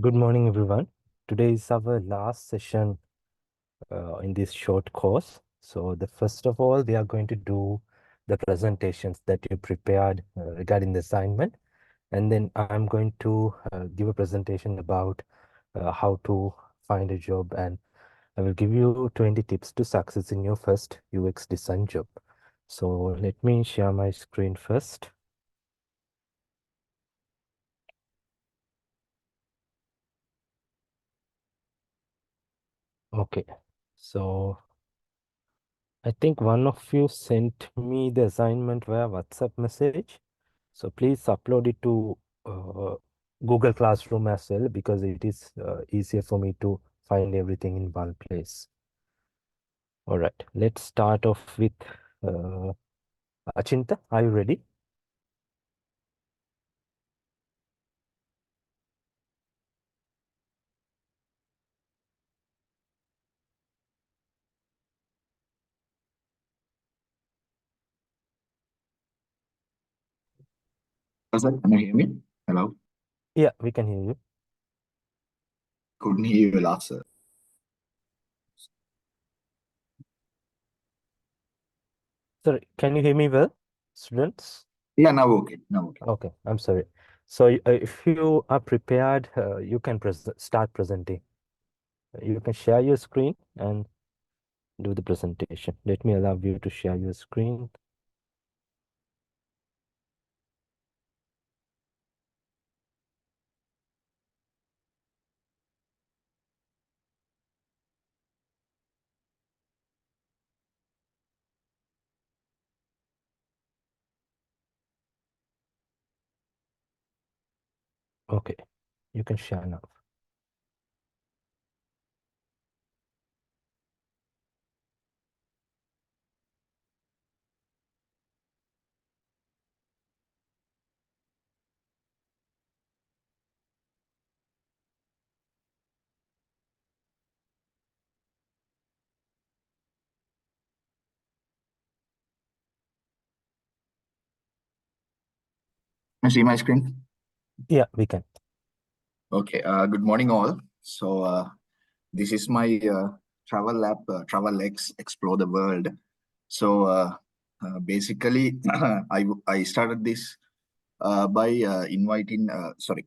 Good morning, everyone. Today is our last session in this short course. So, first of all, we are going to do the presentations that you prepared regarding the assignment. And then I'm going to give a presentation about how to find a job. And I will give you 20 tips to success in your first UX design job. So, let me share my screen first. Okay. So, I think one of you sent me the assignment via WhatsApp message. So please upload it to uh, Google Classroom as well because it is easier for me to find everything in one place. All right, let's start off with uh, Achinta. Are you ready? Sir, can you hear me? Hello? Yeah, we can hear you. Couldn't hear you last, sir. Sorry, can you hear me well, students? Yeah, now okay. Now okay. Okay, I'm sorry. So if you are prepared, you can start presenting. You can share your screen and do the presentation. Let me allow you to share your screen. Okay, you can share now. Can you see my screen? Yeah, we can. Okay. Good morning, all. So, this is my travel lab, Travel X Explore the World. So, basically, I started this by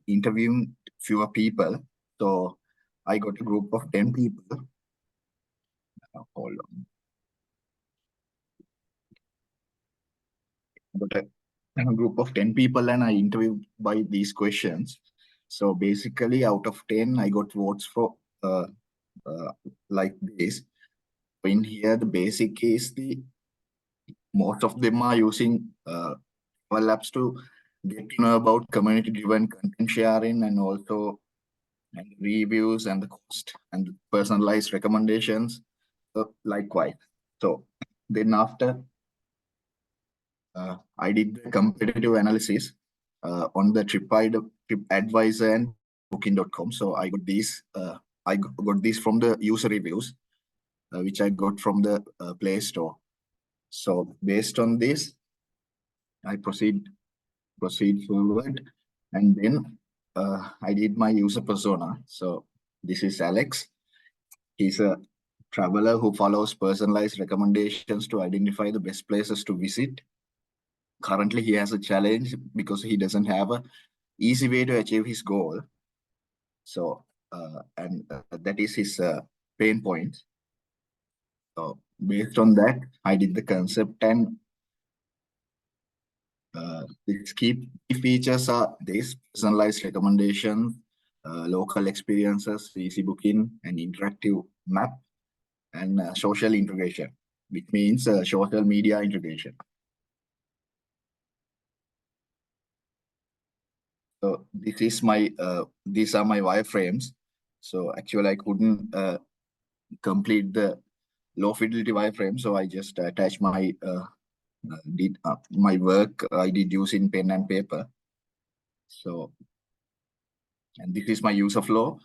interviewing fewer people. So, I got a group of 10 people. Hold on. Got a group of 10 people and I interviewed by these questions. So basically, out of 10, I got votes for uh, uh, like this. In here, the basic is the most of them are using travel apps to get to know about community-driven content sharing and also and reviews and the cost and the personalized recommendations. So likewise. So then after I did the competitive analysis on the TripAdvisor and Booking.com. So I got these from the user reviews, which I got from the Play Store. So based on this, I proceed forward, and then I did my user persona. So this is Alex. He's a traveler who follows personalized recommendations to identify the best places to visit. Currently, he has a challenge because he doesn't have a easy way to achieve his goal. So, that is his pain point. So, based on that, I did the concept, and its key features are this personalized recommendations, local experiences, easy booking, an interactive map, and social integration, which means social media integration. So this is my these are my wireframes. So actually, I couldn't complete the low fidelity wireframe, so I just attached my my work I did use in pen and paper. So, and this is my user flow.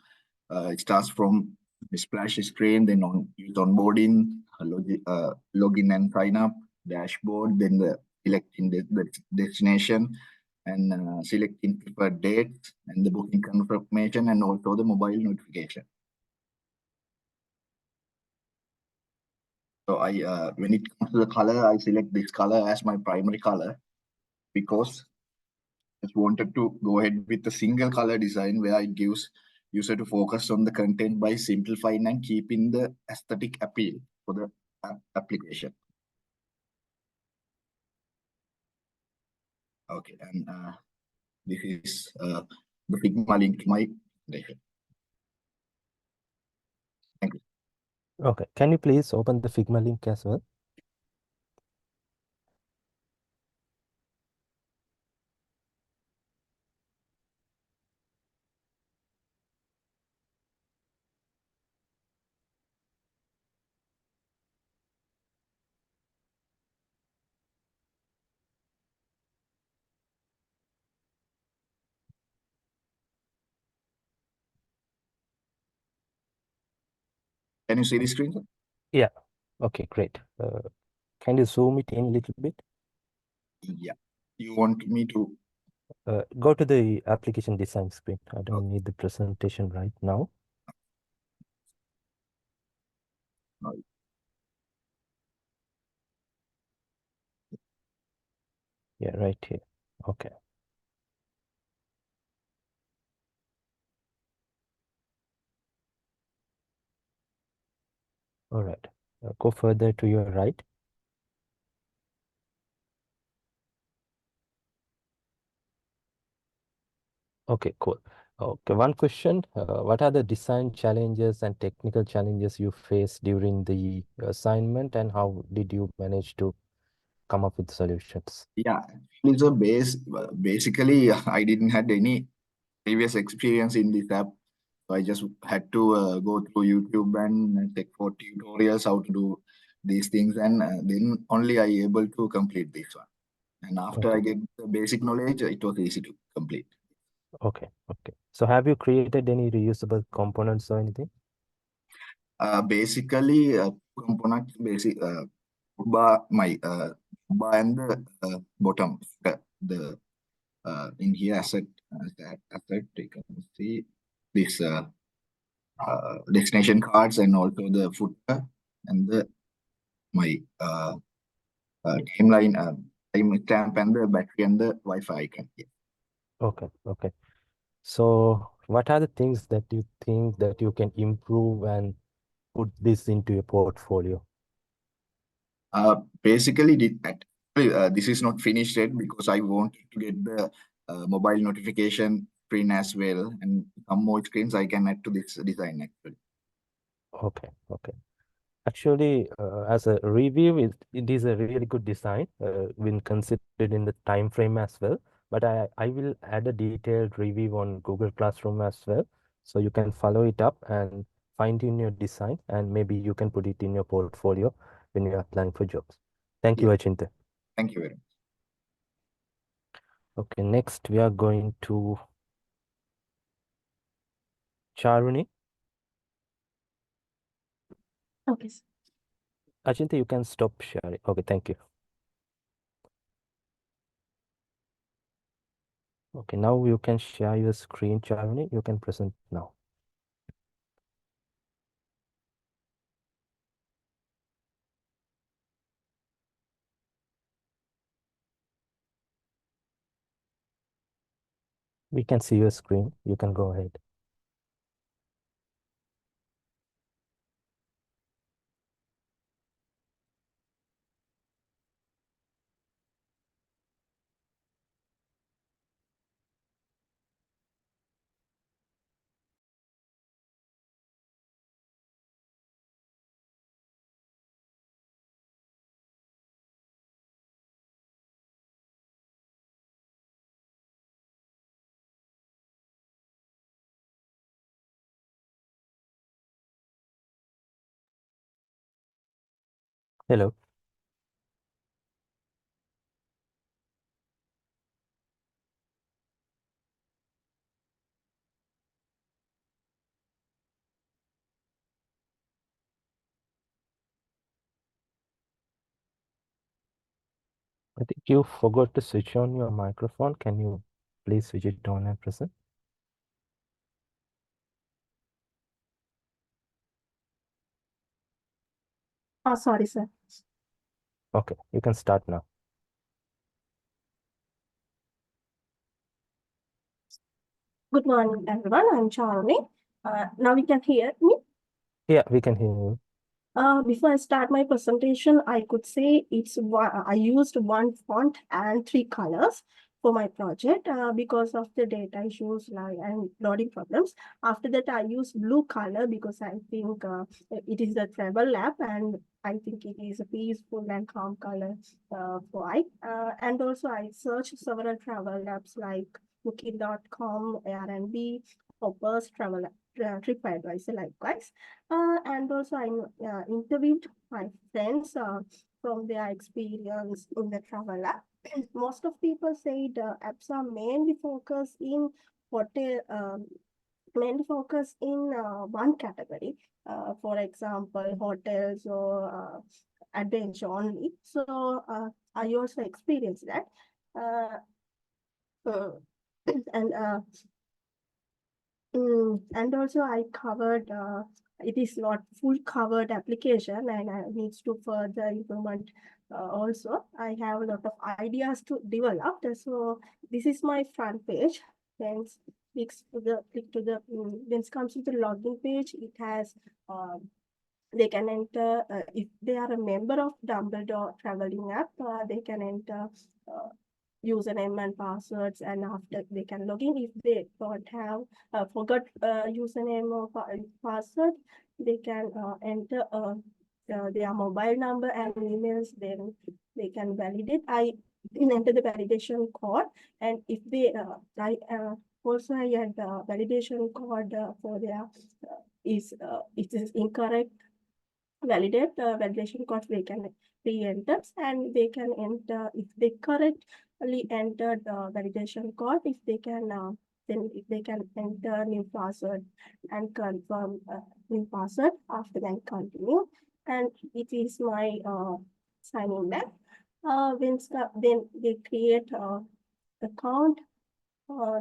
It starts from the splash screen, then use onboarding, login and sign up, dashboard, then selecting the destination, and selecting preferred dates and the booking confirmation and also the mobile notification. So when it comes to the color, I select this color as my primary color because I just wanted to go ahead with a single color design where it gives user to focus on the content by simplifying and keeping the aesthetic appeal for the application. Okay, and this is the Figma link to my presentation. Thank you. Okay, can you please open the Figma link as well? Can you see the screen, sir? Yeah. Okay, great. Can you zoom it in a little bit? Yeah. You want me to? Go to the application design screen. I Oh, don't need the presentation right now. no. Yeah, right here. Okay. All right. Go further to your right. Okay, cool. Okay, one question. What are the design challenges and technical challenges you faced during the assignment, and how did you manage to come up with solutions? Yeah, actually, the basically I didn't had any previous experience in this app. So I just had to go through YouTube and take for tutorials how to do these things, and then only I able to complete this one. And after I Okay, get the basic knowledge, it was easy to complete. okay. So have you created any reusable components or anything? Basically, component basic bar my bar and the bottom the in here asset you can see this destination cards and also the footer and the my timeline time stamp and the battery and the Wi-Fi icon. Yeah. Okay. So what are the things that you think that you can improve and put this into your portfolio? Basically, this is not finished yet because I want to get the mobile notification screen as well, and some more screens I can add to this design actually. Okay. Actually, as a review, it is a really good design when considered in the time frame as well. But I will add a detailed review on Google Classroom as well. So you can follow it up and fine tune your design, and maybe you can put it in your portfolio when you are applying for jobs. Thank you, Yeah, Achinte. thank you very much. Okay, next we are going to Charuni. Okay. Achinte, you can stop sharing. Okay, thank you. Okay, now you can share your screen, Charuni. You can present now. We can see your screen. You can go ahead. Hello. I think you forgot to switch on your microphone. Can you please switch it on and present? Oh, sorry, sir. Okay, you can start now. Good morning, everyone. I'm Charlie. Now you can hear me. Yeah, we can hear you. Before I start my presentation, I could say I used one font and three colors for my project because of the data issues and loading problems. After that, I used blue color because I think it is a travel lab and I think it is a peaceful and calm color for I. And also I searched several travel labs like booking.com, Airbnb, Hoppers, TripAdvisor likewise. And also, I interviewed my friends from their experience in the travel app. Most of people say the apps are hotel, um, mainly focus in one category. For example, hotels or adventure only. So I also experienced that. Uh, uh, and and also I covered, it is not full covered application and needs to further improvement. Also, I have a lot of ideas to develop. So this is my front page. Then when it comes to the login page, it has they can enter if they are a member of Dumbledore traveling app, they can enter uh, username and passwords, and after they can log in. If they don't have forgot username or password, they can enter their mobile number and emails. Then they can validate. I enter the validation code, and if they I also I had validation code for their is it is incorrect validate validation code, they can re-enter, and they can enter if they correctly entered the validation code. If they can then if they can enter new password and confirm new password, after that continue, and it is my signing back. Then they create account,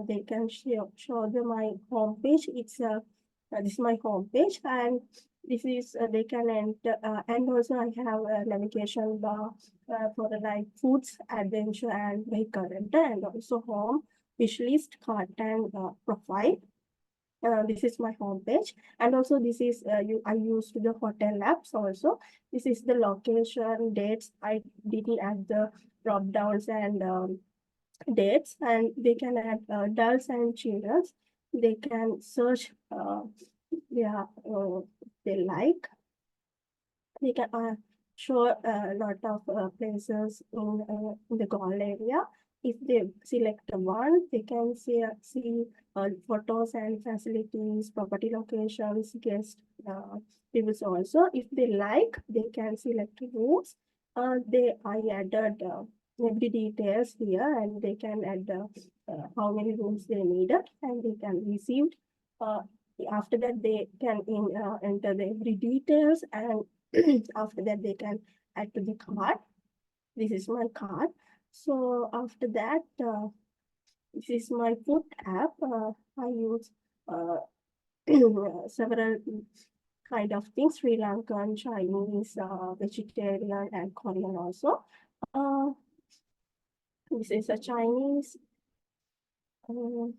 they can show my home page. It's this is my home page, and this is they can enter. And also I have a navigation bar for the like foods, adventure, and vehicle rental, and also home, wish list, cart, and profile. This is my home page, and also this is I used the hotel apps also. This is the location, dates. I didn't add the drop downs and dates, and they can add adults and children. They can search their they like. They can show a lot of places in the goal area. If they select one, they can see photos and facilities, property locations, guest reviews also. If they like, they can select rooms. I added every details here, and they can add how many rooms they needed, and they can receive. Uh, After that, they can enter the every details, and after that they can add to the card. This is my card. So after that, this is my food app. I use uh, several kind of things: Sri Lankan, Chinese, vegetarian, and Korean also. Uh, this is a Chinese, uh,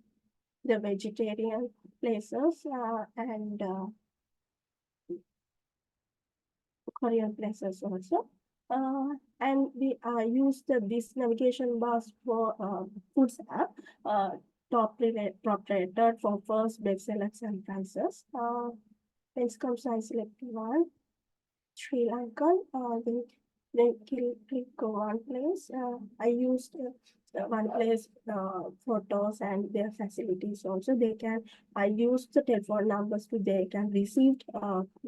the vegetarian places, and Korean places also. And we use this navigation bars for foods app, uh, top rated for first best selects and prices. When it comes, I select one, Sri Lankan. Then click one place. I used one place photos and their facilities also. They can, I used the telephone numbers to they can receive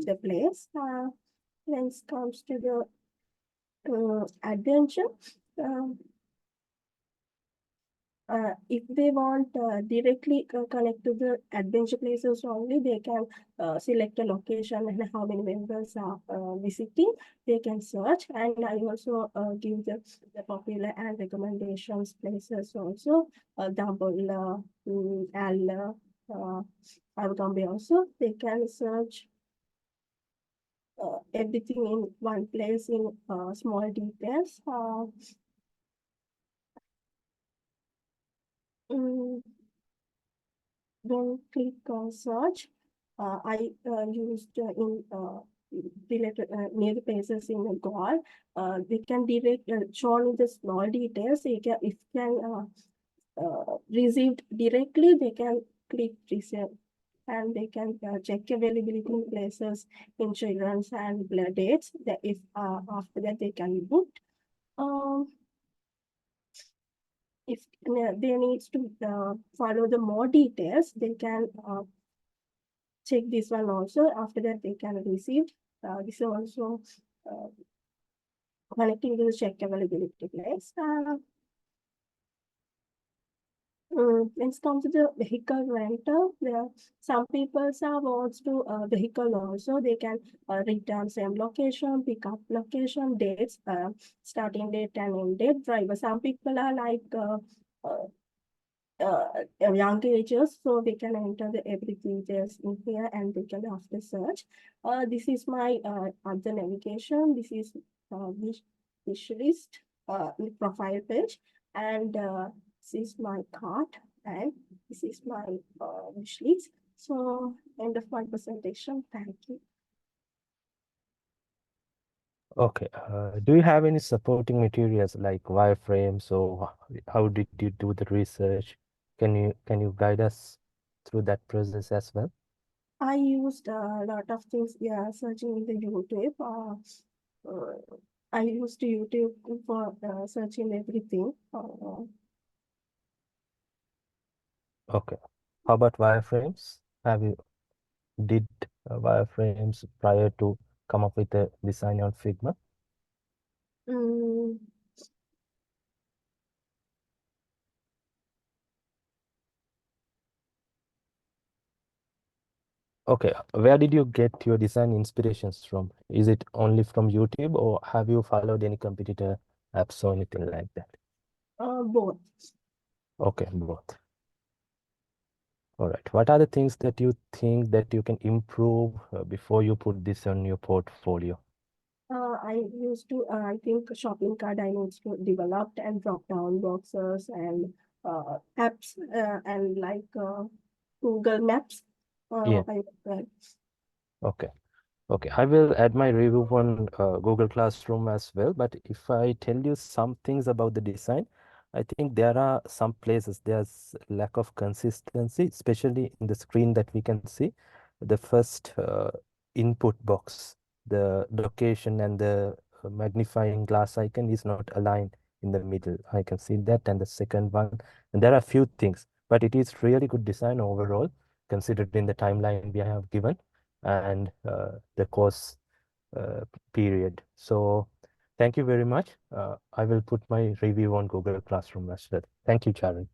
the place. When it comes to the adventure, um, If they want directly connect to the adventure places only, they can select a location and how many members are visiting. They can search, and I also give the popular and recommendations places also. Double Al Algambe also. They can search everything in one place in small details. Mm, When click search, I used in related near the places in the goal. We can direct show in the small details. You can, if can received directly, they can click receive and they can check availability in places in children's and blood dates. That if after that they can book. Um, if they needs to follow the more details, they can check this one also. After that, they can receive. This is also uh, connecting to the check availability place. When it comes to the vehicle rental, there some people wants to vehicle also. They can return same location, pick up location, dates, starting date and end date. Driver. Some people are like uh, uh, young ages, so they can enter the every details in here and they can after search. This is my other navigation. This is wish list profile page, and this is my cart, and this is my wish list. So end of my presentation. Thank you. Okay. Do you have any supporting materials like wireframes, or how did you do the research? Can you guide us through that process as well? I used a lot of things, yeah, searching in the YouTube. Uh, I used YouTube for searching everything. Okay. How about wireframes? Have you did wireframes prior to come up with a design on Figma? mm, Okay. Where did you get your design inspirations from? Is it only from YouTube, or have you followed any competitor apps or anything like that? Both. Okay, both. All right. What are the things that you think that you can improve before you put this on your portfolio? I used to, I think shopping cart I need to develop and drop down boxes and apps and like Google Maps. Yeah. I, Okay. Okay, I will add my review on Google Classroom as well. But if I tell you some things about the design, I think there are some places there's lack of consistency, especially in the screen that we can see. The first input box, the location and the magnifying glass icon is not aligned in the middle. I can see that, and the second one, and there are a few things, but it is really good design overall, considered in the timeline we have given and the course period. So thank you very much. I will put my review on Google Classroom as well. Thank you, Charan.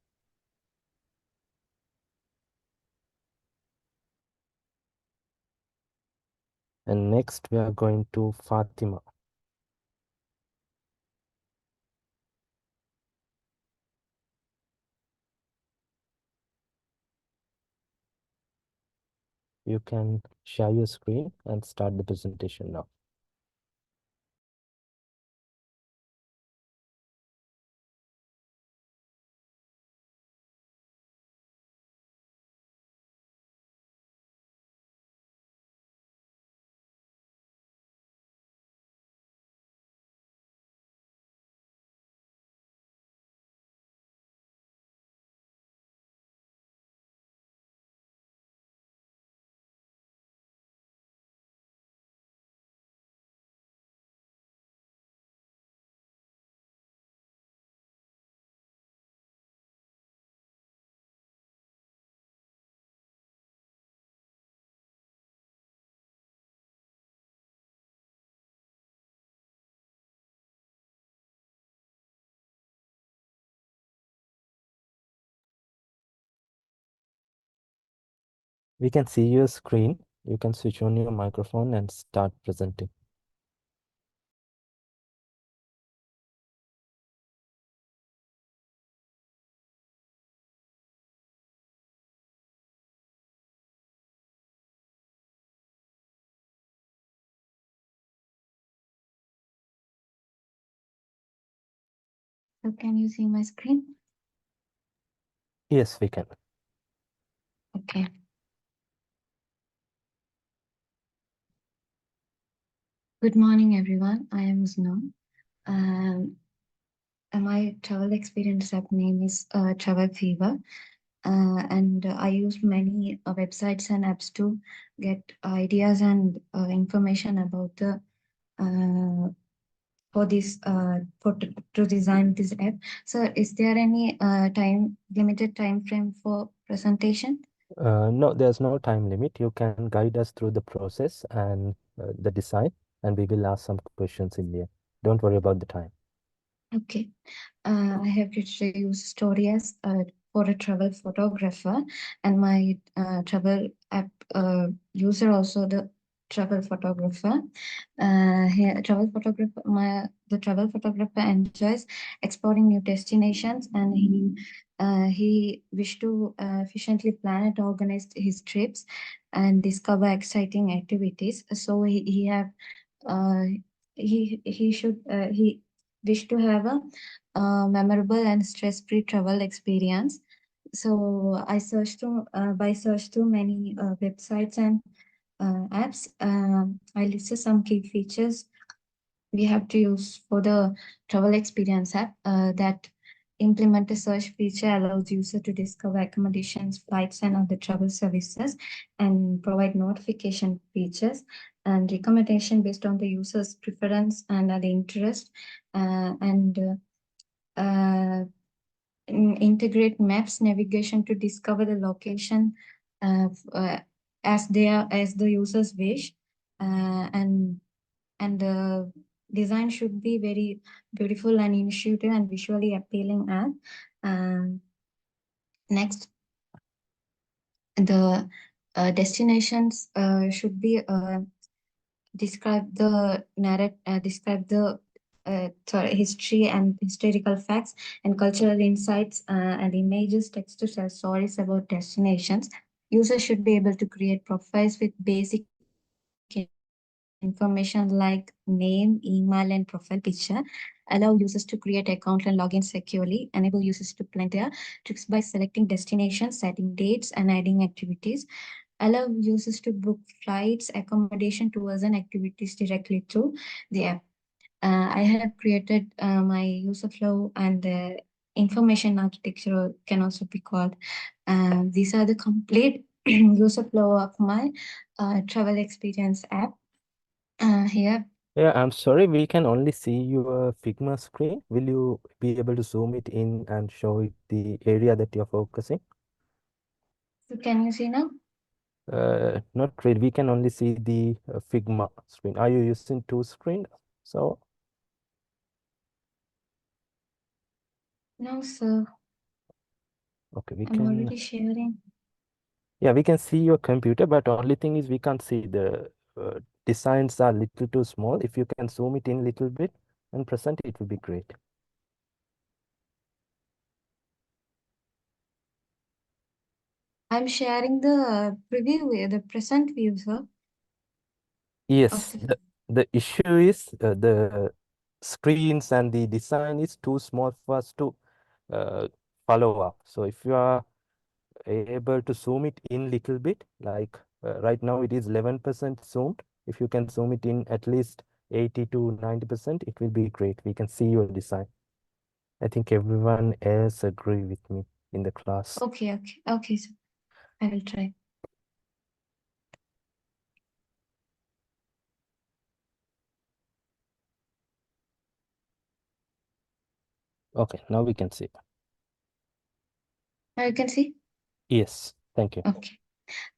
And next we are going to Fatima. You can share your screen and start the presentation now. We can see your screen. You can switch on your microphone and start presenting. So can you see my screen? Yes, we can. Okay. Good morning, everyone. I am Snow. My travel experience app name is Travel Fever. And I use many websites and apps to get ideas and information about the for this to design this app. So is there any limited time frame for presentation? No, there's no time limit. You can guide us through the process and the design, and we will ask some questions in there. Don't worry about the time. Okay. I have to use Story as for a travel photographer, and my travel app user also the travel photographer. Travel photographer, the travel photographer enjoys exploring new destinations, and he wished to efficiently plan and organize his trips and discover exciting activities. So he have uh, he should he wish to have a memorable and stress-free travel experience. So I searched through by search through many websites and apps. I listed some key features we have to use for the travel experience app that implement a search feature allows user to discover accommodations, flights, and other travel services, and provide notification features and recommendation based on the user's preference and the interest, and integrate maps navigation to discover the location as the users wish, and the design should be very beautiful and intuitive and visually appealing app. Um, Next, the destinations should be describe the history and historical facts and cultural insights and images, text to tell stories about destinations. Users should be able to create profiles with basic information like name, email, and profile picture. Allow users to create account and login securely. Enable users to plan their trips by selecting destinations, setting dates, and adding activities. Allow users to book flights, accommodation, tours, and activities directly through the app. I have created my user flow and the information architecture can also be called. These are the complete user flow of my travel experience app. Here, Yeah, I'm sorry, we can only see your Figma screen. Will you be able to zoom it in and show it the area that you're focusing? so can you see now? Not really. We can only see the Figma screen. Are you using two screens? So, No, sir. okay, we I'm can, already sharing. yeah, we can see your computer, but only thing is we can't see the designs are little too small. If you can zoom it in a little bit and present, it will be great. I'm sharing the preview, the present view, sir, of Yes, the. the issue is the screens and the design is too small for us to uh, follow up. So if you are able to zoom it in little bit, like right now it is 11% zoomed. If you can zoom it in at least 80 to 90%, it will be great. We can see your design. I think everyone else agree with me in the class. Okay, sir. I will try. Okay, now we can see. Now you can see. Yes, thank you. Okay.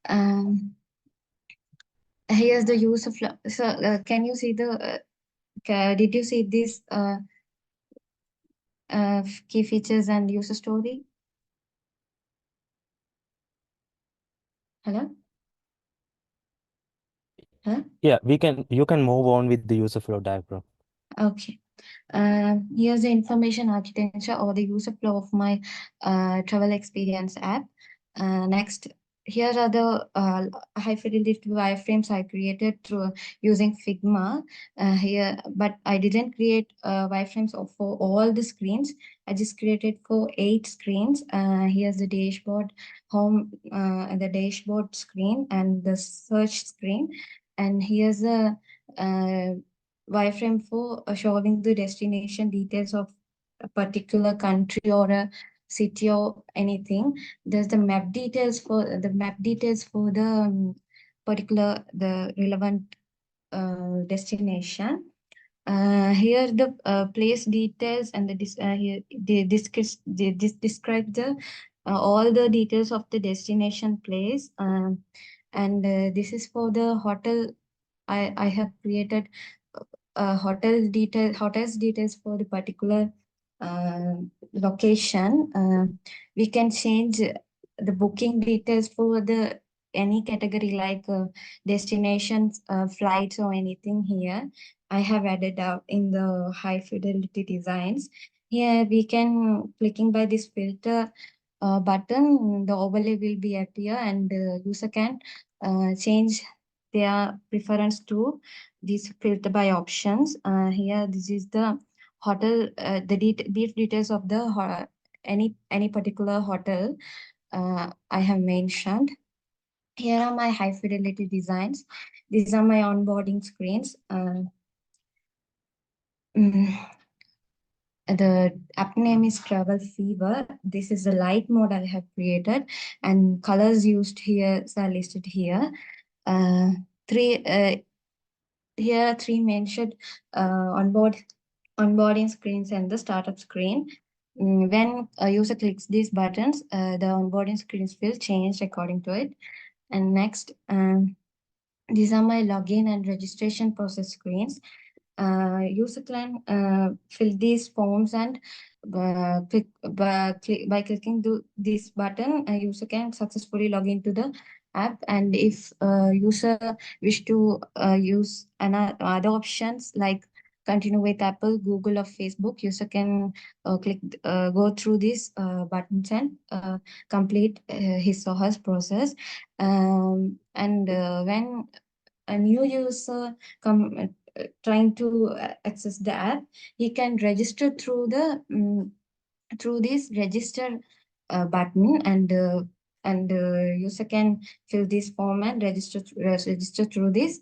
Um, Here's the use of so can you see the did you see this key features and user story? Hello? Yeah, you can move on with the user flow diagram. Okay. Here's the information architecture or the user flow of my travel experience app. Next, here are the high fidelity wireframes I created through using Figma. Here, but I didn't create wireframes for all the screens. I just created for 8 screens. Here's the dashboard, home, the dashboard screen, and the search screen. And here's the wireframe for showing the destination details of a particular country or a city or anything. There's the map details for the particular the relevant destination. Here the place details and here this describe the all the details of the destination place. And this is for the hotel. I have created hotels details for the particular uh, location. We can change the booking details for the any category like destinations, flights or anything here. I have added up in the high fidelity designs. Here we can clicking by this filter button, the overlay will be appear and user can change their preference to this filter by options. Here, this is the hotel, the brief details of the any particular hotel I have mentioned. Here are my high fidelity designs. These are my onboarding screens. Mm, the app name is Travel Fever. This is the light mode I have created, and colors used here are listed here. Uh, three Here are three mentioned onboarding screens and the startup screen. When a user clicks these buttons, the onboarding screens will change according to it. And next, these are my login and registration process screens. User can fill these forms and by clicking this button, a user can successfully log into the app. And if user wish to use other options like continue with Apple, Google, or Facebook, user can go through these buttons and complete his or her process. And when a new user trying to access the app, he can register through this register button, and user can fill this form and register through this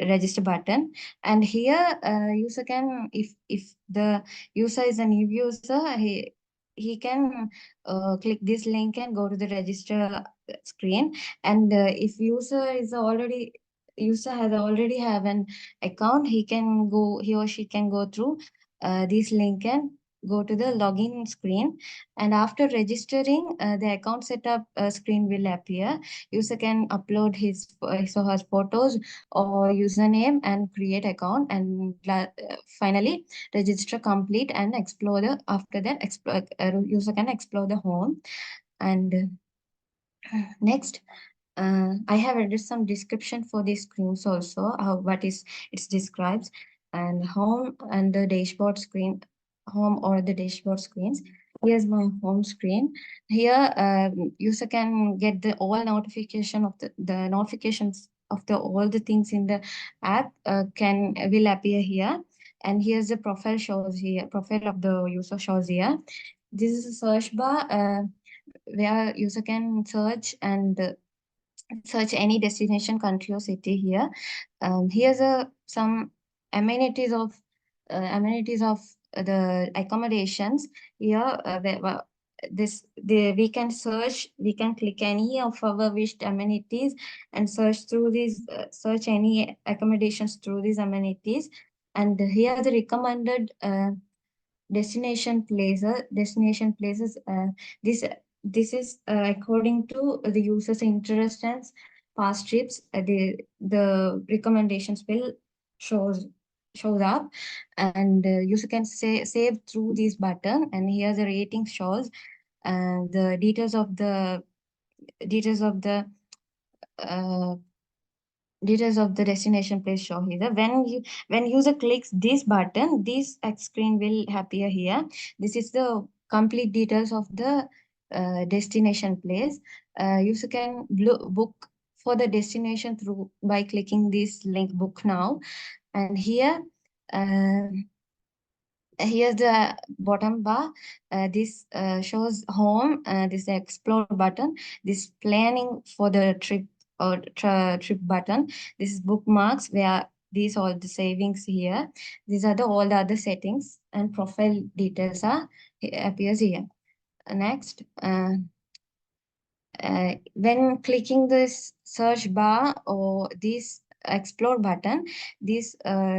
register button. And here user can, if the user is a new user, he can click this link and go to the register screen. And if user has already have an account, he or she can go through this link and go to the login screen. And after registering, the account setup screen will appear. User can upload his or her photos or username and create account, and finally register complete and explore the after that user can explore the home. And next, I have added some description for these screens also, what is it describes, and home and the dashboard screen, home or the dashboard screens. Here's my home screen. Here, user can get the all notification of the notifications of the all the things in the app will appear here. And here's the profile shows here, profile of the user shows here. This is a search bar where user can search and search any destination, country, or city here. Here's some amenities of the accommodations here. We can search, we can click any of our wished amenities and search through these search any accommodations through these amenities. And here the recommended destination places. This this is according to the user's interest and past trips. The recommendations will shows shows up, and user can save through this button. And here the rating shows the details of the uh, details of the destination place show here. When user clicks this button, this X screen will appear here. This is the complete details of the destination place. User can book for the destination through by clicking this link book now. And here uh, here's the bottom bar. This shows home. This is the explore button. This planning for the trip or trip button. This is bookmarks where these all the savings here. These are the all the other settings and profile details are appears here. Next, when clicking this search bar or this explore button, this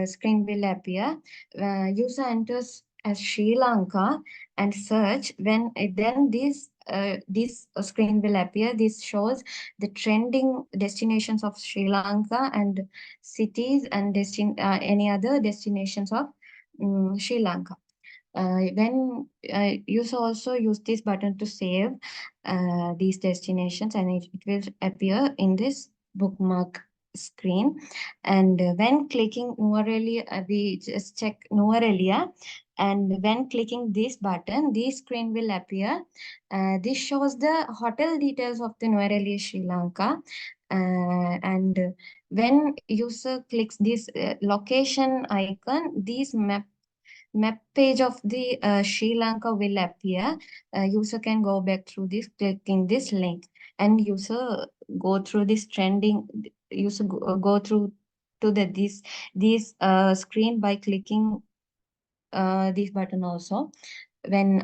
screen will appear. User enters as Sri Lanka and search. Then this screen will appear. This shows the trending destinations of Sri Lanka and cities and any other destinations of Sri Lanka. When you also use this button to save these destinations, and it will appear in this bookmark screen. And when clicking Nuarelia, we just check Nuarelia, and when clicking this button, this screen will appear. This shows the hotel details of the Nuarelia, Sri Lanka. And when user clicks this location icon, this map page of the Sri Lanka will appear. User can go back through this, clicking this link, and user go through this trending. User go through to this screen by clicking this button also. When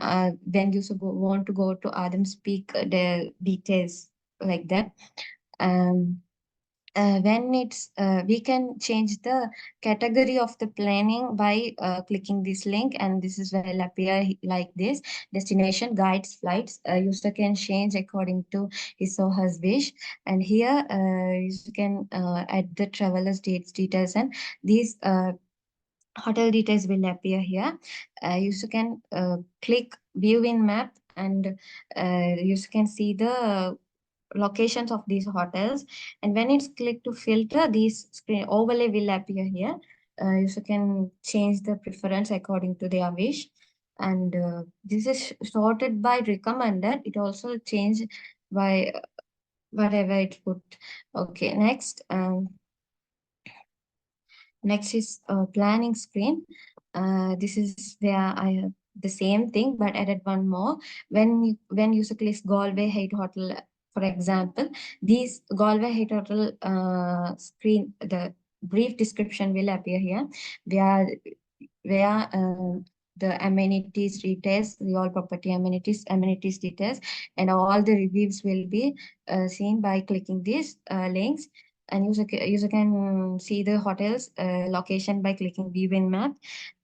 user want to go to Adam speak the details like that. Um, when it's we can change the category of the planning by clicking this link, and this is will appear like this: destination, guides, flights. User can change according to his or her wish. And here user can add the travelers dates details, and these hotel details will appear here. User can click view in map, and user can see the locations of these hotels. And when it's click to filter, these screen overlay will appear here. User can change the preference according to their wish. And this is sorted by recommended. It also change by whatever it put. Okay, next. Next is planning screen. This is where I have the same thing, but added one more. When user clicks Galway Height Hotel, for example, these Galway Height Hotel screen, the brief description will appear here, where the amenities details, the all property amenities details, and all the reviews will be seen by clicking these links. And user can see the hotels location by clicking view in map.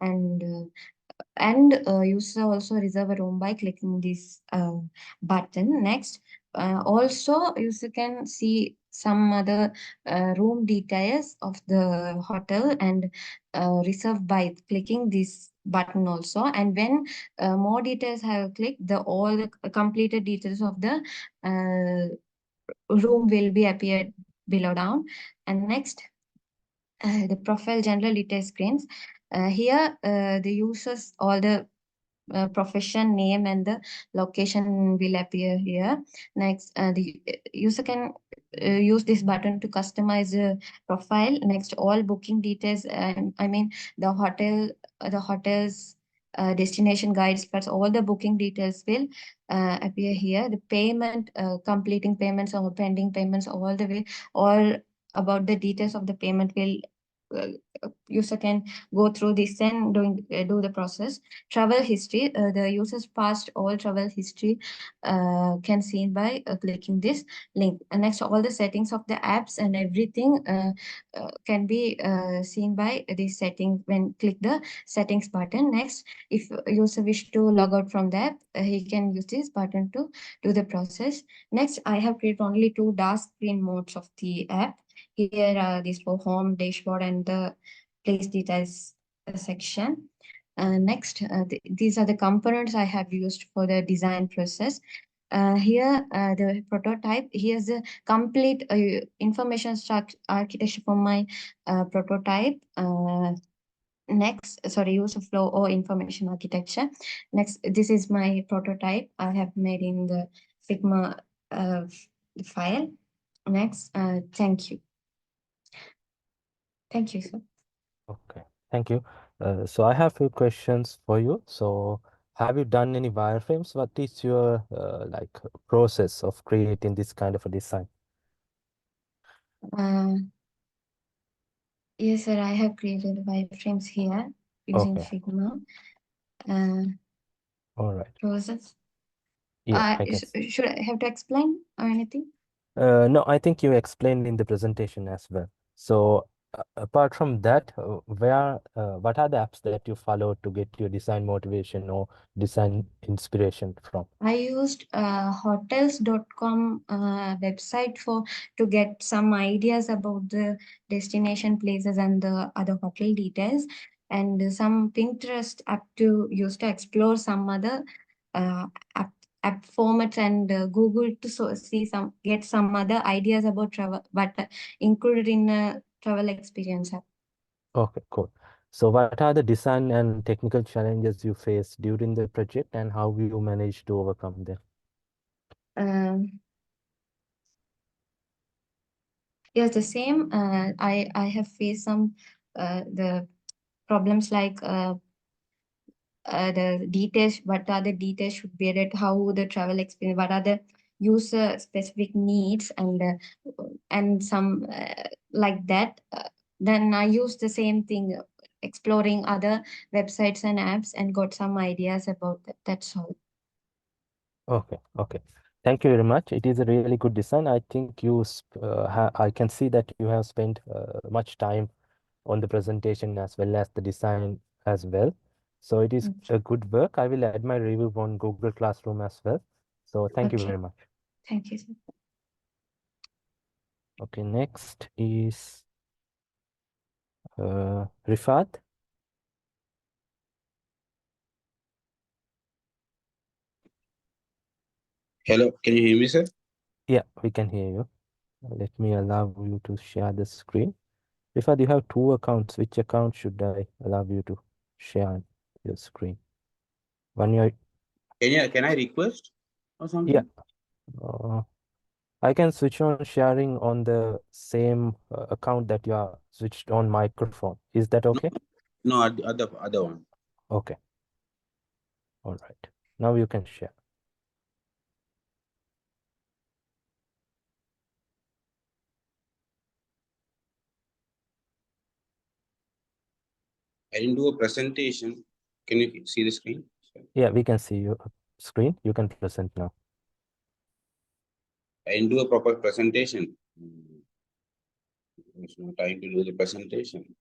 And user also reserve a room by clicking this button. Next, also user can see some other room details of the hotel and reserve by clicking this button also. And when more details have clicked, the all the completed details of the room will be appeared below down. And next, the profile general detail screens. Here, the users, all the profession name and the location will appear here. Next, the user can use this button to customize the profile. Next, all booking details, I mean the hotel's destination guides, plus all the booking details will appear here. The payment, completing payments or pending payments, all the way, all about the details of the payment will uh, user can go through this and do the process. Travel history, the user's past all travel history can seen by clicking this link. And next, all the settings of the apps and everything can be seen by this setting when click the settings button. Next, if user wish to log out from the app, he can use this button to do the process. Next, I have created only two dark screen modes of the app. Here this for home, dashboard, and the place details section. Next, these are the components I have used for the design process. Here, the prototype. Here's the complete information architecture for my prototype. Next, sorry, user flow or information architecture. Next, this is my prototype I have made in the Figma file. Next, thank you. Thank you, sir. Okay, thank you. So I have few questions for you. So have you done any wireframes? What is your like process of creating this kind of a design? Uh, yes, sir, I have created wireframes here using Okay, Figma. Uh, all right. Process. Yeah, I can. Should I have to explain or anything? No, I think you explained in the presentation as well. So apart from that, what are the apps that you follow to get your design motivation or design inspiration from? I used hotels.com website for to get some ideas about the destination places and the other hotel details, and some Pinterest app to use to explore some other uh, app, app formats, and Google to see some get some other ideas about travel, but included in a travel experience app. Okay, cool. So what are the design and technical challenges you faced during the project and how you managed to overcome them? Um, yes, the same. I have faced some the problems like the details, what are the details should be added, how the travel experience, what are the user specific needs, and some like that. Then I use the same thing, exploring other websites and apps, and got some ideas about that. That's all. Okay, okay. Thank you very much. It is a really good design. I think I can see that you have spent much time on the presentation as well as the design as well. So it is Okay. a good work. I will add my review on Google Classroom as well. So thank you Okay. very much. Thank you, sir. Okay, next is Rifat. Hello, can you hear me, sir? Yeah, we can hear you. Let me allow you to share the screen. Rifat, you have two accounts. Which account should I allow you to share your screen? One your Can I request or yeah. something? Uh, I can switch on sharing on the same account that you are switched on microphone. Is that No, okay? no, other one. Okay. All right. Now you can share. I didn't do a presentation. Can you see the screen? Yeah, we can see your screen. You can present now. I didn't do a proper presentation. There's no time to do the presentation.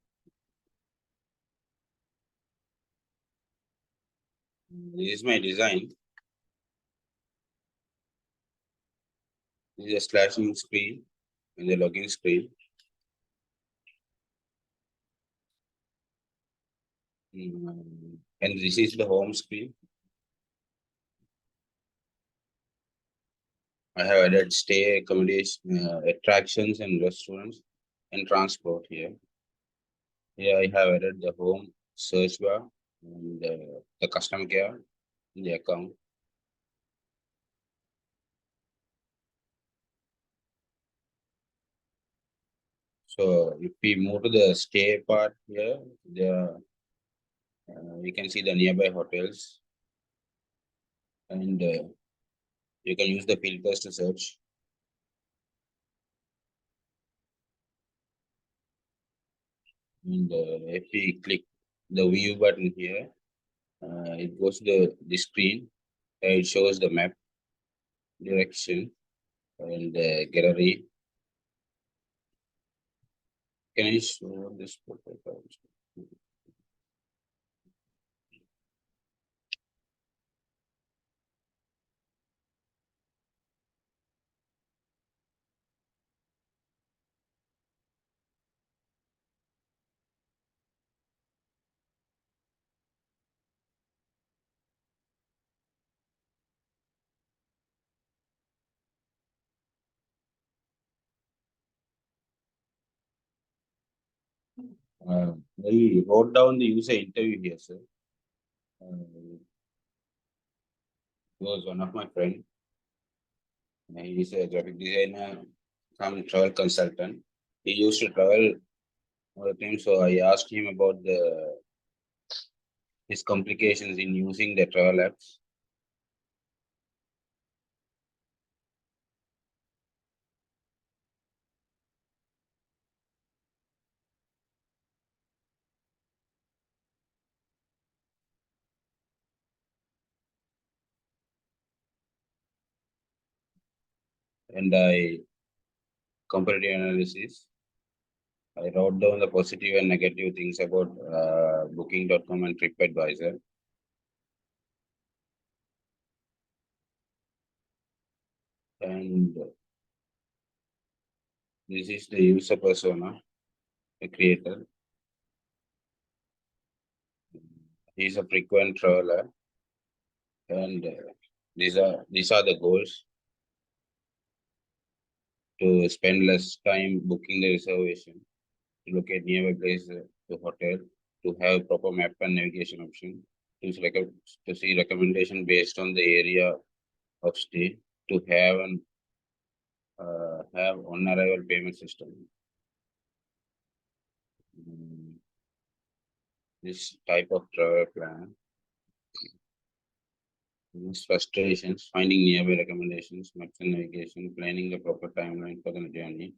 This is my design. This is a slashing screen and the login screen. And this is the home screen. I have added stay, accommodation, attractions and restaurants and transport here. Here I have added the home search bar and the customer care in the account. So if we move to the stay part here, you can see the nearby hotels, and you can use the filters to search. And if we click the view button here, it goes to the screen. It shows the map, direction, and gallery. Can I show this? I wrote down the user interview here, sir. He was one of my friend. He's a graphic designer, some travel consultant. He used to travel all the time, so I asked him about his complications in using the travel apps. And I comparative analysis. I wrote down the positive and negative things about booking.com and TripAdvisor. And this is the user persona, the creator. He's a frequent traveler. And these are the goals: to spend less time booking the reservation, to locate nearby places to hotel, to have proper map and navigation option, to see recommendation based on the area of stay, to have on arrival payment system. This type of travel plan. Frustrations, finding nearby recommendations, maps and navigation, planning the proper timeline for the journey.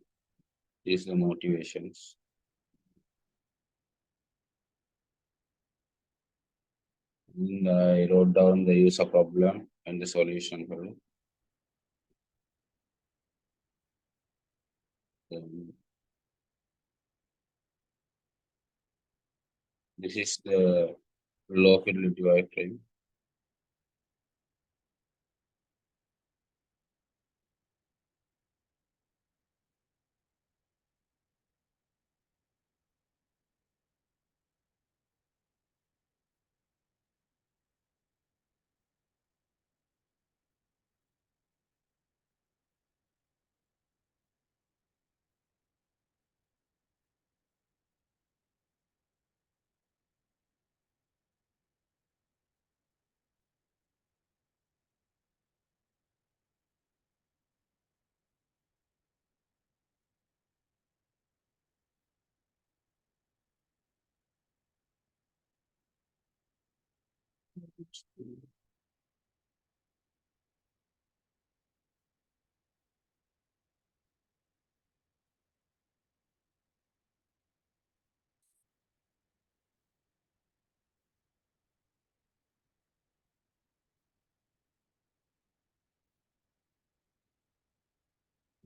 These are the motivations. And I wrote down the user problem and the solution for it. This is the low fidelity wireframe.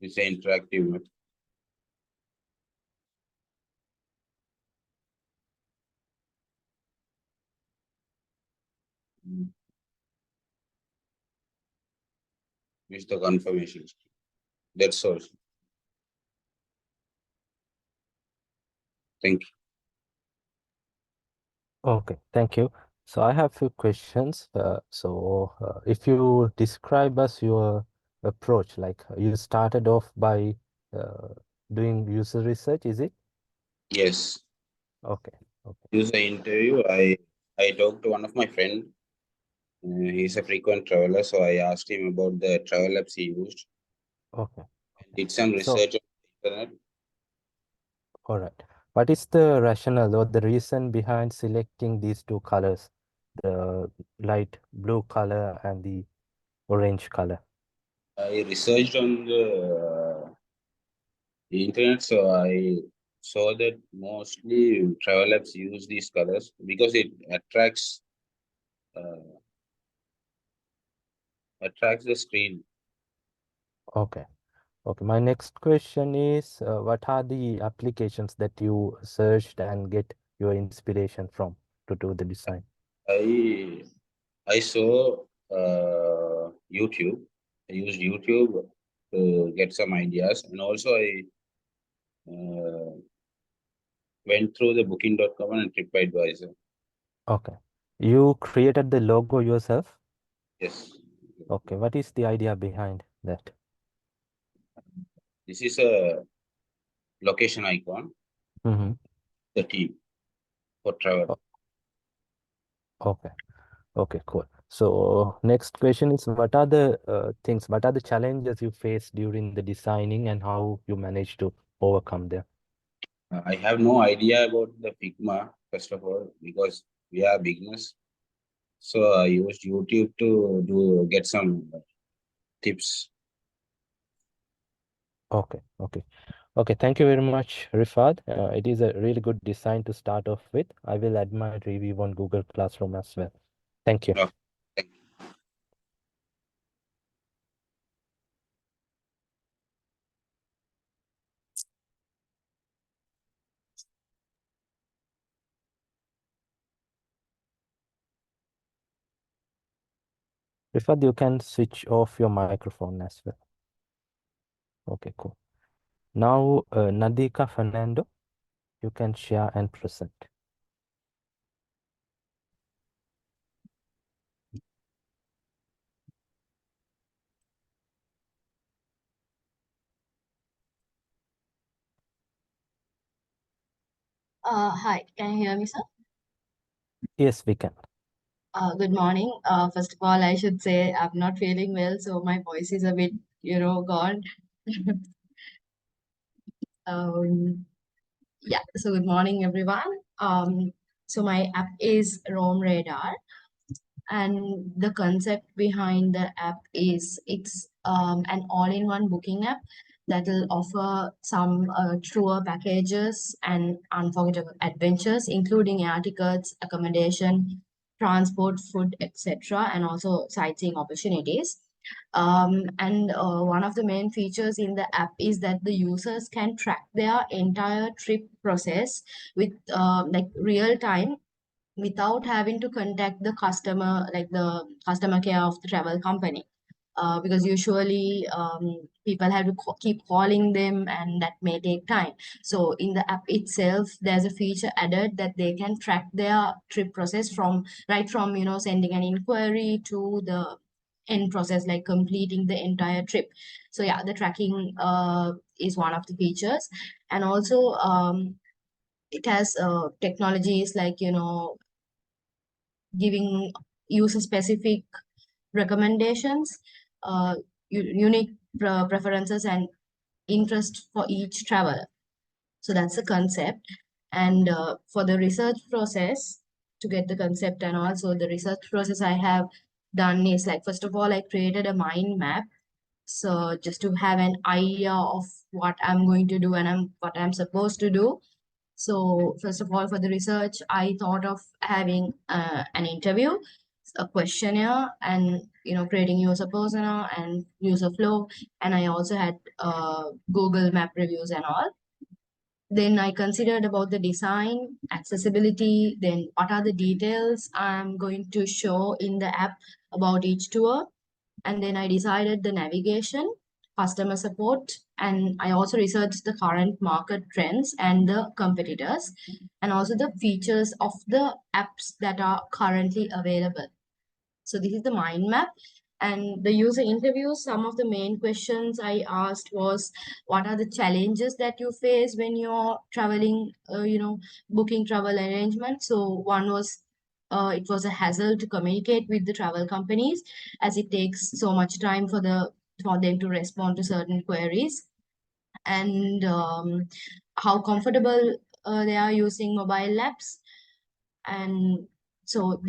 It's an interactive map. It's the confirmation. That's all. Thank you. Okay, thank you. So I have few questions. If you describe us your approach, like you started off by doing user research, is it? Yes. Okay, okay, User interview. I talked to one of my friend. He's a frequent traveler, so I asked him about the travel apps he used. okay. Did some So, research on the internet. all right. What is the rationale or the reason behind selecting these two colors, the light blue color and the orange color? I researched on the internet, so I saw that mostly travel apps use these colors because it uh, attracts the screen. Okay. Okay, my next question is what are the applications that you searched and get your inspiration from to do the design? I I saw YouTube. I used YouTube to get some ideas, and also I uh, went through the booking.com and TripAdvisor. Okay. You created the logo yourself? Yes, Okay, what is the idea behind that? this is a location icon. Mm-hmm. the team for travel. Okay. Okay, cool. So next question is, what are the what are the challenges you face during the designing and how you manage to overcome them? I have no idea about the Figma, first of all, because we are beginners. So I used YouTube to get some tips. Okay, okay. Okay, thank you very much, Rifat. It is a really good design to start off with. I will add my review on Google Classroom as well. Thank you. Okay. Thank you. Rifat, you can switch off your microphone as well. Okay, cool. Now, Nadika Fernando, you can share and present. Hi, can you hear me, sir? Yes, we can. Good morning. First of all, I should say I'm not feeling well, so my voice is a bit, gone. Um, yeah, so good morning, everyone. So my app is Roam Radar, and the concept behind the app is it's an all-in-one booking app that will offer some tour packages and unforgettable adventures, including air tickets, accommodation, transport, food, etc., and also sightseeing opportunities. And one of the main features in the app is that the users can track their entire trip process with like real time without having to contact the customer, like the customer care of the travel company. Because usually people have to keep calling them and that may take time. So in the app itself, there's a feature added that they can track their trip process from right from, sending an inquiry to the end process, like completing the entire trip. So yeah, the tracking is one of the features. And also it has technologies like, giving user specific recommendations, uh, unique preferences and interest for each traveler. So that's the concept. And for the research process, to get the concept and also the research process I have done is like, first of all, I created a mind map. So just to have an idea of what I'm going to do and what I'm supposed to do. So first of all, for the research, I thought of having an interview, a questionnaire, and creating user persona and user flow. And I also had Google Map reviews and all. Then I considered about the design, accessibility, then what are the details I'm going to show in the app about each tour. And then I decided the navigation, customer support, and I also researched the current market trends and the competitors, and also the features of the apps that are currently available. So this is the mind map. And the user interviews, some of the main questions I asked was, what are the challenges that you face when you're traveling, booking travel arrangements? So one was, it was a hassle to communicate with the travel companies as it takes so much time for them to respond to certain queries. And how comfortable they are using mobile apps. And so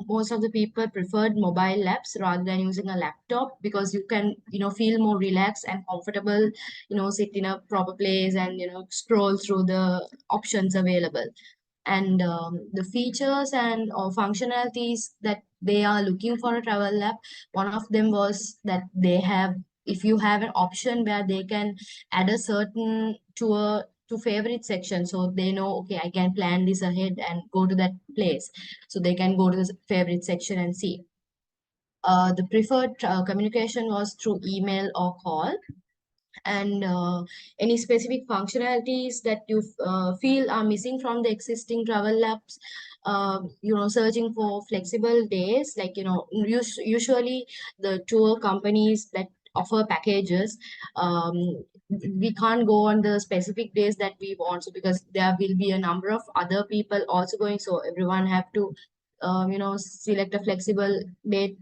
most of the people preferred mobile apps rather than using a laptop, because you can feel more relaxed and comfortable, sit in a proper place and scroll through the options available. And the features and functionalities that they are looking for a travel app, one of them was that they have, if you have an option where they can add a certain tour to favorite section, so they know, okay, I can plan this ahead and go to that place, so they can go to the favorite section and see. The preferred communication was through email or call. And any specific functionalities that you feel are missing from the existing travel apps, searching for flexible days, like usually the tour companies that offer packages, we can't go on the specific days that we want, so because there will be a number of other people also going, so everyone have to select a flexible date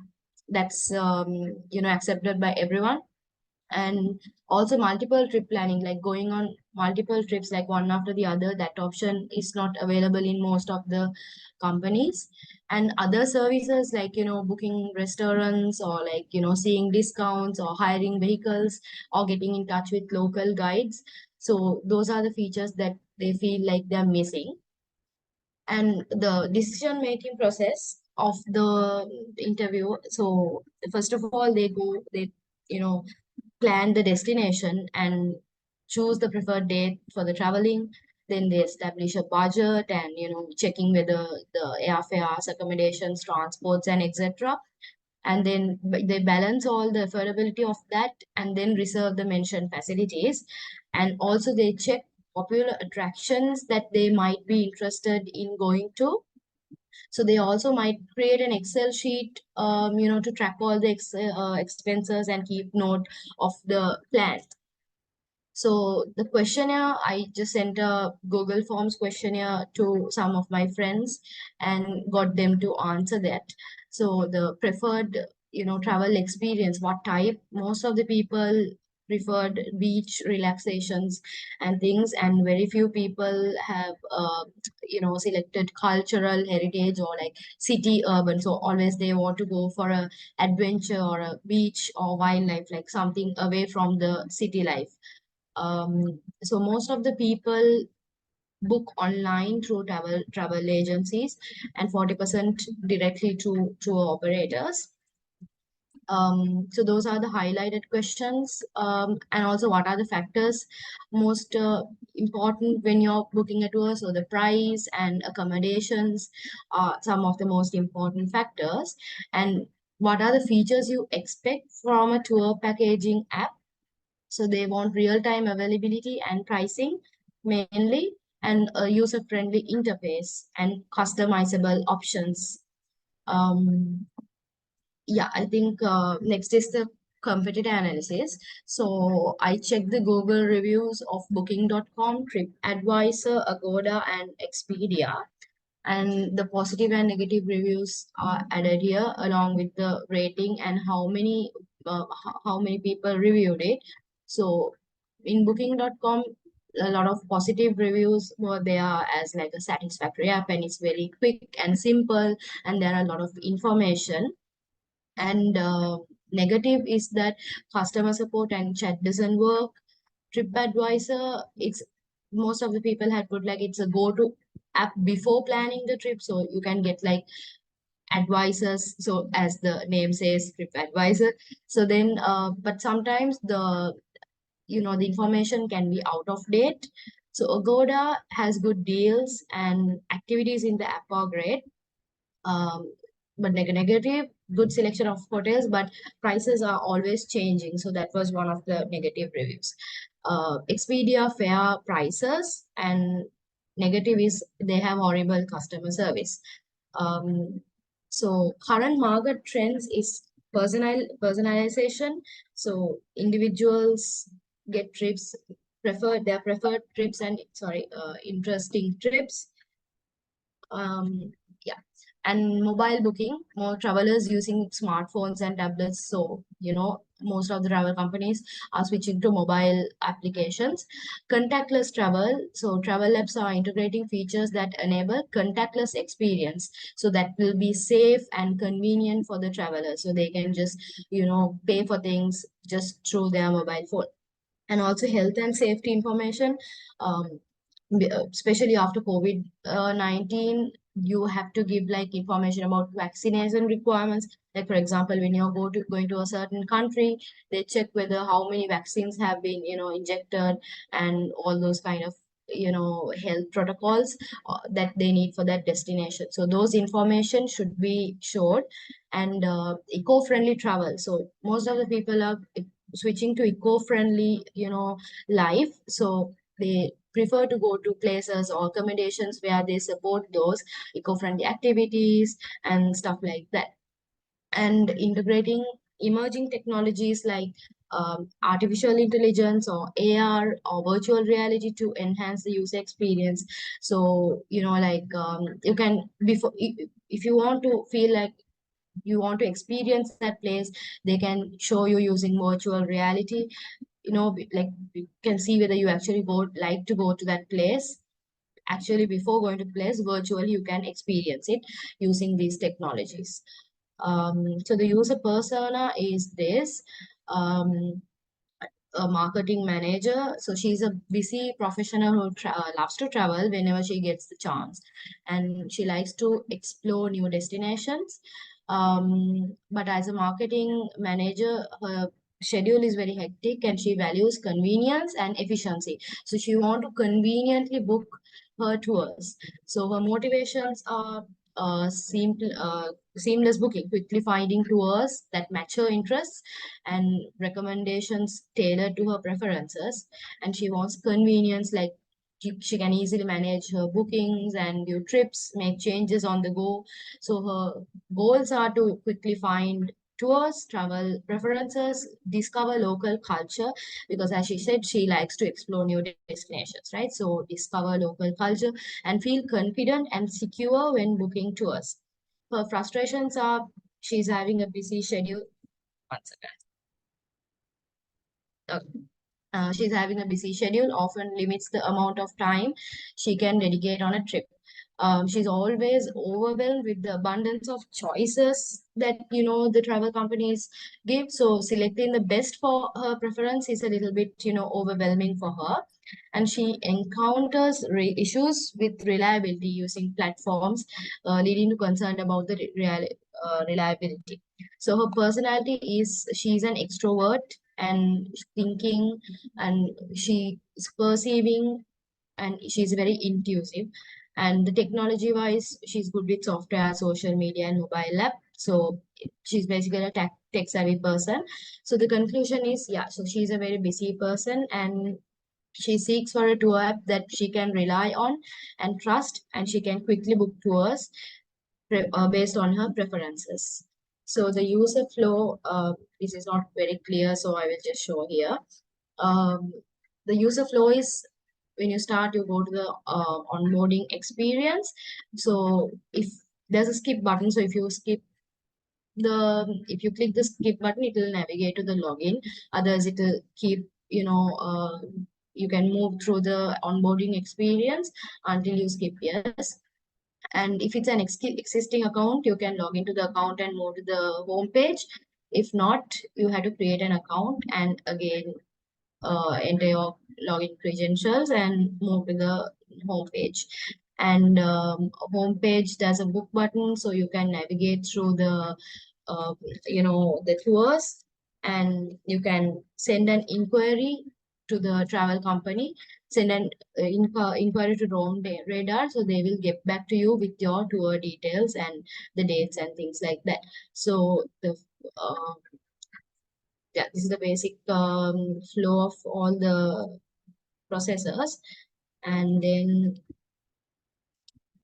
that's accepted by everyone. And also multiple trip planning, like going on multiple trips like one after the other, that option is not available in most of the companies. And other services like booking restaurants, or like seeing discounts, or hiring vehicles, or getting in touch with local guides. So those are the features that they feel like they're missing. And the decision making process of the interview, so first of all they plan the destination and choose the preferred date for the traveling. Then they establish a budget and checking whether the airfares, accommodations, transports, and etc. And then they balance all the affordability of that, and then reserve the mentioned facilities. And also they check popular attractions that they might be interested in going to. So they also might create an Excel sheet, to track all the expenses and keep note of the plan. So the questionnaire, I just sent a Google Forms questionnaire to some of my friends and got them to answer that. So the preferred, travel experience, what type, most of the people preferred beach relaxations and things, and very few people have, selected cultural heritage or like city urban. So always they want to go for a adventure or a beach or wildlife, like something away from the city life. So most of the people book online through travel agencies, and 40% directly to tour operators. So those are the highlighted questions. And also, what are the factors most important when you're booking a tour? So the price and accommodations are some of the most important factors. And what are the features you expect from a tour packaging app? So they want real-time availability and pricing mainly, and a user-friendly interface and customizable options. Yeah, I think next is the competitor analysis. So I checked the Google reviews of Booking.com, TripAdvisor, Agoda, and Expedia. And the positive and negative reviews are added here along with the rating and how many people reviewed it. So in Booking.com, a lot of positive reviews were there as like a satisfactory app, and it's very quick and simple, and there are a lot of information. And negative is that customer support and chat doesn't work. TripAdvisor, it's most of the people had put like it's a go-to app before planning the trip, so you can get like advisors. So as the name says, TripAdvisor. So then, but sometimes the information can be out of date. So Agoda has good deals and activities in the app are great. But negative, good selection of hotels, but prices are always changing. So that was one of the negative reviews. Expedia, fair prices, and negative is they have horrible customer service. So current market trends is personalization. So individuals get trips, their preferred trips and interesting trips. Yeah, and mobile booking, more travelers using smartphones and tablets. So most of the travel companies are switching to mobile applications. Contactless travel, so travel apps are integrating features that enable contactless experience, so that will be safe and convenient for the traveler, so they can just pay for things just through their mobile phone. And also health and safety information, um, especially after COVID-19, you have to give like information about vaccination requirements. Like for example, when you're going to a certain country, they check whether how many vaccines have been injected, and all those kind of health protocols that they need for that destination. So those information should be showed. And eco-friendly travel, so most of the people are switching to eco-friendly life. So they prefer to go to places or accommodations where they support those eco-friendly activities and stuff like that. And integrating emerging technologies like artificial intelligence or AR or virtual reality to enhance the user experience. So, like you can, before, if you want to feel like you want to experience that place, they can show you using virtual reality. Like you can see whether you actually like to go to that place. Actually, before going to place, virtually you can experience it using these technologies. So the user persona is this. A marketing manager. So she's a busy professional who loves to travel whenever she gets the chance, and she likes to explore new destinations. But as a marketing manager, her schedule is very hectic and she values convenience and efficiency. So she want to conveniently book her tours. So her motivations are seamless booking, quickly finding tours that match her interests, and recommendations tailored to her preferences. And she wants convenience, like she can easily manage her bookings and view trips, make changes on the go. So her goals are to quickly find tours, travel preferences, discover local culture, because as she said, she likes to explore new destinations, right? So discover local culture and feel confident and secure when booking tours. Her frustrations are she's having a busy schedule. One second. She's having a busy schedule, often limits the amount of time she can dedicate on a trip. She's always overwhelmed with the abundance of choices that the travel companies give. So selecting the best for her preference is a little bit overwhelming for her, and she encounters issues with reliability using platforms, leading to concern about the reliability. So her personality is she's an extrovert and thinking, and she is perceiving, and she's very intuitive. And the technology wise, she's good with software, social media, and mobile app. So she's basically a tech savvy person. So the conclusion is, yeah, so she's a very busy person, and she seeks for a tour app that she can rely on and trust, and she can quickly book tours based on her preferences. So the user flow, this is not very clear, so I will just show here. Um, the user flow is, when you start, you go to the onboarding experience. So if there's a skip button, so if you click the skip button, it will navigate to the login. Others, it will keep, you can move through the onboarding experience until you skip yes. And if it's an existing account, you can log into the account and move to the home page. If not, you have to create an account and again enter your login credentials and move to the home page. And home page, there's a book button, so you can navigate through uh, the tours, and you can send an inquiry to the travel company, send an inquiry to Radar, so they will get back to you with your tour details and the dates and things like that. So the uh, yeah, this is the basic flow of all the processors. And then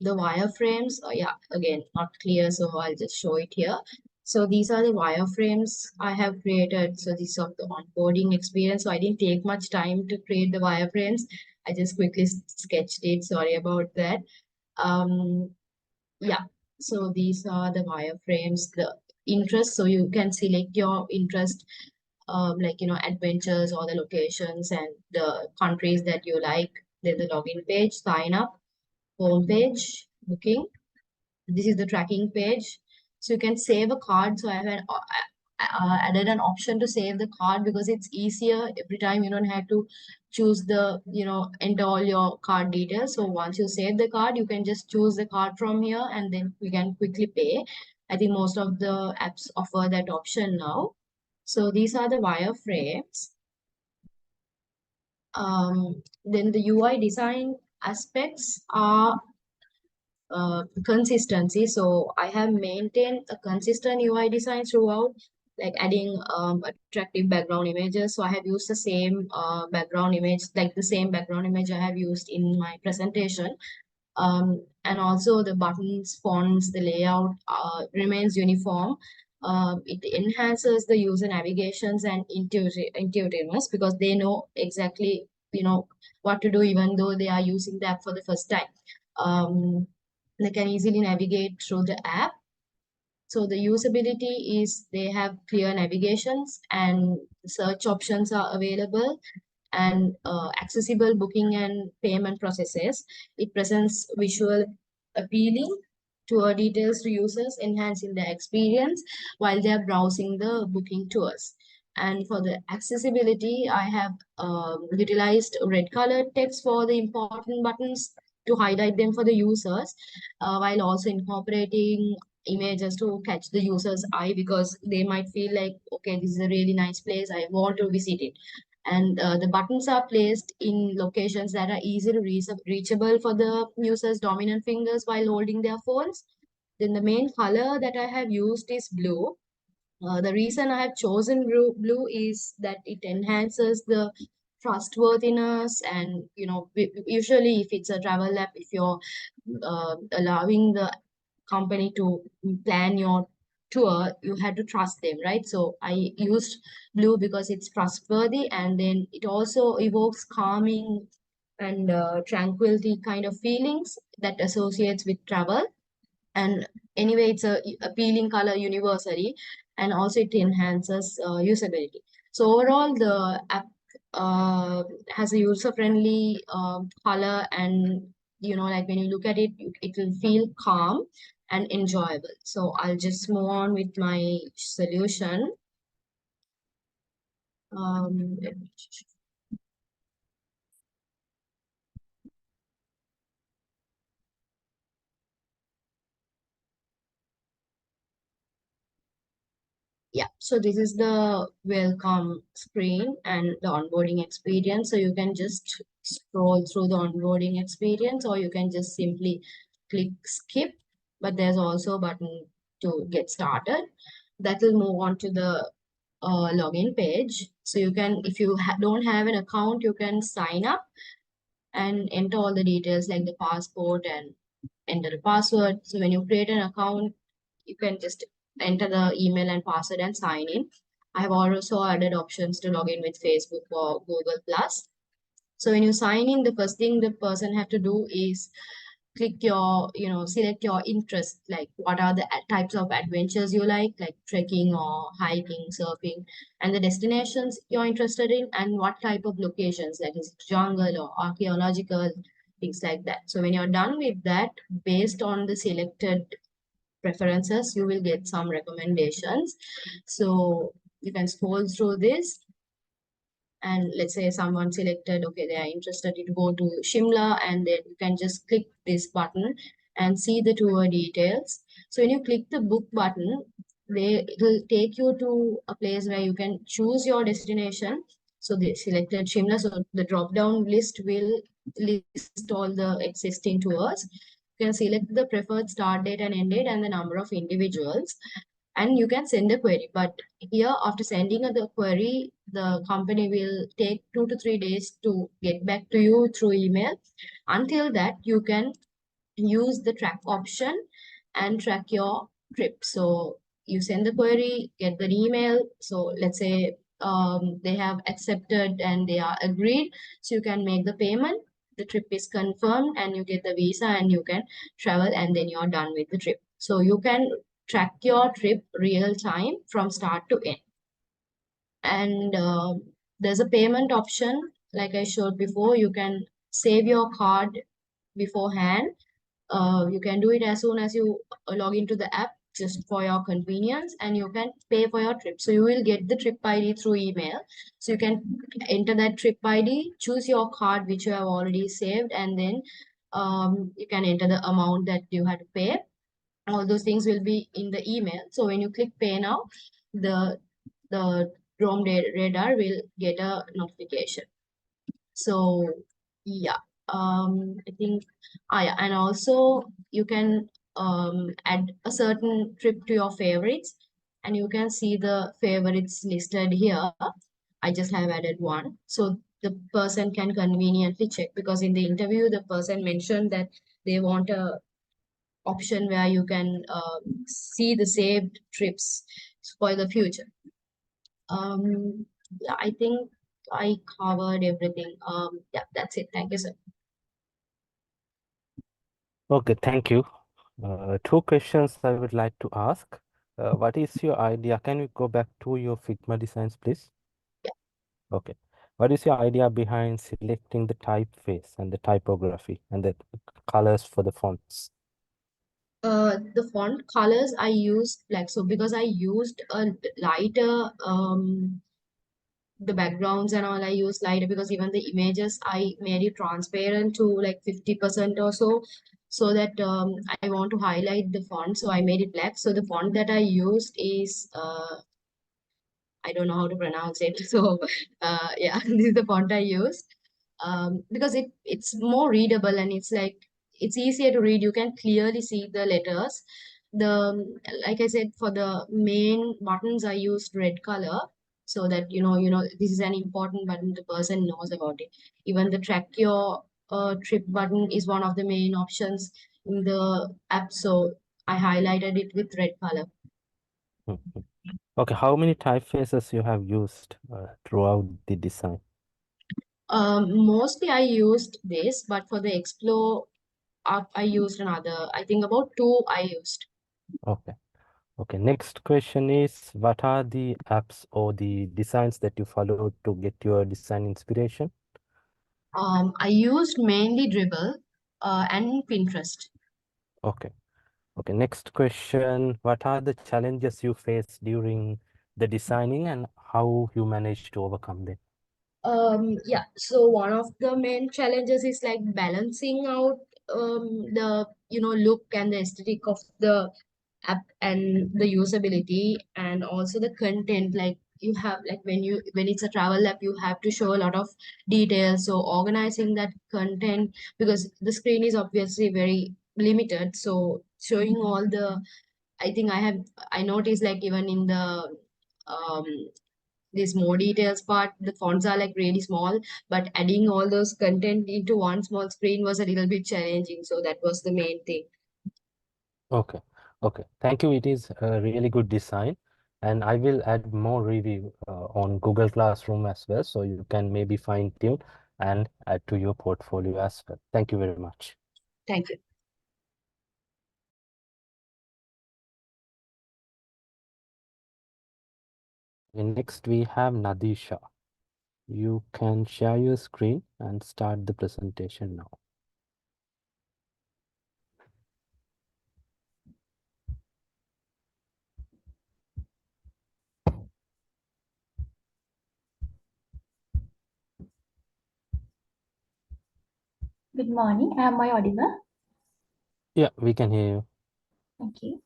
the wireframes, yeah, again, not clear, so I'll just show it here. So these are the wireframes I have created. So these are the onboarding experience. So I didn't take much time to create the wireframes. I just quickly sketched it. Sorry about that. Yeah, so these are the wireframes, the interest. So you can select your interest, like, adventures or the locations and the countries that you like. Then the login page, sign up, home page, booking. This is the tracking page. So you can save a card. So I have added an option to save the card because it's easier every time. You don't have to choose enter all your card details. So once you save the card, you can just choose the card from here and then we can quickly pay. I think most of the apps offer that option now. So these are the wireframes. Then the UI design aspects are consistency. So I have maintained a consistent UI design throughout, like adding attractive background images. So I have used the same background image, like the same background image I have used in my presentation. And also the buttons, fonts, the layout remains uniform. It enhances the user navigations and intuitiveness because they know exactly, what to do even though they are using the app for the first time. They can easily navigate through the app. So the usability is they have clear navigations and search options are available and accessible booking and payment processes. It presents visual appealing tour details to users, enhancing their experience while they are browsing the booking tours. And for the accessibility, I have utilized red colored text for the important buttons to highlight them for the users, while also incorporating images to catch the user's eye because they might feel like, okay, this is a really nice place, I want to visit it. And the buttons are placed in locations that are easily reachable for the user's dominant fingers while holding their phones. Then the main color that I have used is blue. The reason I have chosen blue is that it enhances the trustworthiness and usually if it's a travel app, if you're allowing the company to plan your tour, you had to trust them, right? So I used blue because it's trustworthy and then it also evokes calming and tranquility kind of feelings that associates with travel. And anyway, it's a appealing color universally and also it enhances usability. So overall the app has a user-friendly color and like when you look at it, it will feel calm and enjoyable. So I'll just move on with my solution. Let me Yeah, so this is the welcome screen and the onboarding experience. So you can just scroll through the onboarding experience or you can just simply click skip. But there's also a button to get started. That will move on to the login page. So you can, if you don't have an account, you can sign up and enter all the details like the passport and enter the password. So when you create an account, you can just enter the email and password and sign in. I have also added options to log in with Facebook or Google Plus. So when you sign in, the first thing the person have to do is click your, select your interest, like what are the types of adventures you like trekking or hiking, surfing, and the destinations you're interested in, and what type of locations, like is it jungle or archaeological, things like that. So when you're done with that, based on the selected preferences, you will get some recommendations. So you can scroll through this and let's say someone selected, okay, they are interested to go to Shimla, and then you can just click this button and see the tour details. So when you click the book button, it will take you to a place where you can choose your destination. So they selected Shimla, so the drop down list will list all the existing tours. You can select the preferred start date and end date and the number of individuals, and you can send a query. But here, after sending the query, the company will take 2 to 3 days to get back to you through email. Until that, you can use the track option and track your trip. So you send the query, get the email. So let's say they have accepted and they are agreed. So you can make the payment. The trip is confirmed and you get the visa and you can travel and then you're done with the trip. So you can track your trip real time from start to end. And there's a payment option. Like I showed before, you can save your card beforehand. You can do it as soon as you log into the app just for your convenience, and you can pay for your trip. So you will get the trip ID through email. So you can enter that trip ID, choose your card which you have already saved, and then you can enter the amount that you had to pay. All those things will be in the email. So when you click pay now, the Chrome radar will get a notification. So yeah, I think, yeah, and also you can add a certain trip to your favorites, and you can see the favorites listed here. I just have added one, so the person can conveniently check, because in the interview the person mentioned that they want a option where you can see the saved trips for the future. Yeah, I think I covered everything. Yeah, that's it. Thank you, sir. Okay, thank you. Two questions I would like to ask. What is your idea? Can you go back to your Figma designs, please? Yeah. Okay. What is your idea behind selecting the typeface and the typography and the colors for the fonts? The font colors I used black. So because I used a lighter the backgrounds and all I used lighter because even the images I made it transparent to like 50% or so, so that I want to highlight the font, so I made it black. So the font that I used is I don't know how to pronounce it. So yeah, this is the font I used because it's more readable and it's like it's easier to read. You can clearly see the letters. The like I said, for the main buttons I used red color so that you know this is an important button, the person knows about it. Even the track your trip button is one of the main options in the app, so I highlighted it with red color. Mhm. Okay, how many typefaces you have used throughout the design? Mostly I used this, but for the explore app I used another, I think about two I used. Okay. Okay, next question is what are the apps or the designs that you followed to get your design inspiration? I used mainly Dribble and Pinterest. Okay. Okay, next question. What are the challenges you faced during the designing and how you managed to overcome them? Yeah, so one of the main challenges is like balancing out the look and the aesthetic of the app and the usability and also the content. Like you have like when it's a travel app you have to show a lot of details, so organizing that content because the screen is obviously very limited, so showing all the I noticed like even in the um this more details part the fonts are like really small, but adding all those content into one small screen was a little bit challenging, so that was the main thing. Okay. Okay. Thank you. It is a really good design. And I will add more review on Google Classroom as well. So you can maybe fine tune and add to your portfolio as well. Thank you very much. Thank you. And next we have Nadisha. You can share your screen and start the presentation now. Good morning. Am I audible? Yeah, we can hear you. Thank you.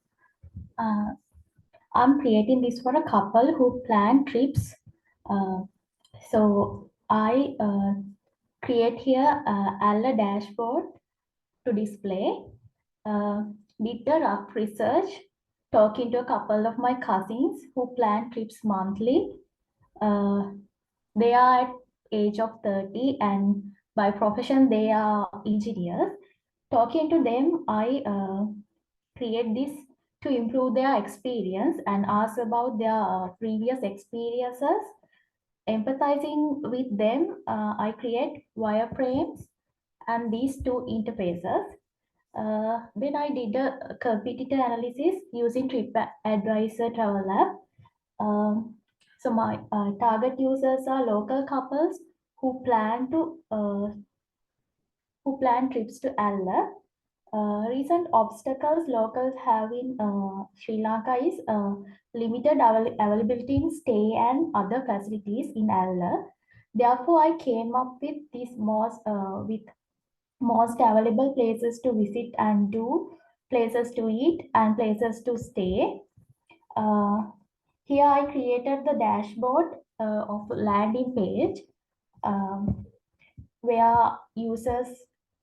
I'm creating this for a couple who plan trips. Uh, so I create here a dashboard to display. Did a rough research, talking to a couple of my cousins who plan trips monthly. Uh, they are at age of 30 and by profession they are engineers. Talking to them, I create this to improve their experience and ask about their previous experiences. Empathizing with them, I create wireframes and these two interfaces. Then I did a competitor analysis using TripAdvisor Travel App. So my target users are local couples who plan trips to Allah. Recent obstacles locals have in Sri Lanka is limited availability in stay and other facilities in Allah. Therefore, I came up with this most available places to visit and do, places to eat, and places to stay. Uh, Here, I created the dashboard of landing page. Where users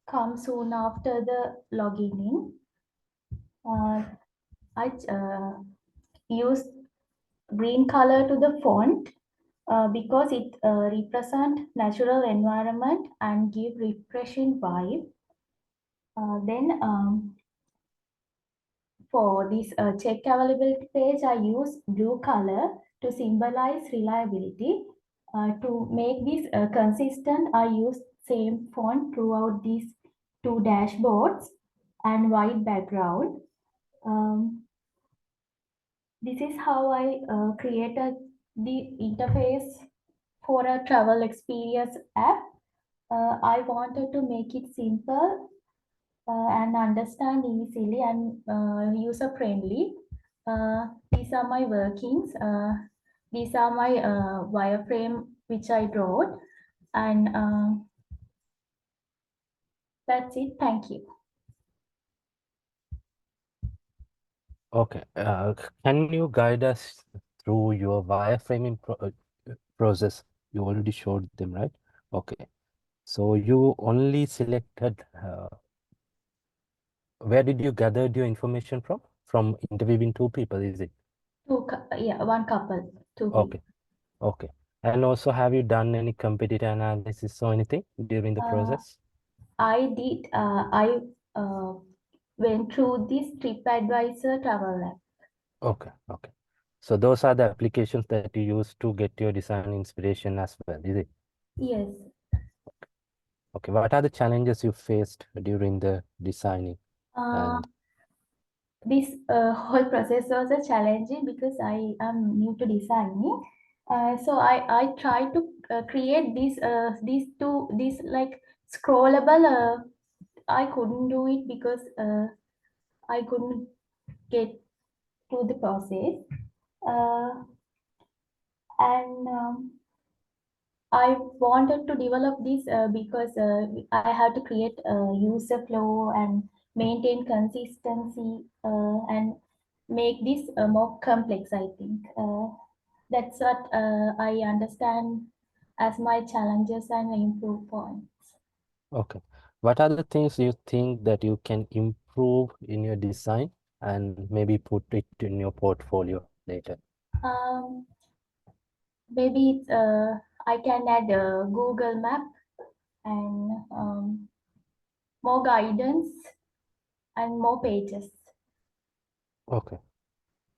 come soon after the logging in. I use green color to the font because it represent natural environment and give refreshing vibe. Then for this check availability page, I use blue color to symbolize reliability. To make this consistent, I use same font throughout these two dashboards and white background. This is how I created the interface for a travel experience app. I wanted to make it simple and understand easily and user friendly. These are my workings. These are my wireframe which I wrote, and that's it. Thank you. Okay. Can you guide us through your wireframing process? You already showed them, right? Okay. So you only selected, where did you gather your information from? From interviewing two people, is it? Yeah, one couple, two Okay. people. Okay. And also, have you done any competitor analysis or anything during the Uh, process? I did. I went through this TripAdvisor travel app. Okay. Okay. So those are the applications that you use to get your design inspiration as well, is it? Yes. Okay. What are the challenges you faced during the designing? Uh, And this whole process was a challenging because I am new to designing. So I tried to create these like scrollable. I couldn't do it because I couldn't get to the process. And I wanted to develop this because I had to create a user flow and maintain consistency and make this more complex, I think. That's what I understand as my challenges and improve points. okay. What are the things you think that you can improve in your design and maybe put it in your portfolio later? Um, Maybe I can add a Google Map and more guidance and more pages. Okay.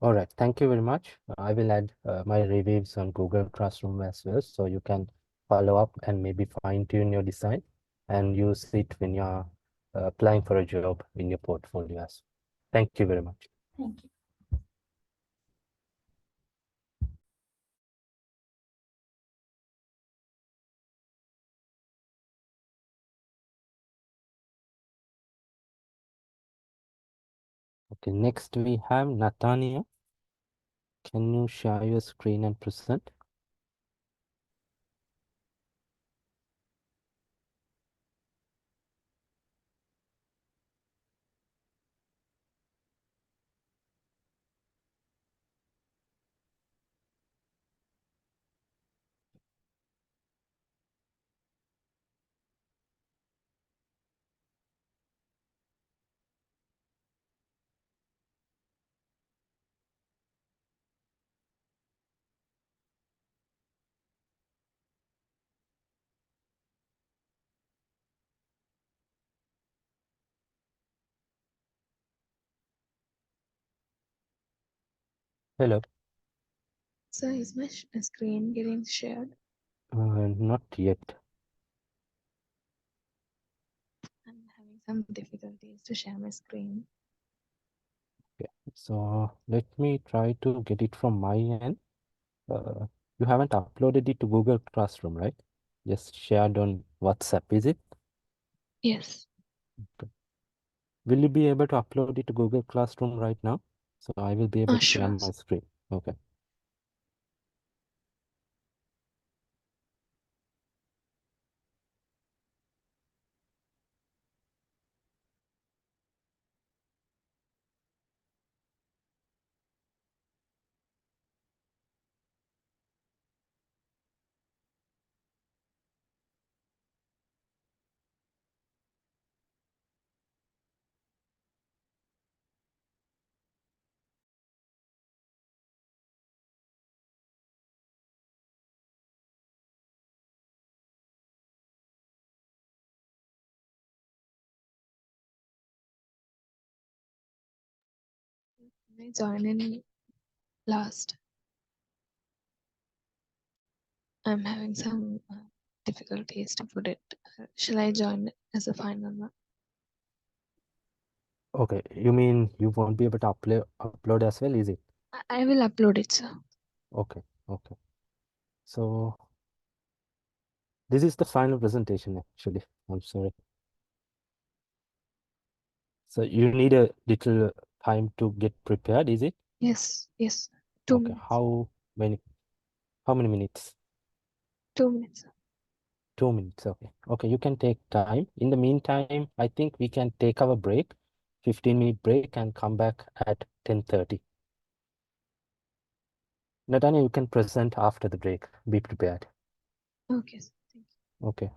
All right. Thank you very much. I will add my reviews on Google Classroom as well, so you can follow up and maybe fine tune your design and use it when you're applying for a job in your portfolio as well. Thank you very much. Thank you. Okay, next we have Nathania. Can you share your screen and present? Hello. So is my screen getting shared? Not yet. I'm having some difficulties to share my screen. Okay. So let me try to get it from my end. You haven't uploaded it to Google Classroom, right? Just shared on WhatsApp, is it? Yes. Okay. Will you be able to upload it to Google Classroom right now? So I will be able to share Sure. my screen. Okay. Can I join in last? I'm having some difficulties to put it. Shall I join as a final one? Okay, you mean you won't be able to upload as well, is it? I will upload it, sir. Okay, okay. So this is the final presentation actually. I'm sorry. So you need a little time to get prepared, is it? Yes, yes. 2 Okay, minutes. how many minutes? 2 minutes. Sir. 2 minutes, okay. Okay, you can take time. In the meantime, I think we can take our break, 15-minute break, and come back at 10:30. Natanya, you can present after the break. Be prepared. Okay, sir. Thank you. Okay.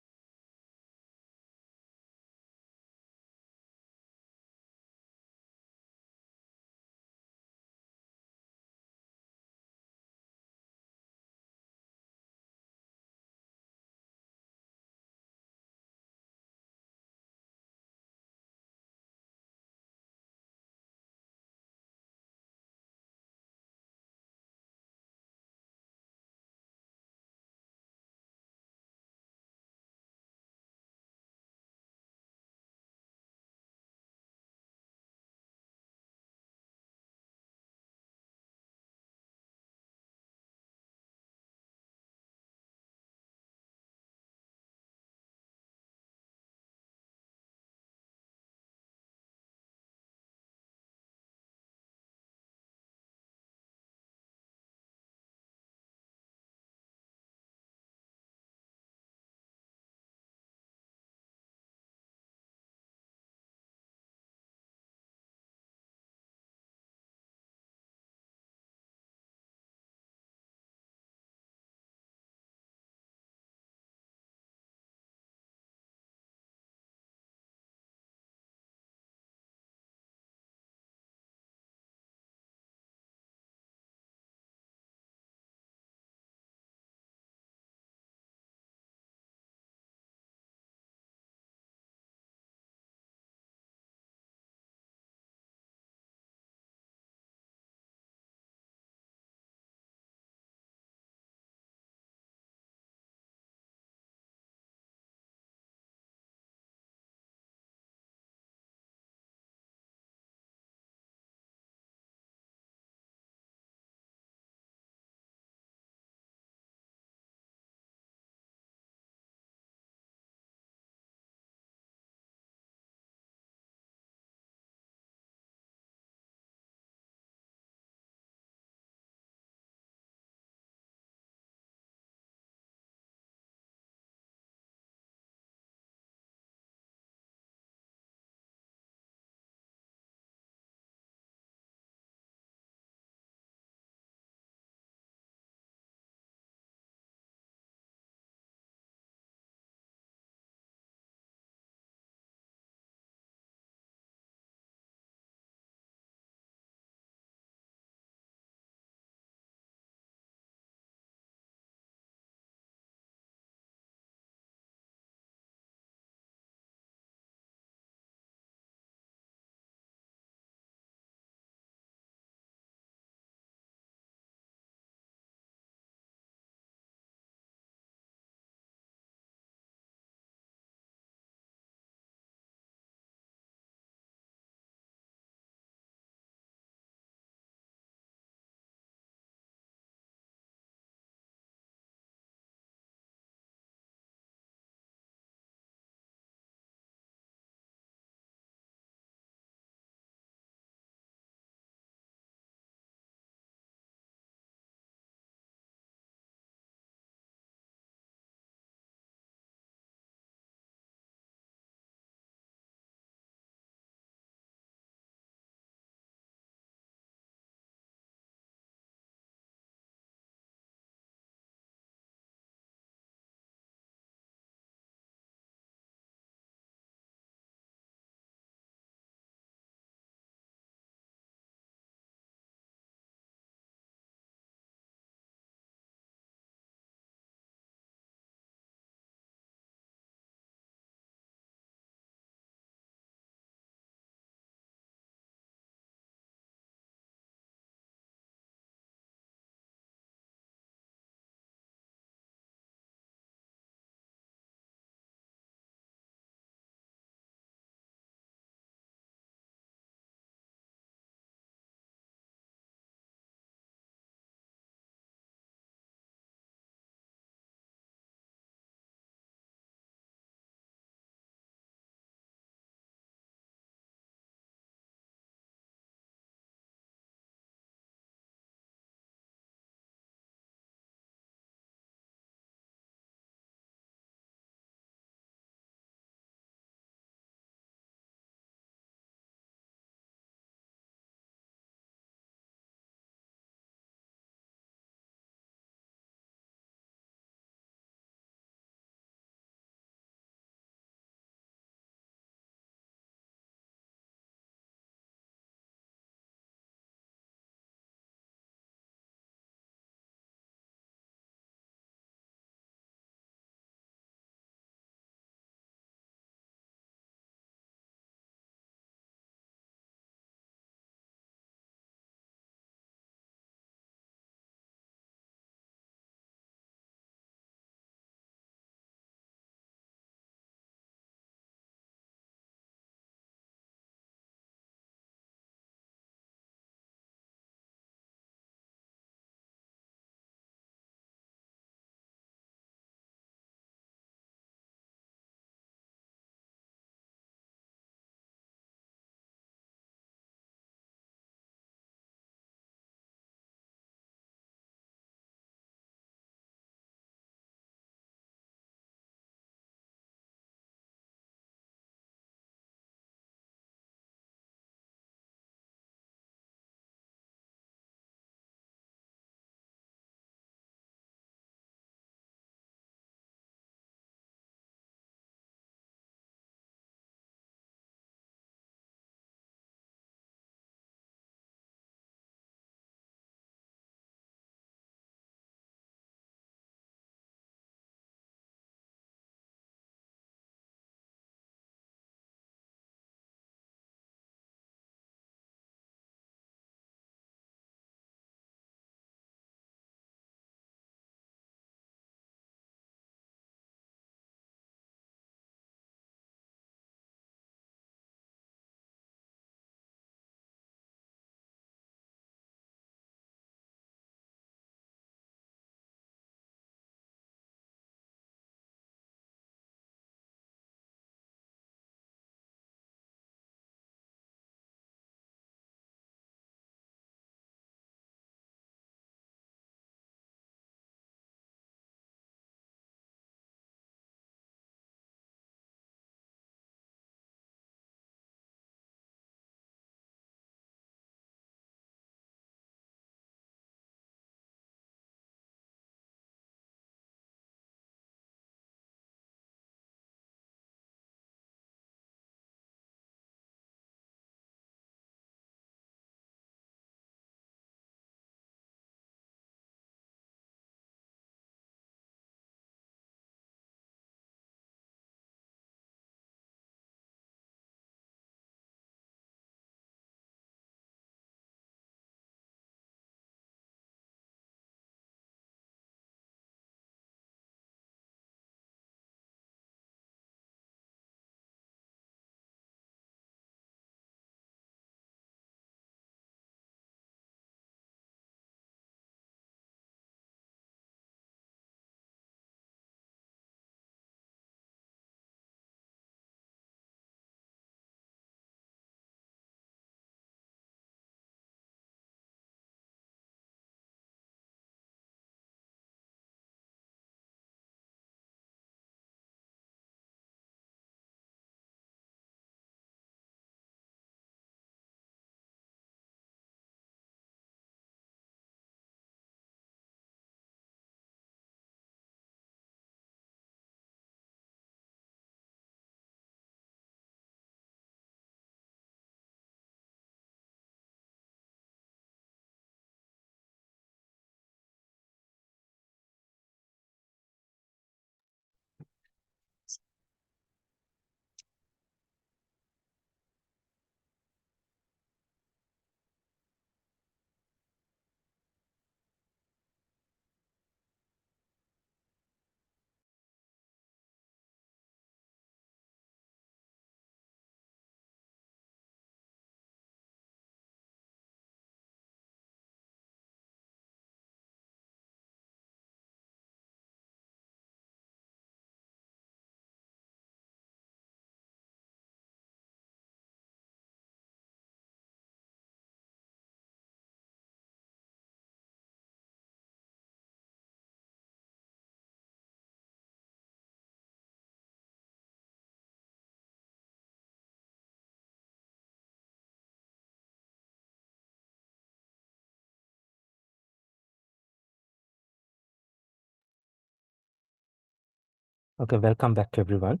Okay, welcome back everyone.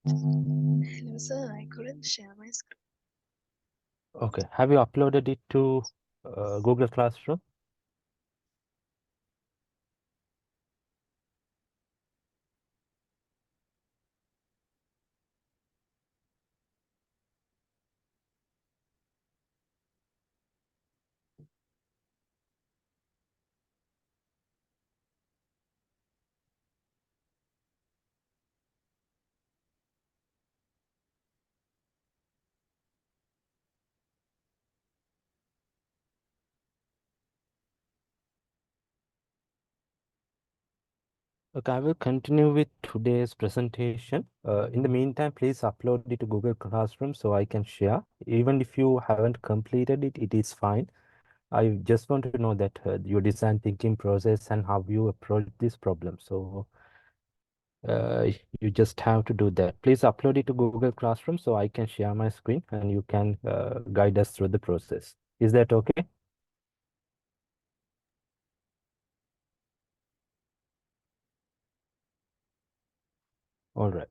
Hello, sir. I couldn't share my screen. Okay, have you uploaded it to Google Classroom? Okay, I will continue with today's presentation. In the meantime, please upload it to Google Classroom so I can share. Even if you haven't completed it, it is fine. I just want to know that your design thinking process and how you approach this problem. So you just have to do that. Please upload it to Google Classroom so I can share my screen and you can guide us through the process. Is that okay? All right.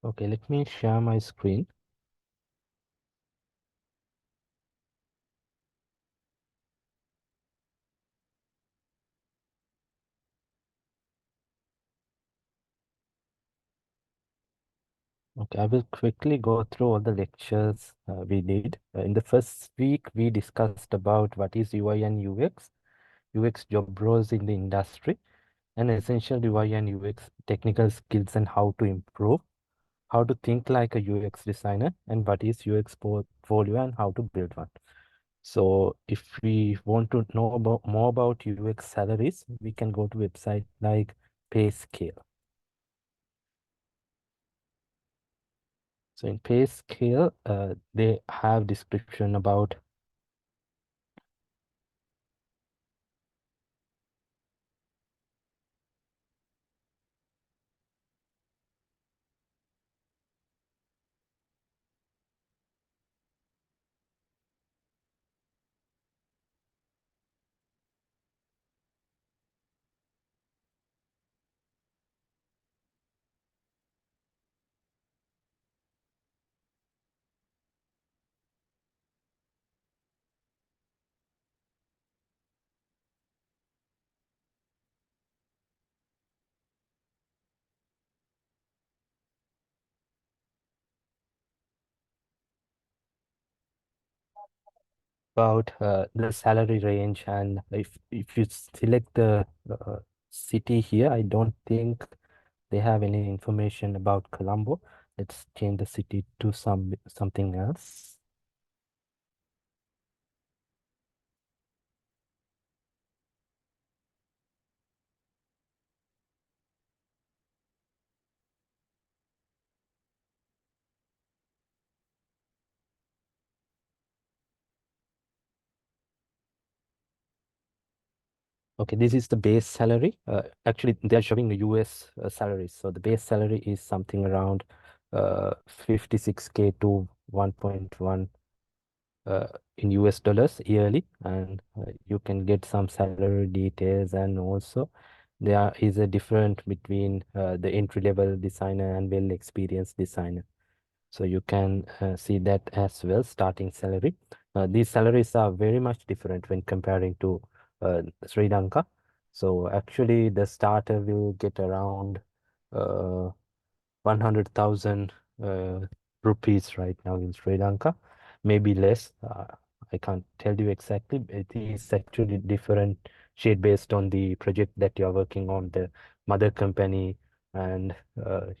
Okay, let me share my screen. Okay, I will quickly go through all the lectures we did. In the first week, we discussed about what is UI and UX job roles in the industry, and essential UI and UX technical skills and how to improve, how to think like a UX designer, and what is UX portfolio and how to build one. So if we want to know about more about UX salaries, we can go to website like PayScale. So in PayScale, they have description about. About the salary range, and if you select the city here, I don't think they have any information about Colombo. Let's change the city to something else. Okay, this is the base salary. Actually, they're showing the US salaries. So the base salary is something around 56K to 1.1 in US dollars yearly, and you can get some salary details, and also there is a difference between the entry level designer and well experienced designer. So you can see that as well, starting salary. These salaries are very much different when comparing to Sri Lanka. So actually the starter will get around 100,000 rupees right now in Sri Lanka, maybe less. I can't tell you exactly. It is actually different shade based on the project that you're working on, the mother company, and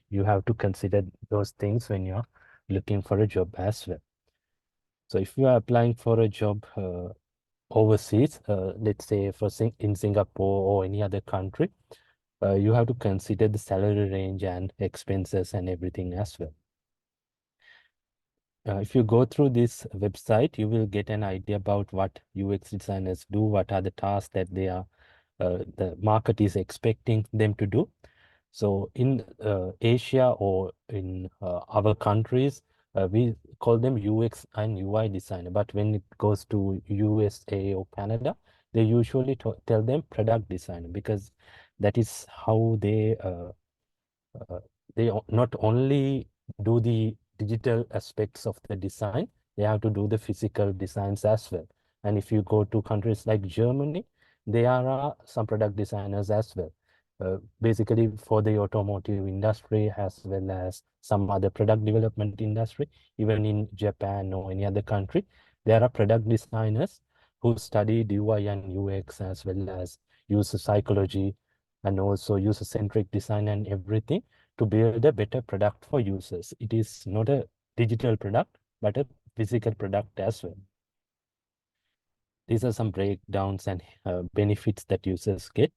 you have to consider those things when you're looking for a job as well. So if you are applying for a job overseas, let's say in Singapore or any other country, you have to consider the salary range and expenses and everything as well. If you go through this website, you will get an idea about what UX designers do, what are the tasks that the market is expecting them to do. So in Asia or in our countries, we call them UX and UI designer. But when it goes to USA or Canada, they usually tell them product designer, because that is how they not only do the digital aspects of the design, they have to do the physical designs as well. And if you go to countries like Germany, there are some product designers as well. Basically for the automotive industry as well as some other product development industry, even in Japan or any other country, there are product designers who study UI and UX as well as user psychology and also user-centric design and everything to build a better product for users. It is not a digital product, but a physical product as well. These are some breakdowns and benefits that users get.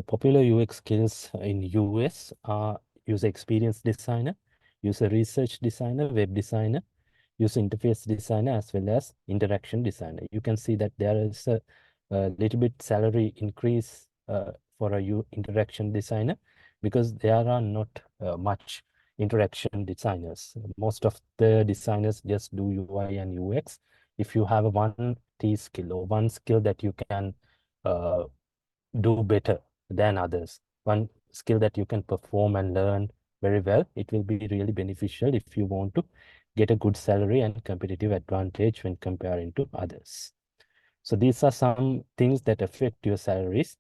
Popular UX skills in US are user experience designer, user research designer, web designer, user interface designer, as well as interaction designer. You can see that there is a little bit salary increase for a interaction designer, because there are not much interaction designers. Most of the designers just do UI and UX. If you have one T skill or one skill that you can uh, do better than others, one skill that you can perform and learn very well, it will be really beneficial if you want to get a good salary and competitive advantage when comparing to others. So these are some things that affect your salaries.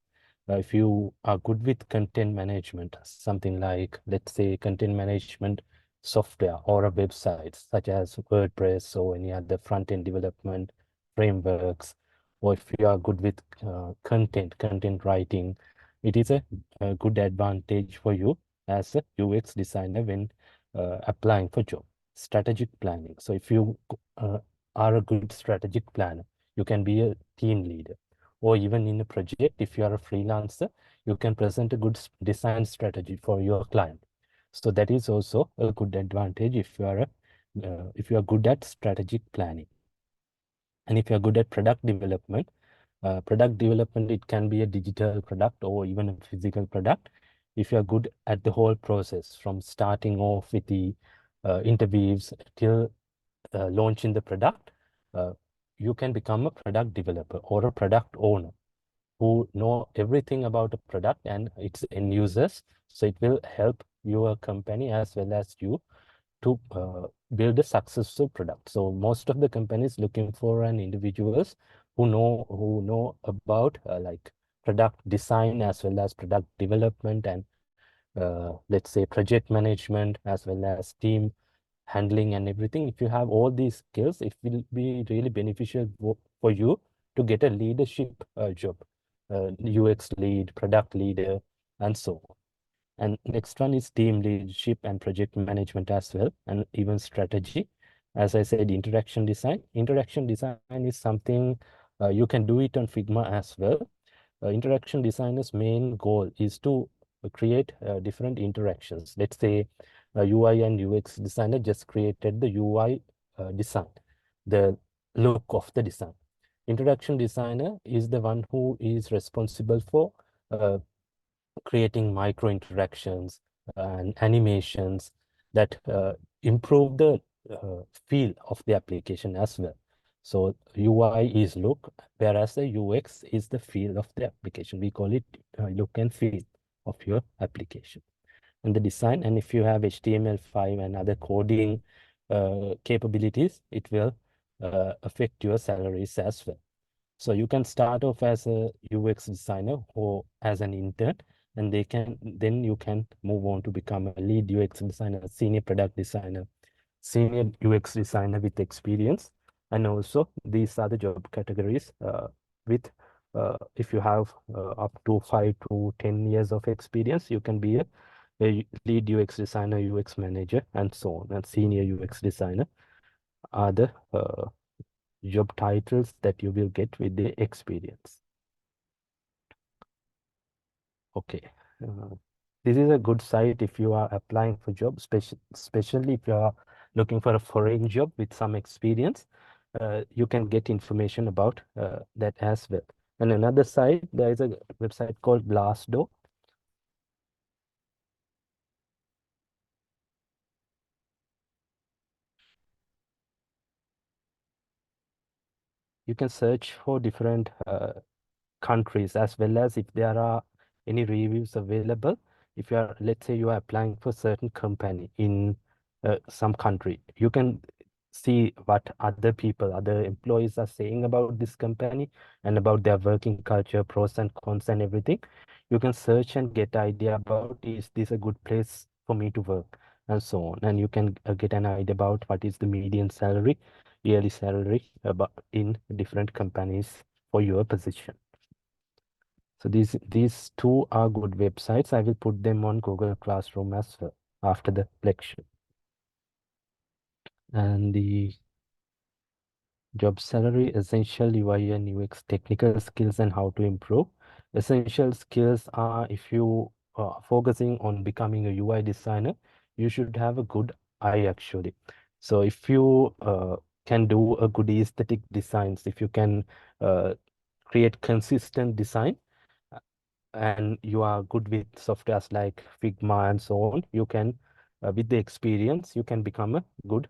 If you are good with content management, something like, let's say, content management software or a website such as WordPress or any other front-end development frameworks, or if you are good with content writing, it is a good advantage for you as a UX designer when applying for job. Strategic planning. So if you are a good strategic planner, you can be a team leader, or even in a project, if you are a freelancer, you can present a good design strategy for your client. So that is also a good advantage if you are good at strategic planning. And if you are good at product development, it can be a digital product or even a physical product. If you are good at the whole process from starting off with the interviews till launching the product, you can become a product developer or a product owner who know everything about a product and its end users. So it will help your company as well as you to build a successful product. So most of the companies looking for an individuals who know about like product design as well as product development and let's say project management as well as team handling and everything. If you have all these skills, it will be really beneficial for you to get a leadership job, UX lead, product leader, and so on. And next one is team leadership and project management as well, and even strategy. As I said, interaction design. Interaction design is something you can do it on Figma as well. Interaction designer's main goal is to create different interactions. Let's say a UI and UX designer just created the UI design, the look of the design. Interaction designer is the one who is responsible for creating micro interactions and animations that improve the feel of the application as well. So UI is look, whereas the UX is the feel of the application. We call it look and feel of your application. And the design, and if you have HTML5 and other coding capabilities, it will affect your salaries as well. So you can start off as a UX designer or as an intern, and then you can move on to become a lead UX designer, senior product designer, senior UX designer with experience. And also these are the job categories with if you have up to 5 to 10 years of experience, you can be a lead UX designer, UX manager, and so on. And senior UX designer are the job titles that you will get with the experience. Okay. Uh, this is a good site if you are applying for jobs, especially if you are looking for a foreign job with some experience. You can get information about that as well. And another site, there is a website called Glassdoor. You can search for different countries as well as if there are any reviews available. If you are, let's say you are applying for certain company in some country, you can see what other people, other employees are saying about this company and about their working culture, pros and cons and everything. You can search and get idea about, is this a good place for me to work, and so on. And you can get an idea about what is the median salary, yearly salary about in different companies for your position. So these two are good websites. I will put them on Google Classroom as well after the lecture. And the job salary, essential UI and UX technical skills and how to improve. Essential skills are, if you are focusing on becoming a UI designer, you should have a good eye actually. So if you can do a good aesthetic designs, if you can create consistent design, and you are good with softwares like Figma and so on, you can, with the experience, you can become a good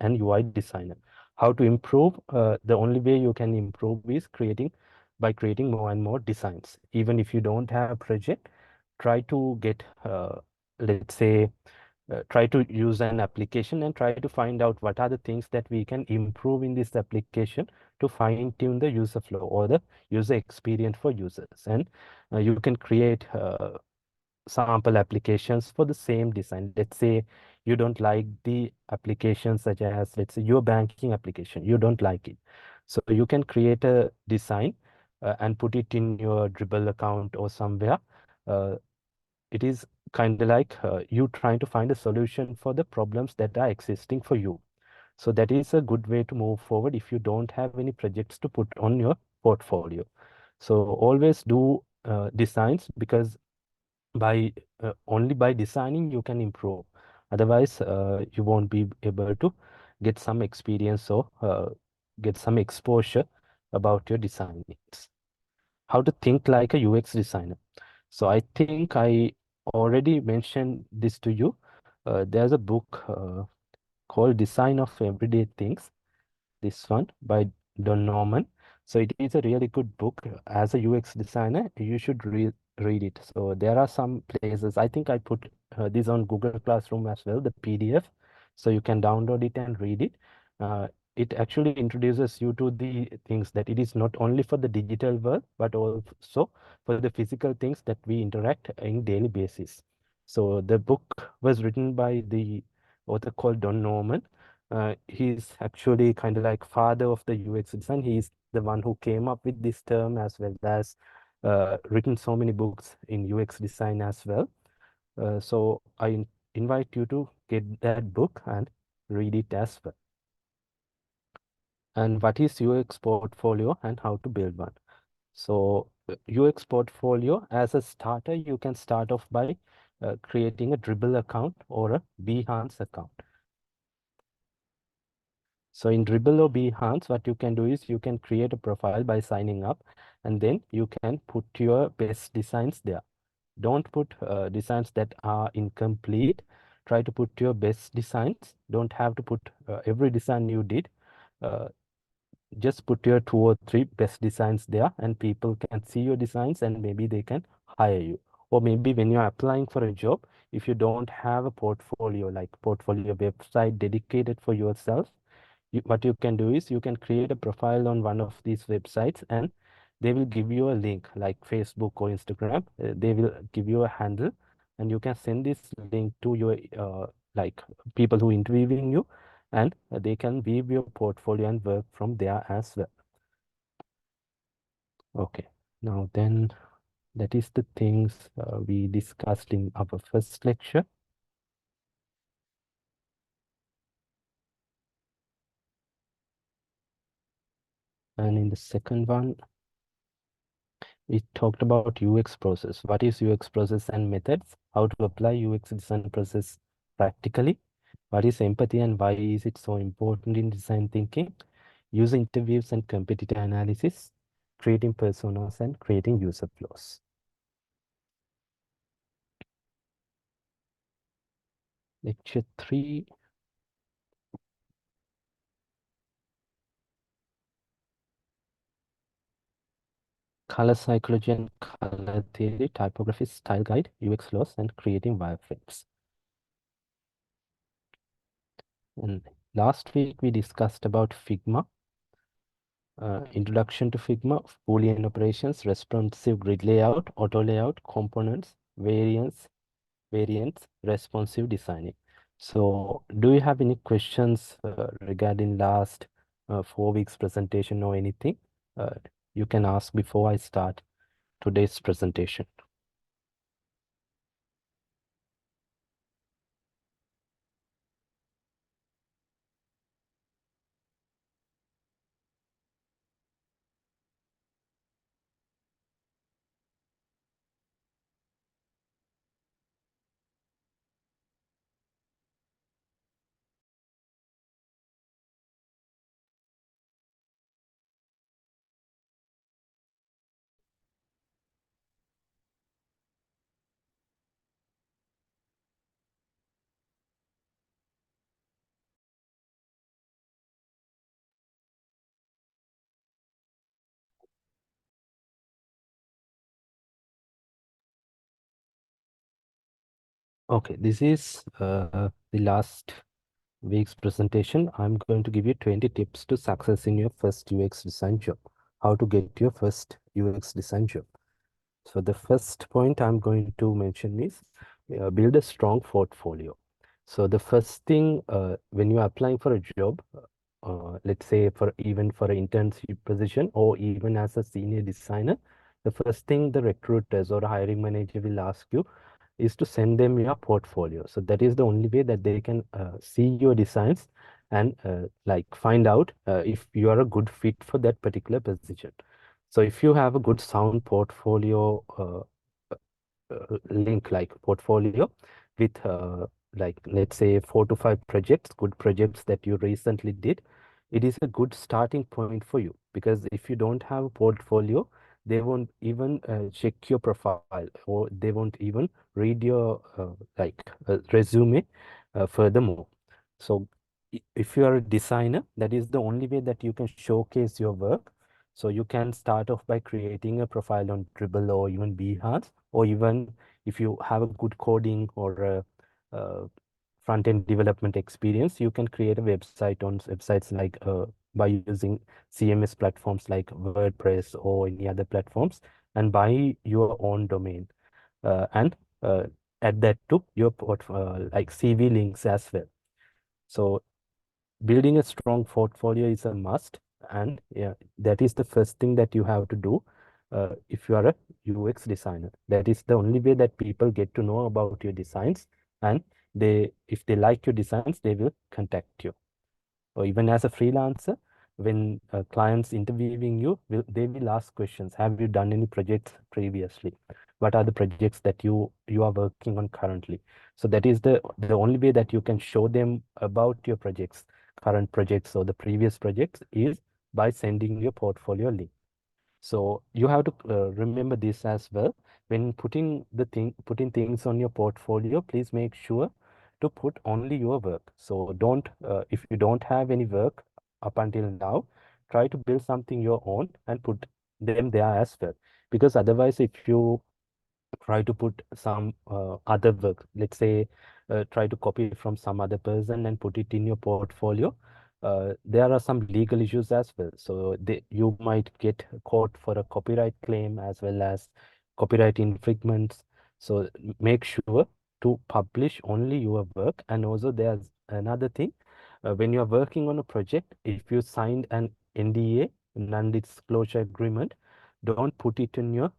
and UI designer. How to improve? The only way you can improve is by creating more and more designs. Even if you don't have a project, try to get, let's say, try to use an application and try to find out what are the things that we can improve in this application to fine tune the user flow or the user experience for users. And you can create sample applications for the same design. Let's say you don't like the application such as, let's say, your banking application, you don't like it. So you can create a design and put it in your Dribble account or somewhere. It is kind of like you trying to find a solution for the problems that are existing for you. So that is a good way to move forward if you don't have any projects to put on your portfolio. So always do designs, because by only by designing you can improve. Otherwise, you won't be able to get some experience or get some exposure about your design needs. How to think like a UX designer. So I think I already mentioned this to you. There's a book called Design of Everyday Things, this one by Don Norman. So it is a really good book. As a UX designer, you should read it. So there are some places, I think I put this on Google Classroom as well, the PDF. So you can download it and read it. It actually introduces you to the things that it is not only for the digital world, but also for the physical things that we interact in daily basis. So the book was written by the author called Don Norman. He's actually kind of like father of the UX design. He's the one who came up with this term, as well as written so many books in UX design as well. So I invite you to get that book and read it as well. And what is UX portfolio and how to build one? So UX portfolio, as a starter, you can start off by creating a Dribble account or a Behance account. So in Dribble or Behance, what you can do is you can create a profile by signing up, and then you can put your best designs there. Don't put designs that are incomplete. Try to put your best designs. Don't have to put every design you did. Uh, just put your 2 or 3 best designs there, and people can see your designs and maybe they can hire you. Or maybe when you're applying for a job, if you don't have a portfolio, like portfolio website dedicated for yourself, what you can do is you can create a profile on one of these websites, and they will give you a link like Facebook or Instagram. They will give you a handle, and you can send this link to your like people who interviewing you, and they can view your portfolio and work from there as well. Okay, now then that is the things we discussed in our first lecture. And in the second one, we talked about UX process. What is UX process and methods? How to apply UX design process practically? What is empathy and why is it so important in design thinking? User interviews and competitor analysis, creating personas and creating user flows. Lecture 3. Color psychology and color theory, typography, style guide, UX flows, and creating wireframes. And last week we discussed about Figma, introduction to Figma, Boolean operations, responsive grid layout, auto layout, components, variants, responsive designing. So do you have any questions regarding last 4 weeks presentation or anything? You can ask before I start today's presentation. Okay, this is the last week's presentation. I'm going to give you 20 tips to success in your first UX design job. How to get your first UX design job. So the first point I'm going to mention is build a strong portfolio. So the first thing when you're applying for a job, let's say even for an internship position or even as a senior designer, the first thing the recruiters or hiring manager will ask you is to send them your portfolio. So that is the only way that they can see your designs and like find out if you are a good fit for that particular position. So if you have a good sound portfolio link like portfolio with like let's say 4 to 5 projects, good projects that you recently did, it is a good starting point for you, because if you don't have a portfolio, they won't even check your profile, or they won't even read your resume furthermore. So if you are a designer, that is the only way that you can showcase your work. So you can start off by creating a profile on Dribble or even Behance, or even if you have a good coding or a front-end development experience, you can create a website on websites like by using CMS platforms like WordPress or any other platforms, and buy your own domain and add that to your like CV links as well. So building a strong portfolio is a must, and yeah, that is the first thing that you have to do if you are a UX designer. That is the only way that people get to know about your designs, and if they like your designs, they will contact you. Or even as a freelancer, when clients interviewing you, they will ask questions. Have you done any projects previously? What are the projects that you are working on currently? So that is the only way that you can show them about your projects, current projects or the previous projects, is by sending your portfolio link. So you have to remember this as well. When putting things on your portfolio, please make sure to put only your work. So don't, if you don't have any work up until now, try to build something your own and put them there as well. Because otherwise, if you try to put some other work, let's say try to copy from some other person and put it in your portfolio, there are some legal issues as well. So you might get caught for a copyright claim as well as copyright infringements. So make sure to publish only your work. And also there's another thing, when you're working on a project, if you signed an NDA, non-disclosure agreement, don't put it in your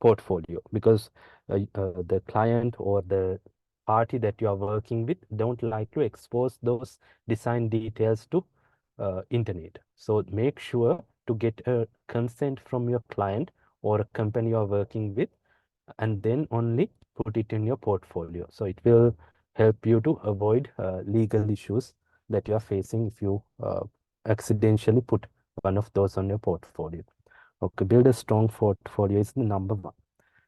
portfolio, because the client or the party that you are working with don't like to expose those design details to internet. So make sure to get a consent from your client or a company you are working with, and then only put it in your portfolio. So it will help you to avoid legal issues that you are facing if you accidentally put one of those on your portfolio. Okay, build a strong portfolio is the number one.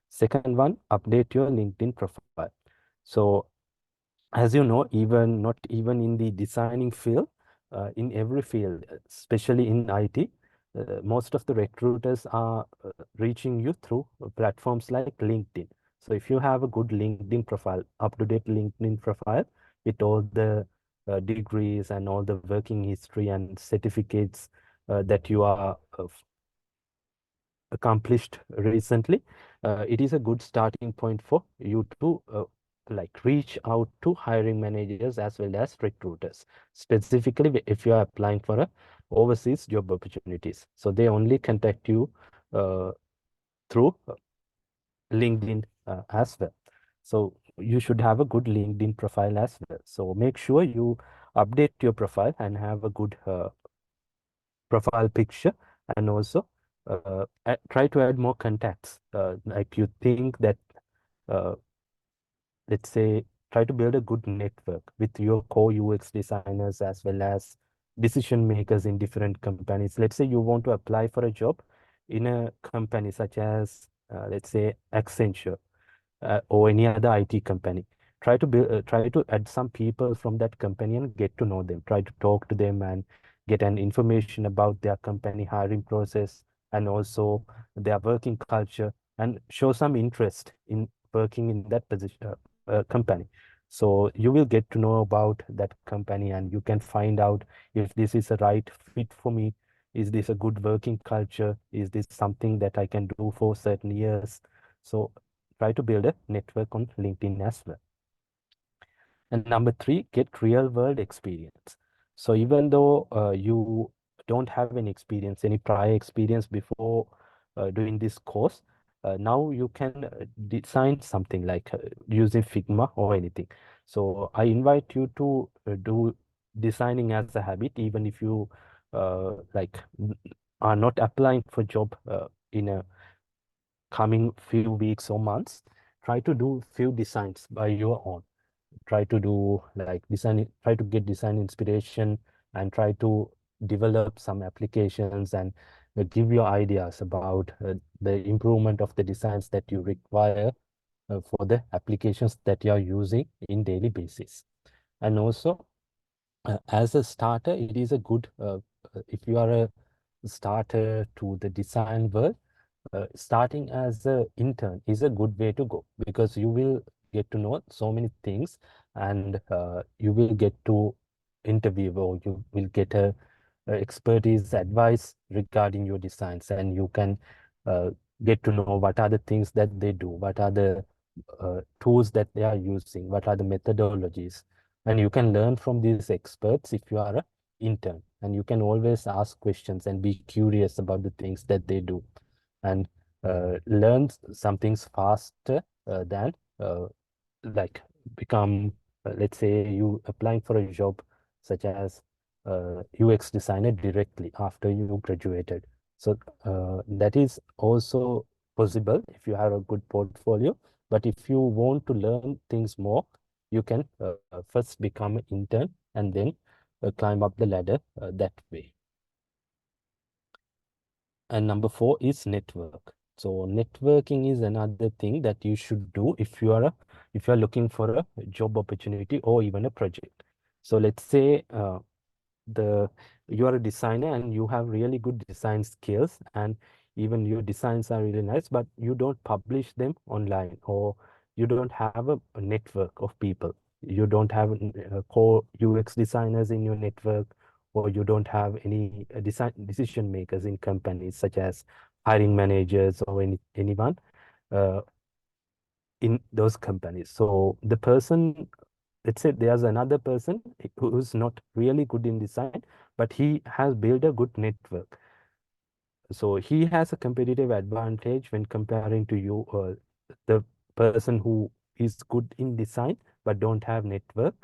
Second one, update your LinkedIn profile. So as you know, even not even in the designing field, in every field, especially in IT, most of the recruiters are reaching you through platforms like LinkedIn. So if you have a good LinkedIn profile, up-to-date LinkedIn profile with all the degrees and all the working history and certificates that you are accomplished recently, it is a good starting point for you to like reach out to hiring managers as well as recruiters, specifically if you are applying for a overseas job opportunities. So they only contact you through LinkedIn as well. So you should have a good LinkedIn profile as well. So make sure you update your profile and have a good profile picture, and also try to add more contacts. Like you think that, uh, let's say, try to build a good network with your core UX designers as well as decision makers in different companies. Let's say you want to apply for a job in a company such as, let's say, Accenture or any other IT company. Try to add some people from that company and get to know them. Try to talk to them and get an information about their company hiring process and also their working culture, and show some interest in working in that position company. So you will get to know about that company, and you can find out if this is a right fit for me. Is this a good working culture? Is this something that I can do for certain years? So try to build a network on LinkedIn as well. And number three, get real world experience. So even though you don't have any experience, any prior experience before doing this course, now you can design something like using Figma or anything. So I invite you to do designing as a habit, even if you are not applying for job in a coming few weeks or months. Try to do few designs by your own. Try to do like design, try to get design inspiration, and try to develop some applications, and give your ideas about the improvement of the designs that you require for the applications that you are using in daily basis. And also, as a starter, it is a good, if you are a starter to the design world, starting as an intern is a good way to go, because you will get to know so many things, and you will get to interview, or you will get a expertise advice regarding your designs, and you can uh, get to know what are the things that they do, what are the tools that they are using, what are the methodologies, and you can learn from these experts if you are an intern, and you can always ask questions and be curious about the things that they do, and learn some things faster than like become, let's say you applying for a job such as UX designer directly after you graduated. So that is also possible if you have a good portfolio. But if you want to learn things more, you can first become an intern and then climb up the ladder that way. And number four is network. So networking is another thing that you should do if you are looking for a job opportunity or even a project. So let's say the you are a designer and you have really good design skills, and even your designs are really nice, but you don't publish them online, or you don't have a network of people. You don't have core UX designers in your network, or you don't have any decision makers in companies such as hiring managers or anyone. Uh, in those companies. So the person, let's say there's another person who's not really good in design, but he has built a good network. So he has a competitive advantage when comparing to you, the person who is good in design but don't have network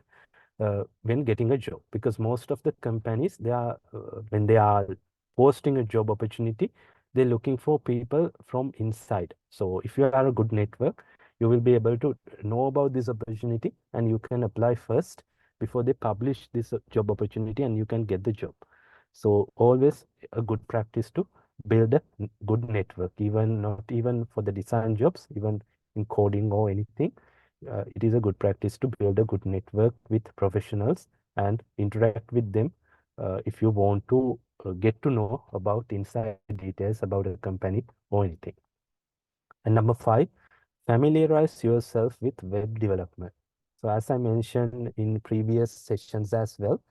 when getting a job. Because most of the companies, they are when they are posting a job opportunity, they're looking for people from inside. So if you are a good network, you will be able to know about this opportunity and you can apply first before they publish this job opportunity, and you can get the job. So always a good practice to build a good network, even not even for the design jobs, even in coding or anything. It is a good practice to build a good network with professionals and interact with them if you want to get to know about inside details about a company or anything. And number 5, familiarize yourself with web development. So as I mentioned in previous sessions as well,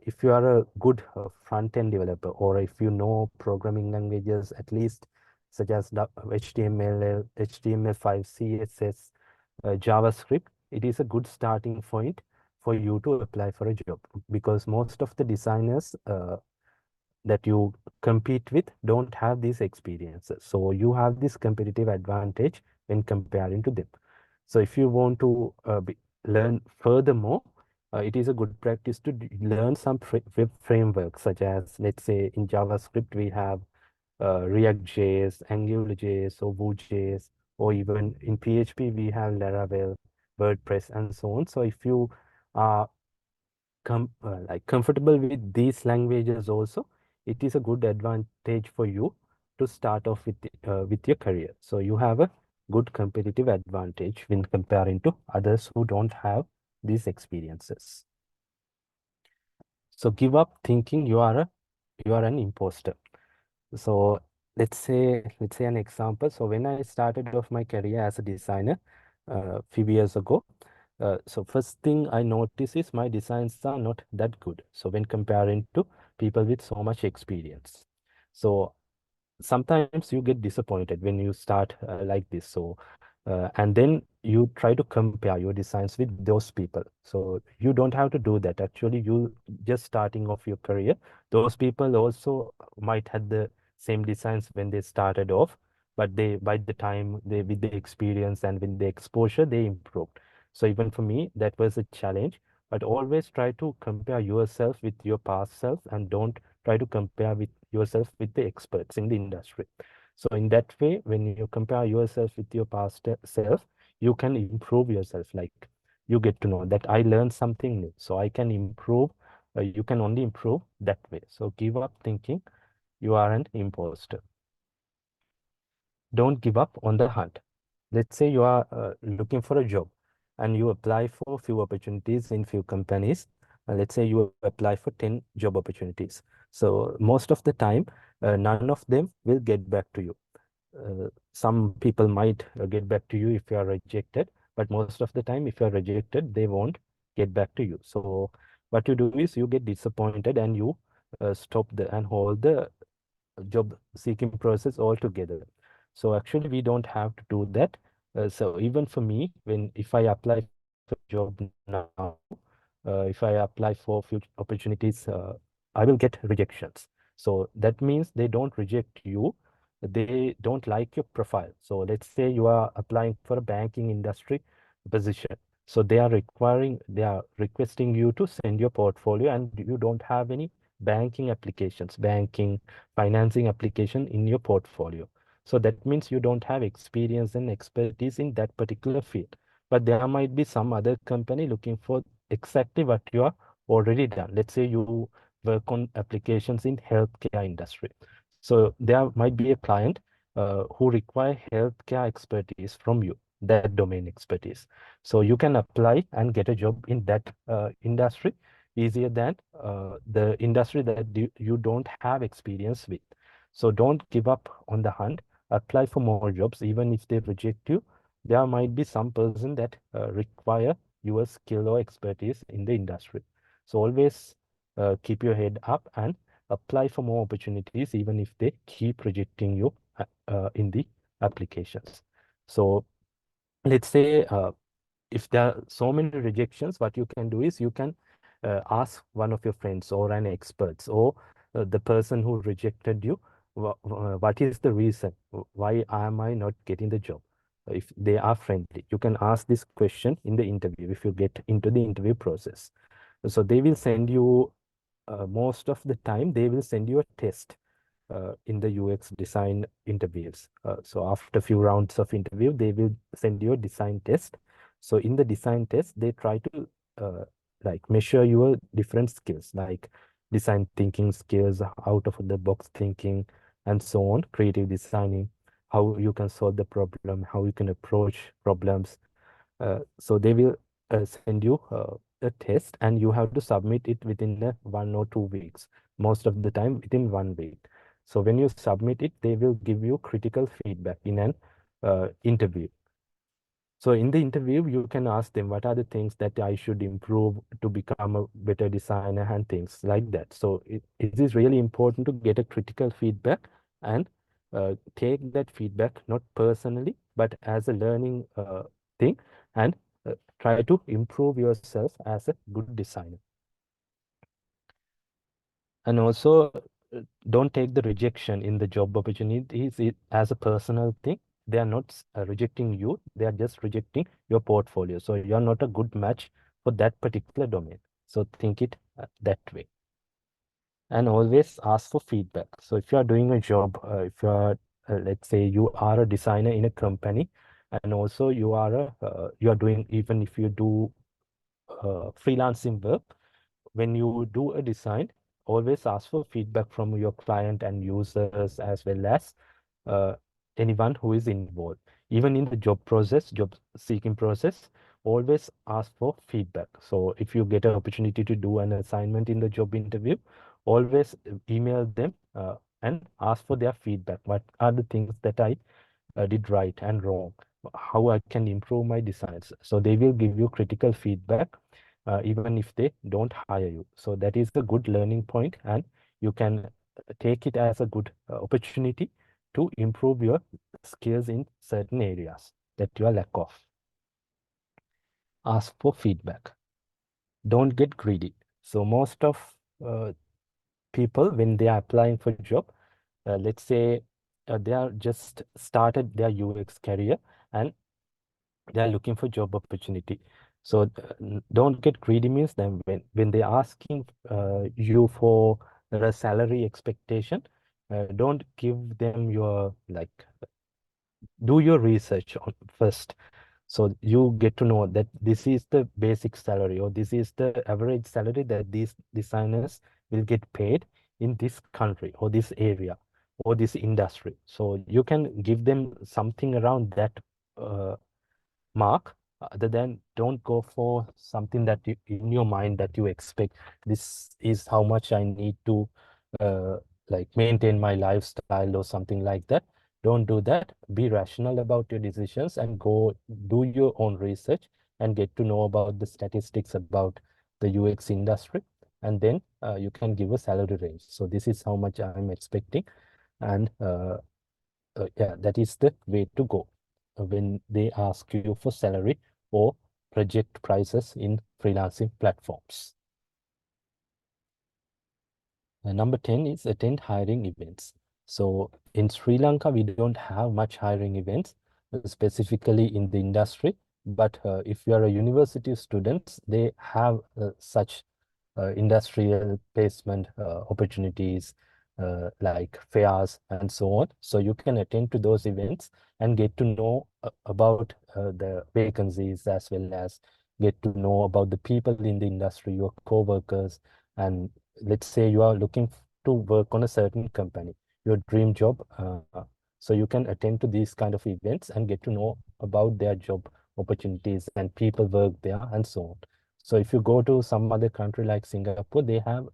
if you are a good front-end developer, or if you know programming languages at least, such as HTML, HTML5, CSS, JavaScript, it is a good starting point for you to apply for a job, because most of the designers that you compete with don't have these experiences. So you have this competitive advantage when comparing to them. So if you want to learn furthermore, it is a good practice to learn some web frameworks, such as, let's say, in JavaScript, we have React.js, AngularJS, or Vue.js, or even in PHP, we have Laravel, WordPress, and so on. So if you are like comfortable with these languages also, it is a good advantage for you to start off with your career. So you have a good competitive advantage when comparing to others who don't have these experiences. So give up thinking you are an imposter. So let's say an example. So when I started off my career as a designer few years ago, so first thing I notice is my designs are not that good. So when comparing to people with so much experience, so sometimes you get disappointed when you start like this. So and then you try to compare your designs with those people. So you don't have to do that. Actually, you just starting off your career. Those people also might have the same designs when they started off, but they, by the time they, with the experience and with the exposure, they improved. So even for me, that was a challenge. But always try to compare yourself with your past self, and don't try to compare with yourself with the experts in the industry. So in that way, when you compare yourself with your past self, you can improve yourself. Like, you get to know that I learned something new, so I can improve. You can only improve that way. So give up thinking you are an imposter. Don't give up on the hunt. Let's say you are looking for a job and you apply for few opportunities in few companies. Let's say you apply for 10 job opportunities. So most of the time, none of them will get back to you. Some people might get back to you if you are rejected, but most of the time, if you are rejected, they won't get back to you. So what you do is you get disappointed and you stop and hold the job seeking process altogether. So actually, we don't have to do that. So even for me, if I apply for a job now, if I apply for few opportunities, I will get rejections. So that means they don't reject you, they don't like your profile. So let's say you are applying for a banking industry position. So they are requesting you to send your portfolio, and you don't have any banking financing application in your portfolio. So that means you don't have experience and expertise in that particular field. But there might be some other company looking for exactly what you are already done. Let's say you work on applications in healthcare industry. So there might be a client who require healthcare expertise from you, that domain expertise. So you can apply and get a job in that industry easier than the industry that you don't have experience with. So don't give up on the hunt. Apply for more jobs. Even if they reject you, there might be some person that require your skill or expertise in the industry. So always keep your head up and apply for more opportunities, even if they keep rejecting you in the applications. So let's say if there are so many rejections, what you can do is you can ask one of your friends or an experts or the person who rejected you, what is the reason? Why am I not getting the job? If they are friendly, you can ask this question in the interview if you get into the interview process. So they will send you, most of the time, they will send you a test in the UX design interviews. So after a few rounds of interview, they will send you a design test. So in the design test, they try to like measure your different skills, like design thinking skills, out of the box thinking, and so on, creative designing, how you can solve the problem, how you can approach problems. So they will send you a test and you have to submit it within 1 or 2 weeks, most of the time within 1 week. So when you submit it, they will give you critical feedback in an interview. So in the interview, you can ask them what are the things that I should improve to become a better designer and things like that. So it is really important to get a critical feedback and take that feedback not personally, but as a learning thing, and try to improve yourself as a good designer. And also, don't take the rejection in the job opportunities as a personal thing. They are not rejecting you, they are just rejecting your portfolio. So you're not a good match for that particular domain. So think it that way. And always ask for feedback. So if you are doing a job, if you are, let's say you are a designer in a company, and also you are you are doing, even if you do freelancing work, when you do a design, always ask for feedback from your client and users, as well as uh, anyone who is involved. Even in the job process, job seeking process, always ask for feedback. So if you get an opportunity to do an assignment in the job interview, always email them and ask for their feedback. What are the things that I did right and wrong? How I can improve my designs? So they will give you critical feedback even if they don't hire you. So that is a good learning point, and you can take it as a good opportunity to improve your skills in certain areas that you are lack of. Ask for feedback. Don't get greedy. So most of people, when they are applying for job, let's say they are just started their UX career and they are looking for job opportunity. So don't get greedy means then when they're asking you for a salary expectation, don't give them your like, do your research on first. So you get to know that this is the basic salary or this is the average salary that these designers will get paid in this country or this area or this industry. So you can give them something around that uh, mark, other than don't go for something that you, in your mind, that you expect this is how much I need to uh, like maintain my lifestyle or something like that. Don't do that. Be rational about your decisions and go do your own research and get to know about the statistics about the UX industry, and then you can give a salary range. So this is how much I'm expecting, and yeah, that is the way to go when they ask you for salary or project prices in freelancing platforms. Number 10 is attend hiring events. So in Sri Lanka, we don't have much hiring events, specifically in the industry. But if you are a university student, they have such industrial placement opportunities like fairs and so on. So you can attend to those events and get to know about the vacancies, as well as get to know about the people in the industry, your co-workers. And let's say you are looking to work on a certain company, your dream job. So you can attend to these kind of events and get to know about their job opportunities and people work there and so on. So if you go to some other country like Singapore, they have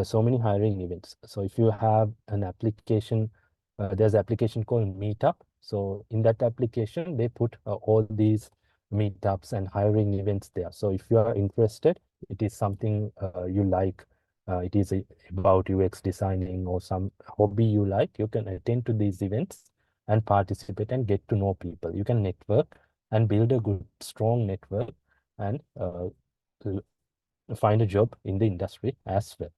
so many hiring events. So if you have an application, there's an application called Meetup. So in that application, they put all these meetups and hiring events there. So if you are interested, it is something you like, it is about UX designing or some hobby you like, you can attend to these events and participate and get to know people. You can network and build a good, strong network and find a job in the industry as well.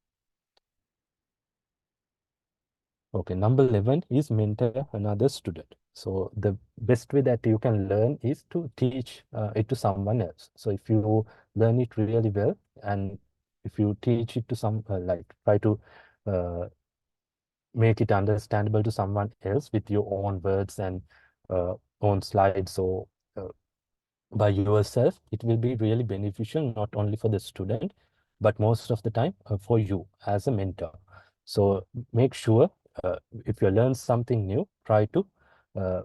Okay, number 11 is mentor another student. So the best way that you can learn is to teach it to someone else. So if you learn it really well, and if you teach it to some, like try to uh, make it understandable to someone else with your own words and own slides, so uh, by yourself, it will be really beneficial, not only for the student, but most of the time for you as a mentor. So make sure if you learn something new, try to uh,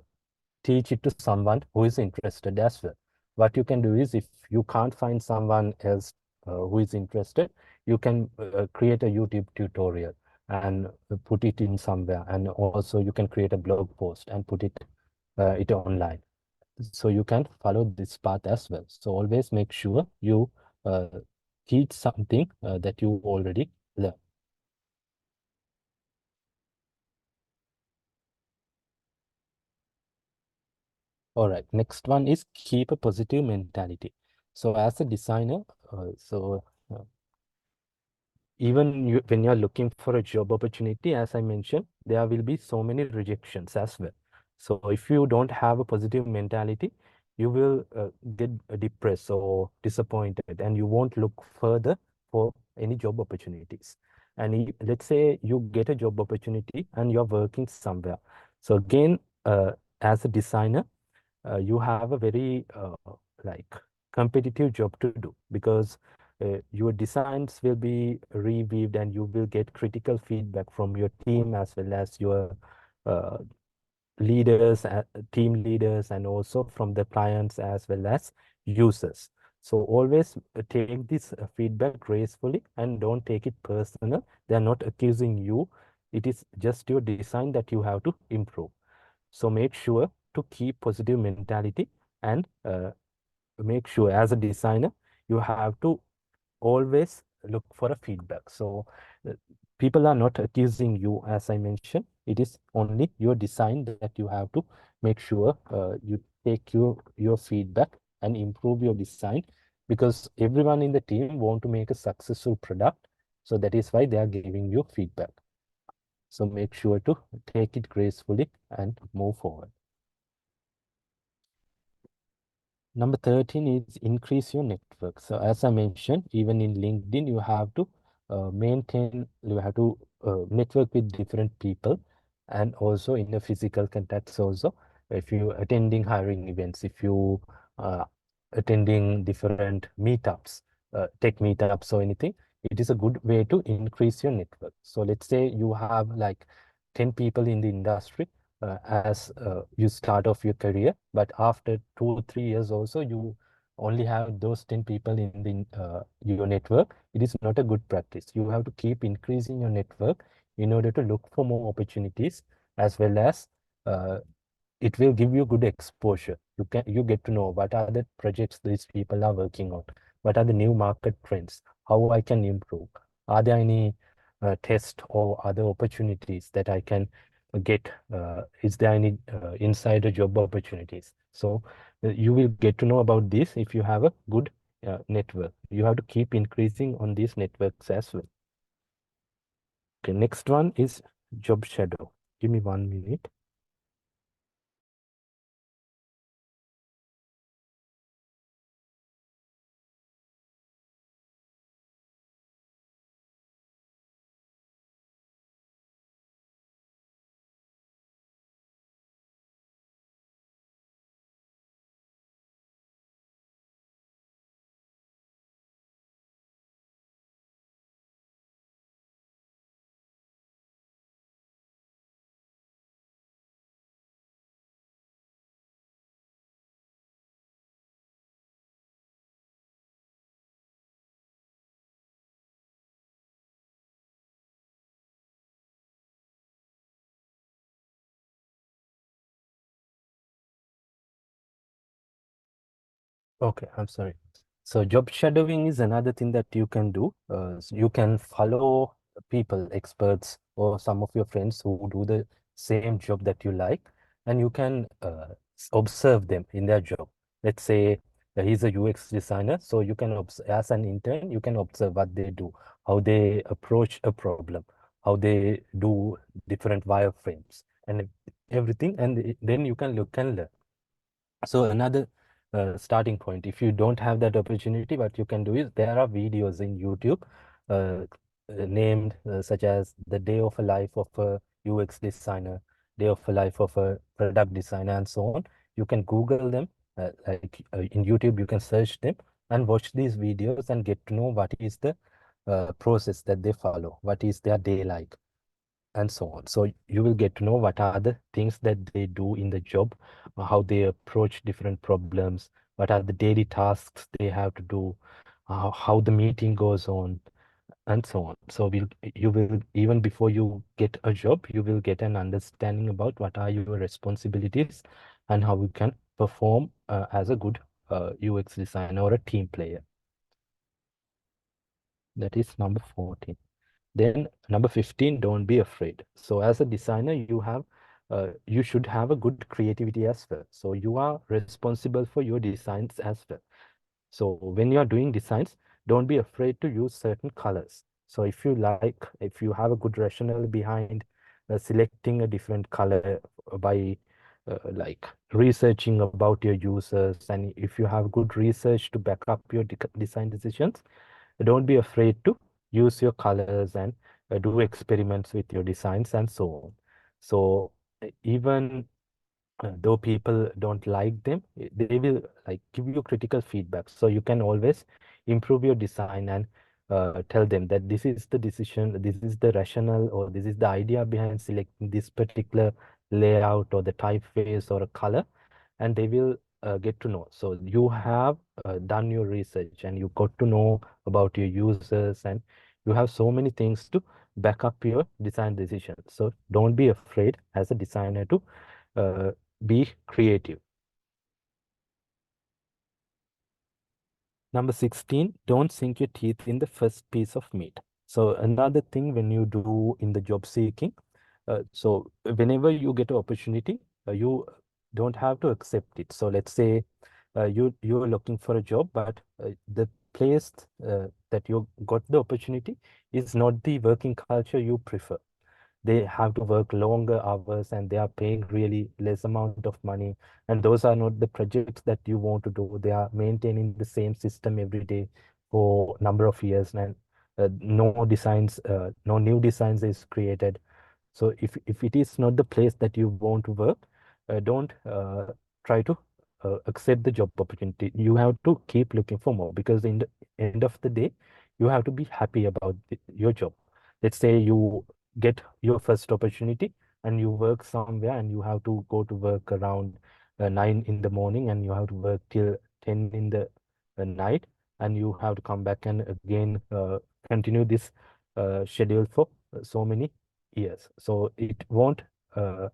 teach it to someone who is interested as well. What you can do is, if you can't find someone else who is interested, you can create a YouTube tutorial and put it in somewhere. And also you can create a blog post and put it online. So you can follow this path as well. So always make sure you uh, teach something that you already learned. All right, next one is keep a positive mentality. So as a designer, uh, even when you're looking for a job opportunity, as I mentioned, there will be so many rejections as well. So if you don't have a positive mentality, you will get depressed or disappointed, and you won't look further for any job opportunities. And let's say you get a job opportunity and you're working somewhere. So again, as a designer, you have a very like competitive job to do, because your designs will be reviewed and you will get critical feedback from your team as well as your uh, leaders, team leaders, and also from the clients as well as users. So always take this feedback gracefully and don't take it personal. They are not accusing you. It is just your design that you have to improve. So make sure to keep positive mentality, and make sure as a designer, you have to always look for a feedback. So uh, people are not accusing you, as I mentioned. It is only your design that you have to make sure you take your feedback and improve your design, because everyone in the team want to make a successful product. So that is why they are giving you feedback. So make sure to take it gracefully and move forward. Number 13 is increase your network. So as I mentioned, even in LinkedIn, you have to network with different people, and also in the physical contacts also. If you attending hiring events, if you attending different meetups, tech meetups or anything, it is a good way to increase your network. So let's say you have like 10 people in the industry as you start off your career, but after 2 or 3 years also you only have those 10 people in your network. It is not a good practice. You have to keep increasing your network in order to look for more opportunities, as well as uh, it will give you good exposure. You get to know what are the projects these people are working on, what are the new market trends, how I can improve. Are there any test or other opportunities that I can get? Is there any insider job opportunities? So you will get to know about this if you have a good network. You have to keep increasing on these networks as well. Okay, next one is job shadow. Give me 1 minute. Okay, I'm sorry. So job shadowing is another thing that you can do. So you can follow people, experts, or some of your friends who do the same job that you like, and you can observe them in their job. Let's say he's a UX designer, so you can as an intern, you can observe what they do, how they approach a problem, how they do different wireframes and everything, and then you can look and learn. So another starting point, if you don't have that opportunity, what you can do is there are videos in YouTube uh, named such as the day of a life of a UX designer, day of a life of a product designer, and so on. You can Google them, in YouTube, you can search them and watch these videos and get to know what is the process that they follow, what is their day like, and so on. So you will get to know what are the things that they do in the job, how they approach different problems, what are the daily tasks they have to do, how the meeting goes on, and so on. So you will, even before you get a job, you will get an understanding about what are your responsibilities and how you can perform as a good UX designer or a team player. That is number 14. Then number 15, don't be afraid. So as a designer, you should have a good creativity as well. So you are responsible for your designs as well. So when you are doing designs, don't be afraid to use certain colors. So if you have a good rationale behind selecting a different color by like researching about your users, and if you have good research to back up your design decisions, don't be afraid to use your colors and do experiments with your designs and so on. So even though people don't like them, they will like give you critical feedback. So you can always improve your design and tell them that this is the decision, this is the rationale, or this is the idea behind selecting this particular layout or the typeface or a color, and they will get to know. So you have done your research and you got to know about your users, and you have so many things to back up your design decisions. So don't be afraid as a designer to uh, be creative. Number 16, don't sink your teeth in the first piece of meat. So another thing when you do in the job seeking, so whenever you get an opportunity, you don't have to accept it. So let's say you're looking for a job, but the place that you got the opportunity is not the working culture you prefer. They have to work longer hours and they are paying really less amount of money, and those are not the projects that you want to do. They are maintaining the same system every day for number of years, and no new designs is created. So if it is not the place that you want to work, don't try to accept the job opportunity. You have to keep looking for more, because in the end of the day, you have to be happy about your job. Let's say you get your first opportunity and you work somewhere and you have to go to work around 9 in the morning, and you have to work till 10 in the night, and you have to come back and again continue this schedule for so many years. So uh,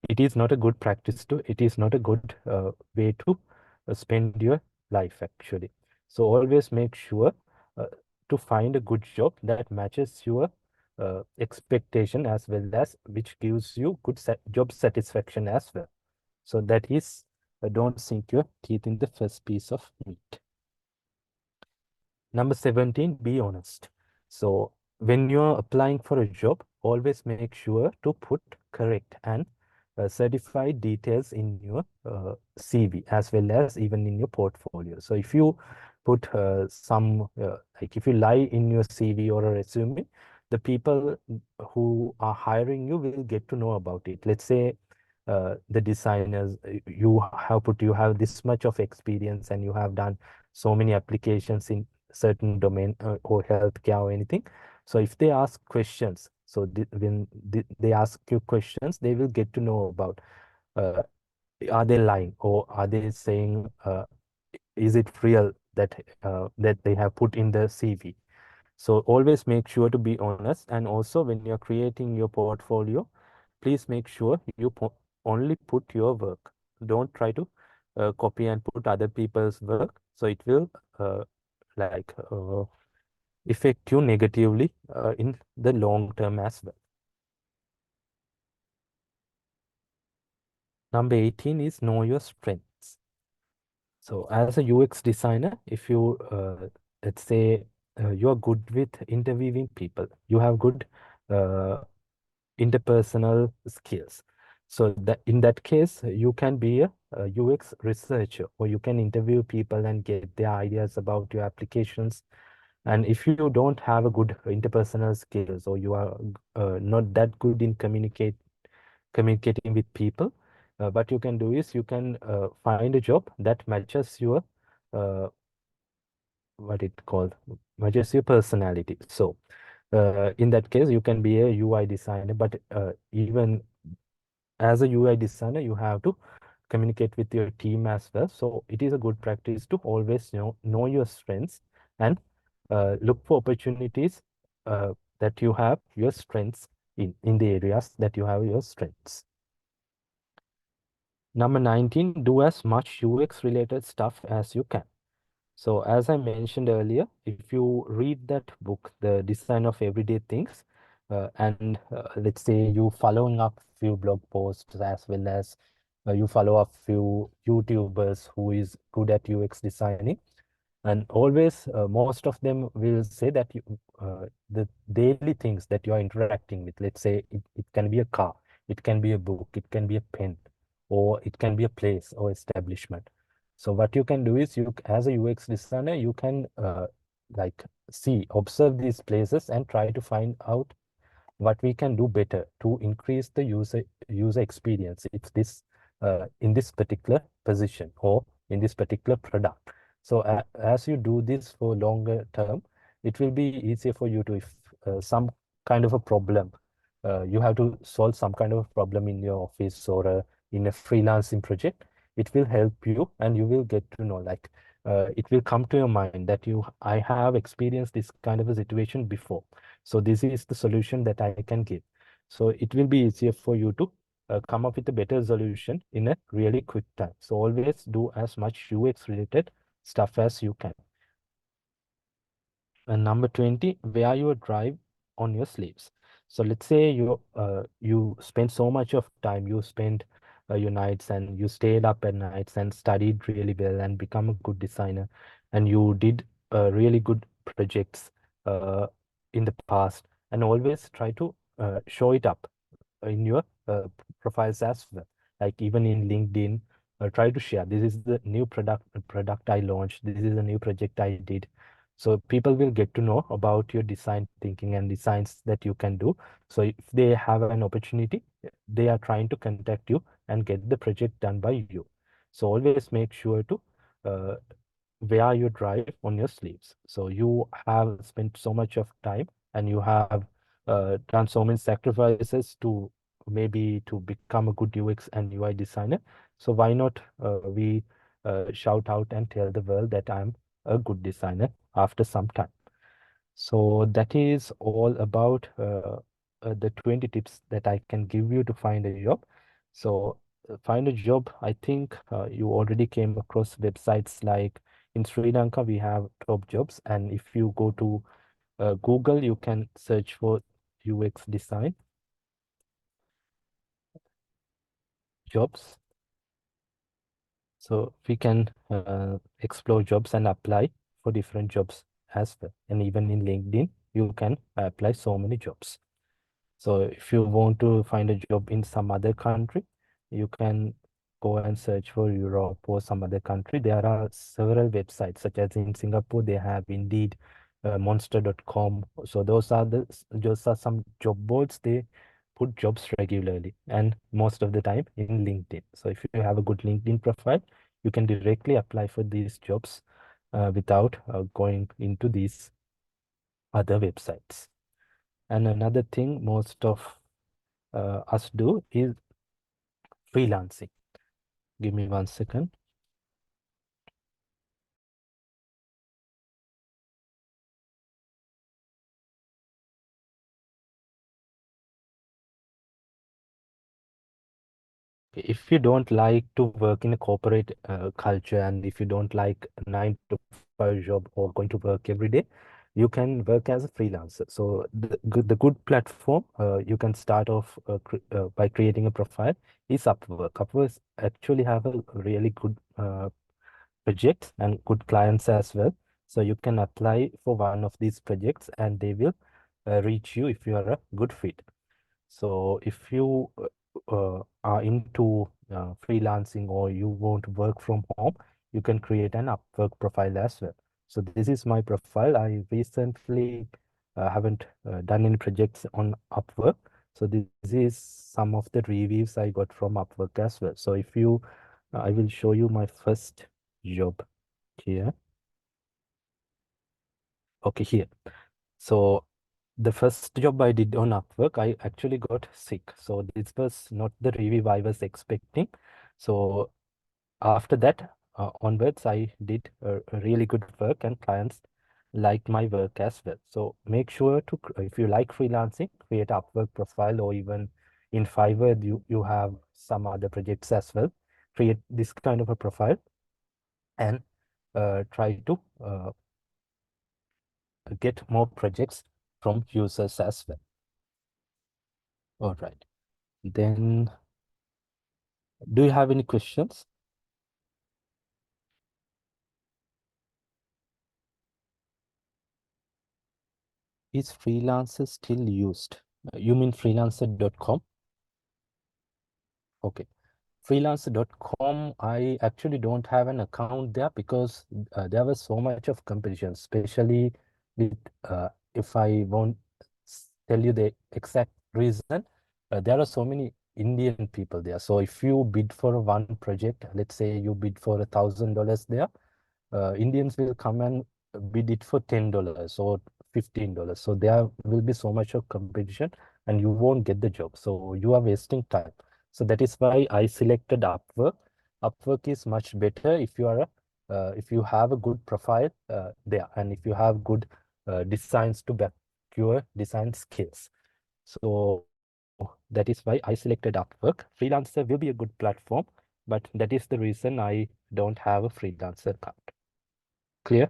it is not a good practice to, it is not a good way to spend your life actually. So always make sure uh, to find a good job that matches your expectation, as well as which gives you good job satisfaction as well. So that is, don't sink your teeth in the first piece of meat. Number 17, be honest. So when you're applying for a job, always make sure to put correct and certified details in your CV, as well as even in your portfolio. So if you put like if you lie in your CV or a resume, the people who are hiring you will get to know about it. Let's say the designers, you have this much of experience and you have done so many applications in certain domain or healthcare or anything. So if they ask questions, so when they ask you questions, they will get to know about uh, are they lying, or are they saying is it real that they have put in the CV. So always make sure to be honest. And also when you're creating your portfolio, please make sure you only put your work. Don't try to copy and put other people's work. So it will uh, like affect you negatively in the long term as well. Number 18 is know your strengths. So as a UX designer, if you let's say you're good with interviewing people, you have good uh, interpersonal skills. So that in that case, you can be a UX researcher, or you can interview people and get their ideas about your applications. And if you don't have a good interpersonal skills, or you are not that good in communicating with people, what you can do is you can find a job that matches your uh, what it called matches your personality. So in that case, you can be a UI designer, but even as a UI designer, you have to communicate with your team as well. So it is a good practice to always know your strengths and look for opportunities that you have your strengths in the areas that you have your strengths. Number 19, do as much UX related stuff as you can. So as I mentioned earlier, if you read that book, The Design of Everyday Things, and let's say you following up few blog posts, as well as you follow a few YouTubers who is good at UX designing, and always most of them will say that the daily things that you are interacting with, let's say it can be a car, it can be a book, it can be a pen, or it can be a place or establishment. So what you can do is, you as a UX designer, you can like observe these places and try to find out what we can do better to increase the user experience if this in this particular position or in this particular product. So as you do this for longer term, it will be easier for you to, if some kind of a problem, you have to solve some kind of a problem in your office, or in a freelancing project, it will help you, and you will get to know, like it will come to your mind that I have experienced this kind of a situation before, so this is the solution that I can give. So it will be easier for you to come up with a better solution in a really quick time. So always do as much UX related stuff as you can. And number 20, wear your drive on your sleeves. So let's say you spend so much of time, you spend your nights, and you stayed up at nights and studied really well and become a good designer, and you did really good projects uh, in the past, and always try to show it up in your profiles as well. Like even in LinkedIn, try to share, this is the new product I launched, this is a new project I did. So people will get to know about your design thinking and designs that you can do. So if they have an opportunity, they are trying to contact you and get the project done by you. So always make sure to uh, wear your drive on your sleeves. So you have spent so much of time, and you have done so many sacrifices to maybe to become a good UX and UI designer. So why not we shout out and tell the world that I'm a good designer after some time. So that is all about the 20 tips that I can give you to find a job. So find a job, I think you already came across websites like in Sri Lanka, we have top jobs. And if you go to Google, you can search for UX design jobs. So we can explore jobs and apply for different jobs as well. And even in LinkedIn, you can apply so many jobs. So if you want to find a job in some other country, you can go and search for Europe or some other country. There are several websites, such as in Singapore, they have Indeed, monster.com. So those are some job boards. They put jobs regularly, and most of the time in LinkedIn. So if you have a good LinkedIn profile, you can directly apply for these jobs without going into these other websites. And another thing most of us do is freelancing. Give me 1 second. If you don't like to work in a corporate culture, and if you don't like a 9 to 5 job or going to work every day, you can work as a freelancer. So the good platform you can start off by creating a profile is Upwork. Upwork actually have a really good projects and good clients as well. So you can apply for one of these projects and they will reach you if you are a good fit. So if you are into freelancing or you want to work from home, you can create an Upwork profile as well. So this is my profile. I recently haven't done any projects on Upwork. So this is some of the reviews I got from Upwork as well. So if you, I will show you my first job here. Okay, here. So the first job I did on Upwork, I actually got sick. So this was not the review I was expecting. So after that onwards, I did a really good work and clients liked my work as well. So make sure to, if you like freelancing, create a Upwork profile, or even in Fiverr, you have some other projects as well. Create this kind of a profile and try to get more projects from users as well. All right. Then, do you have any questions? Is freelancer still used? You mean freelancer.com? Okay. Freelancer.com, I actually don't have an account there because there was so much of competition, especially with, if I won't tell you the exact reason, there are so many Indian people there. So if you bid for one project, let's say you bid for $1,000 there, Indians will come and bid it for $10 or $15. So there will be so much of competition and you won't get the job. So you are wasting time. So that is why I selected Upwork. Upwork is much better if you are if you have a good profile there and if you have good designs to back your design skills. So that is why I selected Upwork. Freelancer will be a good platform, but that is the reason I don't have a freelancer account. Clear?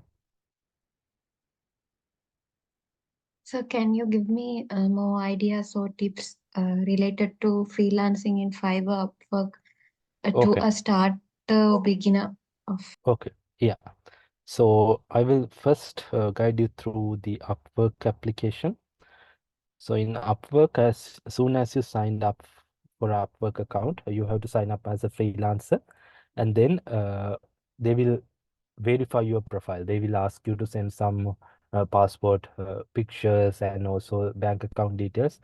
So can you give me more ideas or tips related to freelancing in Fiverr, Upwork, to Okay. a starter beginner of? Okay. Yeah. So I will first guide you through the Upwork application. So in Upwork, as soon as you signed up for Upwork account, you have to sign up as a freelancer, and then they will verify your profile. They will ask you to send some passport pictures and also bank account details.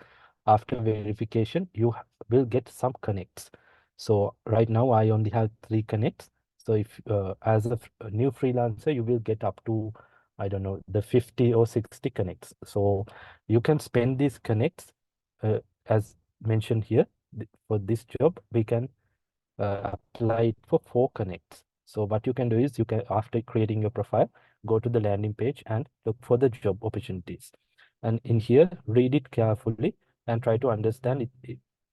After verification, you will get some connects. So right now I only have 3 connects. So if as a new freelancer, you will get up to, I don't know, the 50 or 60 connects. So you can spend these connects as mentioned here. For this job, we can apply it for 4 connects. So what you can do is you can, after creating your profile, go to the landing page and look for the job opportunities. And in here, read it carefully and try to understand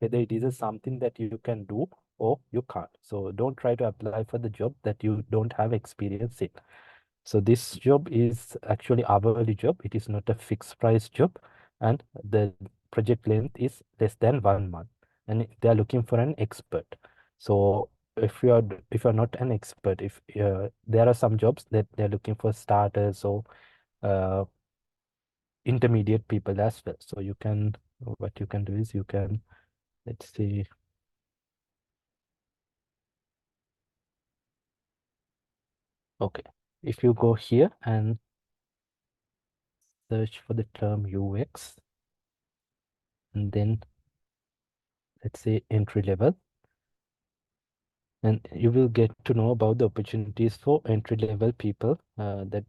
whether it is something that you can do or you can't. So don't try to apply for the job that you don't have experience in. So this job is actually hourly job. It is not a fixed price job, and the project length is less than 1 month. And they are looking for an expert. So if you're not an expert, if there are some jobs that they're looking for starters or uh, intermediate people as well. So you can, what you can do is you can, let's see. Okay, if you go here and search for the term UX, and then let's say entry level, and you will get to know about the opportunities for entry level people that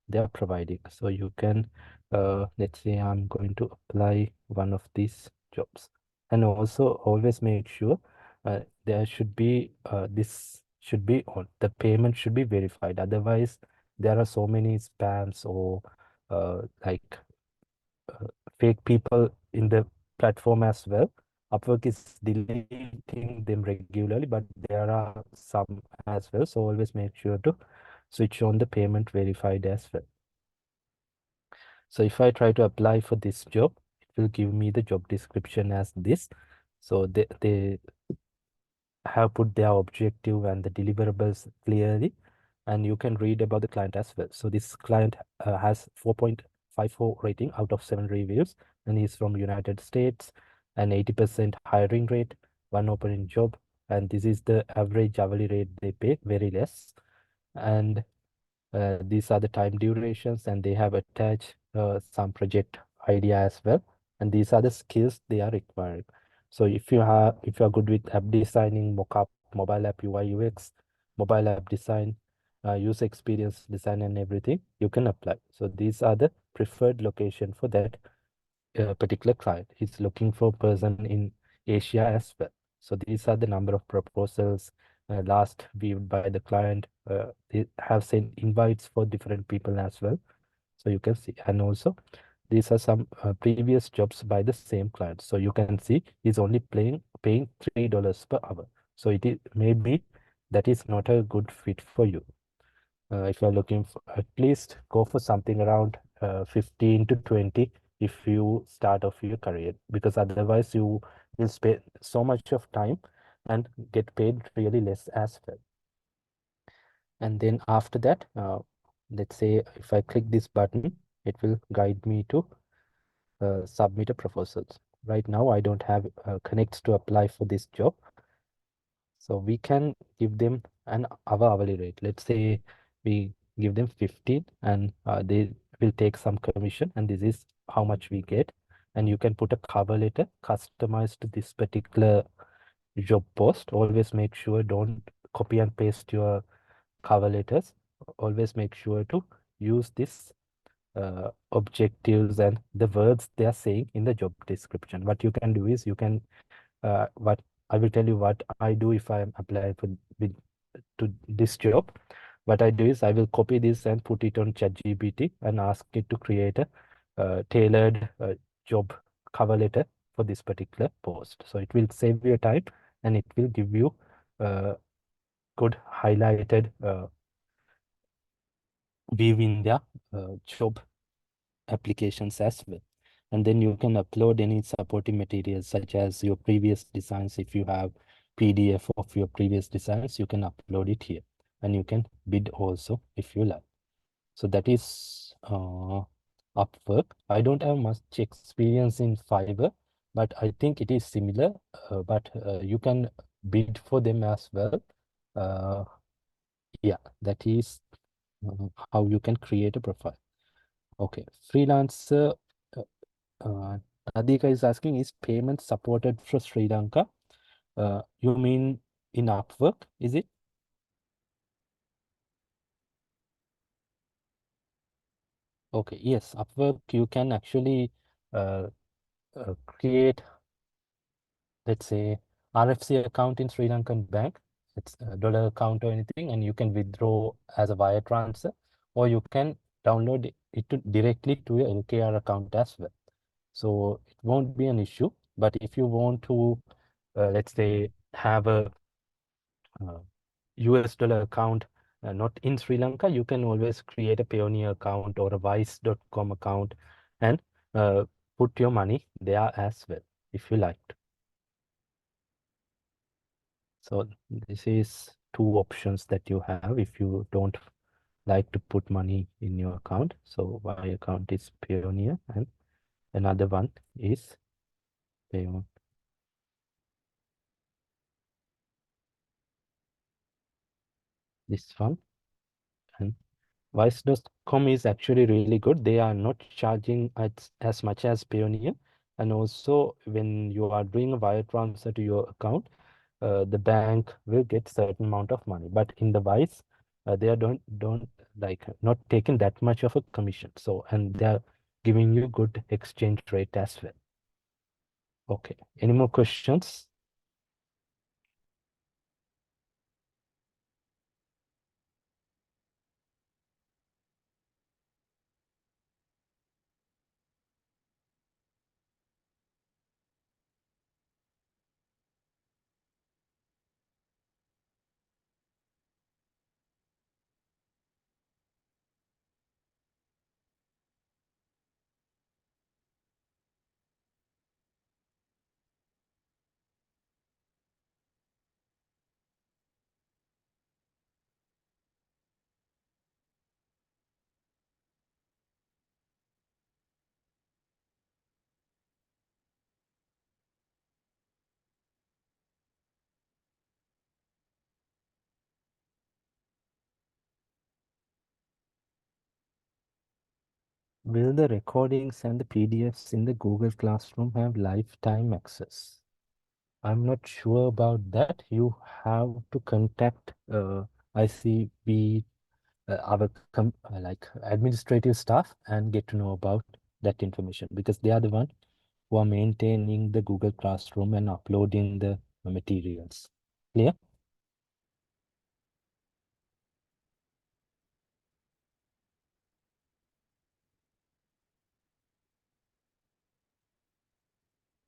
they are providing. So you can, let's say I'm going to apply one of these jobs, and also always make sure there should be this should be on, the payment should be verified. Otherwise, there are so many spams or like fake people in the platform as well. Upwork is deleting them regularly, but there are some as well. So always make sure to switch on the payment verified as well. So if I try to apply for this job, it will give me the job description as this. So they have put their objective and the deliverables clearly. and you can read about the client as well. So this client has 4.54 rating out of 7 reviews, and he's from United States, and 80% hiring rate, one opening job, and this is the average hourly rate they pay, very less. And these are the time durations, and they have attached some project idea as well. And these are the skills they are requiring. So if you are good with app designing, mockup, mobile app UI UX, mobile app design, user experience design, and everything, you can apply. So these are the preferred location for that particular client. He's looking for a person in Asia as well. So these are the number of proposals last viewed by the client. They have sent invites for different people as well. So you can see, and also these are some previous jobs by the same client. So you can see he's only paying $3 per hour. So it is maybe that is not a good fit for you. If you're looking for, at least go for something around 15 to 20 if you start off your career, because otherwise you will spend so much of time and get paid really less as well. And then after that, let's say if I click this button, it will guide me to submit a proposal. Right now I don't have connects to apply for this job, so we can give them an hourly rate. Let's say we give them 15, and they will take some commission, and this is how much we get. And you can put a cover letter customized to this particular job post. Always make sure don't copy and paste your cover letters. Always make sure to use this objectives and the words they are saying in the job description. What you can do is you can what I will tell you what I do if I am applying for to this job. What I do is I will copy this and put it on ChatGPT and ask it to create a tailored job cover letter for this particular post. So it will save your time, and it will give you good highlighted view in their job applications as well. And then you can upload any supporting materials such as your previous designs. If you have PDF of your previous designs, you can upload it here, and you can bid also if you like. So that is Upwork. I don't have much experience in Fiverr, but I think it is similar, but you can bid for them as well. Uh, yeah, that is how you can create a profile. Okay, freelancer. uh, Adhika is asking, is payment supported for Sri Lanka? You mean in Upwork, is it? Okay, yes, Upwork, you can actually create, let's say, RFC account in Sri Lankan bank. It's a dollar account or anything, and you can withdraw as a wire transfer, or you can download it directly to your LKR account as well. So it won't be an issue. But if you want to, let's say, have a US dollar account not in Sri Lanka, you can always create a Payoneer account or a Wise.com account and put your money there as well if you like to. So this is two options that you have if you don't like to put money in your account. So my account is Payoneer, and another one is Payoneer. This one. And Wise.com is actually really good. They are not charging as much as Payoneer. And also, when you are doing a wire transfer to your account, the bank will get certain amount of money. But in the Wise, they are don't like not taking that much of a commission. So, and they are giving you good exchange rate as well. Okay. Any more questions? Will the recordings and the PDFs in the Google Classroom have lifetime access? I'm not sure about that. You have to contact ICB, our like administrative staff, and get to know about that information, because they are the one who are maintaining the Google Classroom and uploading the materials. Clear?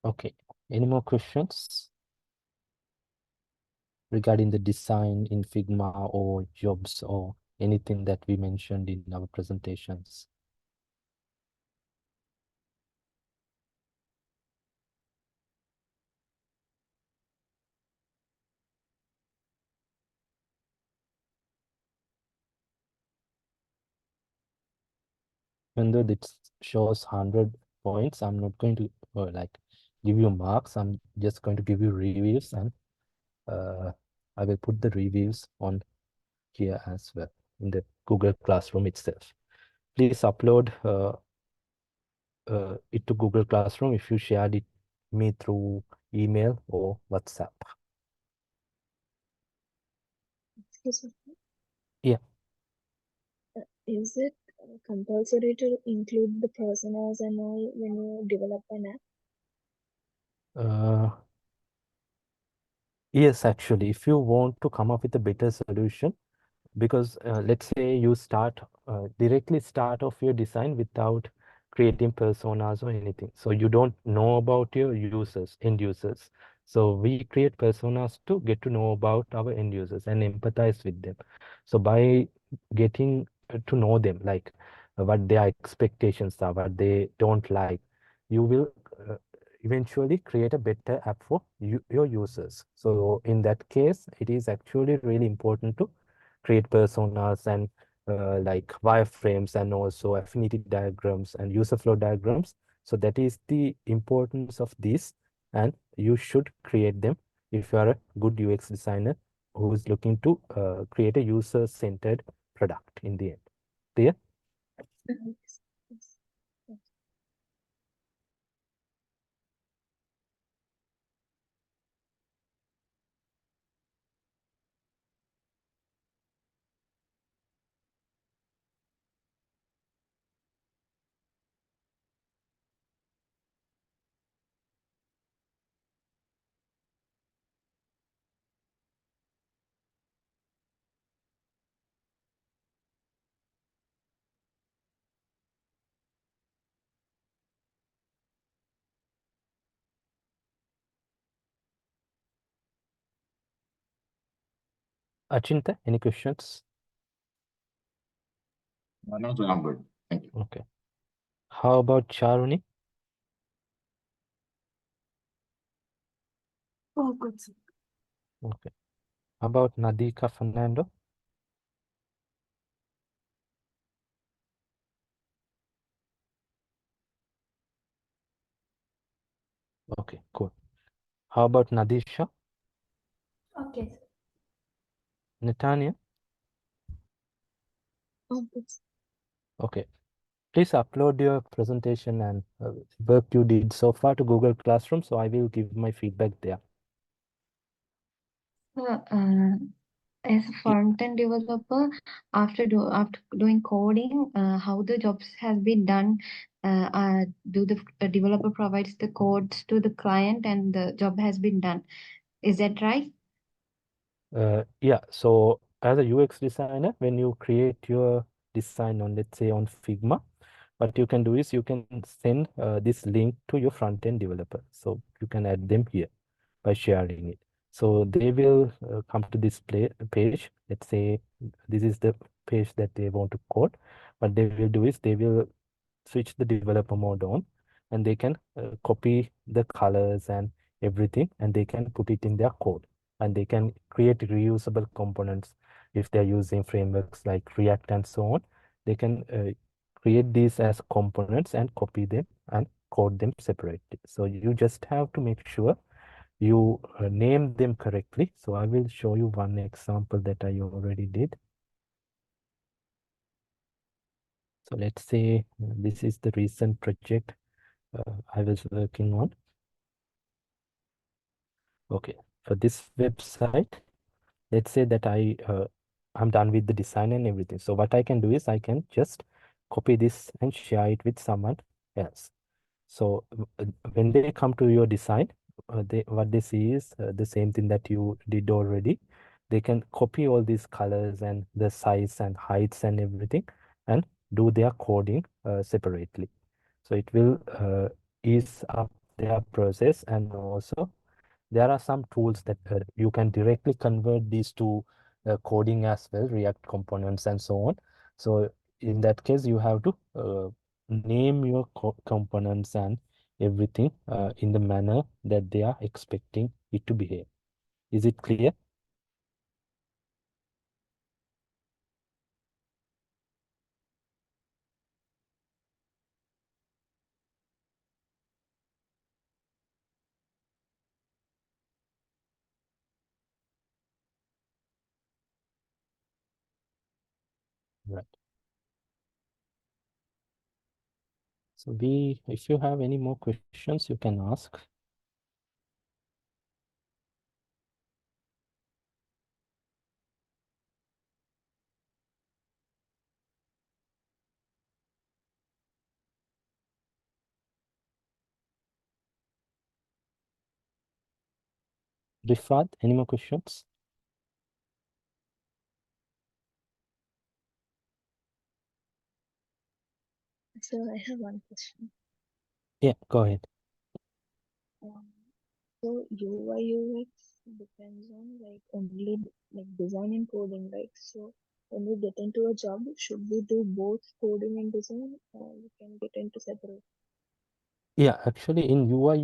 Okay. Any more questions regarding the design in Figma or jobs or anything that we mentioned in our presentations? Even though it shows 100 points, I'm not going to like give you marks. I'm just going to give you reviews, and I will put the reviews on here as well in the Google Classroom itself. Please upload it to Google Classroom if you shared it me through email or WhatsApp. Excuse me. Yeah. Is it compulsory to include the personas and all when you develop an app? Yes, actually, if you want to come up with a better solution, because let's say you start directly start off your design without creating personas or anything, so you don't know about your users, end users. So we create personas to get to know about our end users and empathize with them. So by getting to know them, like what their expectations are, what they don't like, you will uh, eventually create a better app for your users. So in that case, it is actually really important to create personas and like wireframes and also affinity diagrams and user flow diagrams. So that is the importance of this, and you should create them if you are a good UX designer who is looking to create a user-centered product in the end. Clear? Yes, yes. Achinta, any questions? No, sir, I'm good. Thank you. Okay. How about Charuni? Oh, good. Sir. Okay. How about Nadika Fernando? Okay, cool. How about Nadisha? Okay, sir. Netanya? Oh, it's Okay. Please upload your presentation and work you did so far to Google Classroom, so I will give my feedback there. So, as a front-end developer, after doing coding, how the jobs has been done, do the developer provides the codes to the client and the job has been done. Is that right? Yeah, so as a UX designer, when you create your design on, let's say, on Figma, what you can do is you can send this link to your front-end developer. So you can add them here by sharing it. So they will come to this page. Let's say this is the page that they want to code. What they will do is they will switch the developer mode on, and they can copy the colors and everything, and they can put it in their code, and they can create reusable components. If they're using frameworks like React and so on, they can create these as components and copy them and code them separately. So you just have to make sure you name them correctly. So I will show you one example that I already did. So let's say this is the recent project I was working on. Okay, for this website, let's say that I'm done with the design and everything. So what I can do is I can just copy this and share it with someone else. So when they come to your design, what they see is the same thing that you did already. They can copy all these colors and the size and heights and everything and do their coding separately. So it will ease up their process, and also there are some tools that you can directly convert these to coding as well, React components and so on. So in that case, you have to name your components and everything in the manner that they are expecting it to behave. Is it clear? Right. So if you have any more questions, you can ask. Rifat, any more questions? So I have one question. Yeah, go ahead. Um, so UI UX depends on like only like design and coding, right? So when we get into a job, should we do both coding and design, or we can get into separate? Yeah, actually in UI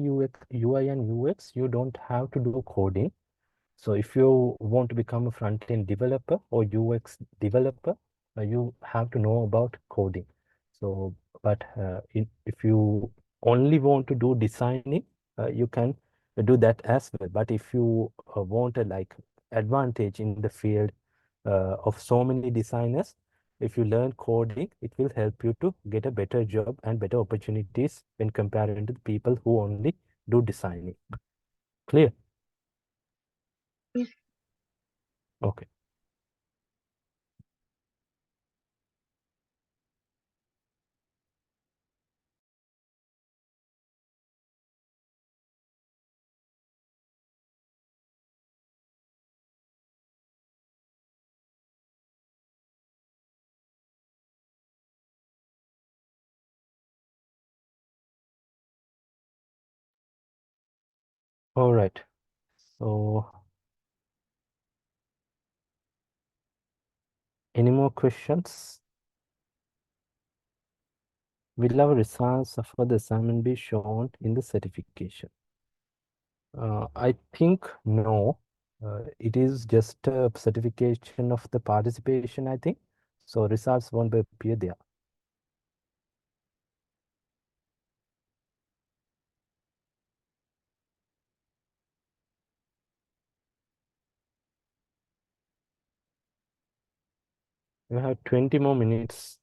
and UX, you don't have to do coding. So if you want to become a front-end developer or UX developer, you have to know about coding. So, but if you only want to do designing, you can do that as well. But if you want a like advantage in the field of so many designers, if you learn coding, it will help you to get a better job and better opportunities when comparing to the people who only do designing. Clear? Yes. Okay. All right. So, any more questions? Will our results for the assignment be shown in the certification? I think no. It is just a certification of the participation, I think. So results won't appear there. You have 20 more minutes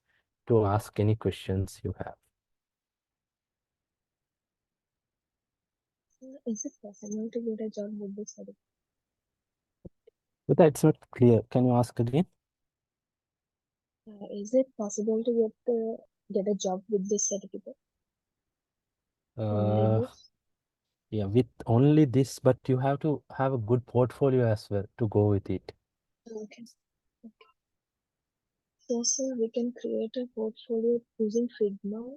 to ask any questions you have. So is it possible to get a job with this certificate? But that's not clear. Can you ask again? Is it possible to get a job with this certificate? Only this? Yeah, with only this, but you have to have a good portfolio as well to go with it. Okay. So, sir, we can create a portfolio using Figma.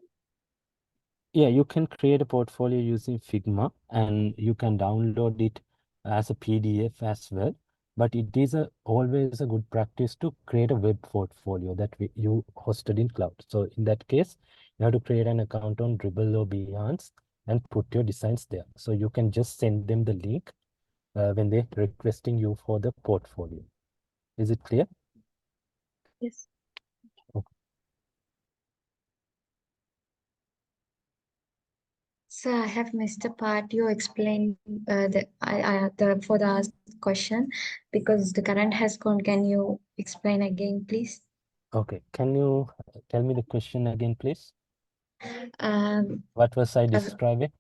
Yeah, you can create a portfolio using Figma and you can download it as a PDF as well. But it is always a good practice to create a web portfolio that you hosted in cloud. So in that case, you have to create an account on Dribble or Behance and put your designs there. So you can just send them the link when they're requesting you for the portfolio. Is it clear? Yes. Okay. So I have missed the part you explained the for the asked question because the current has gone. Can you explain again, please? Okay, can you tell me the question again, please? Um, What was I as, describing?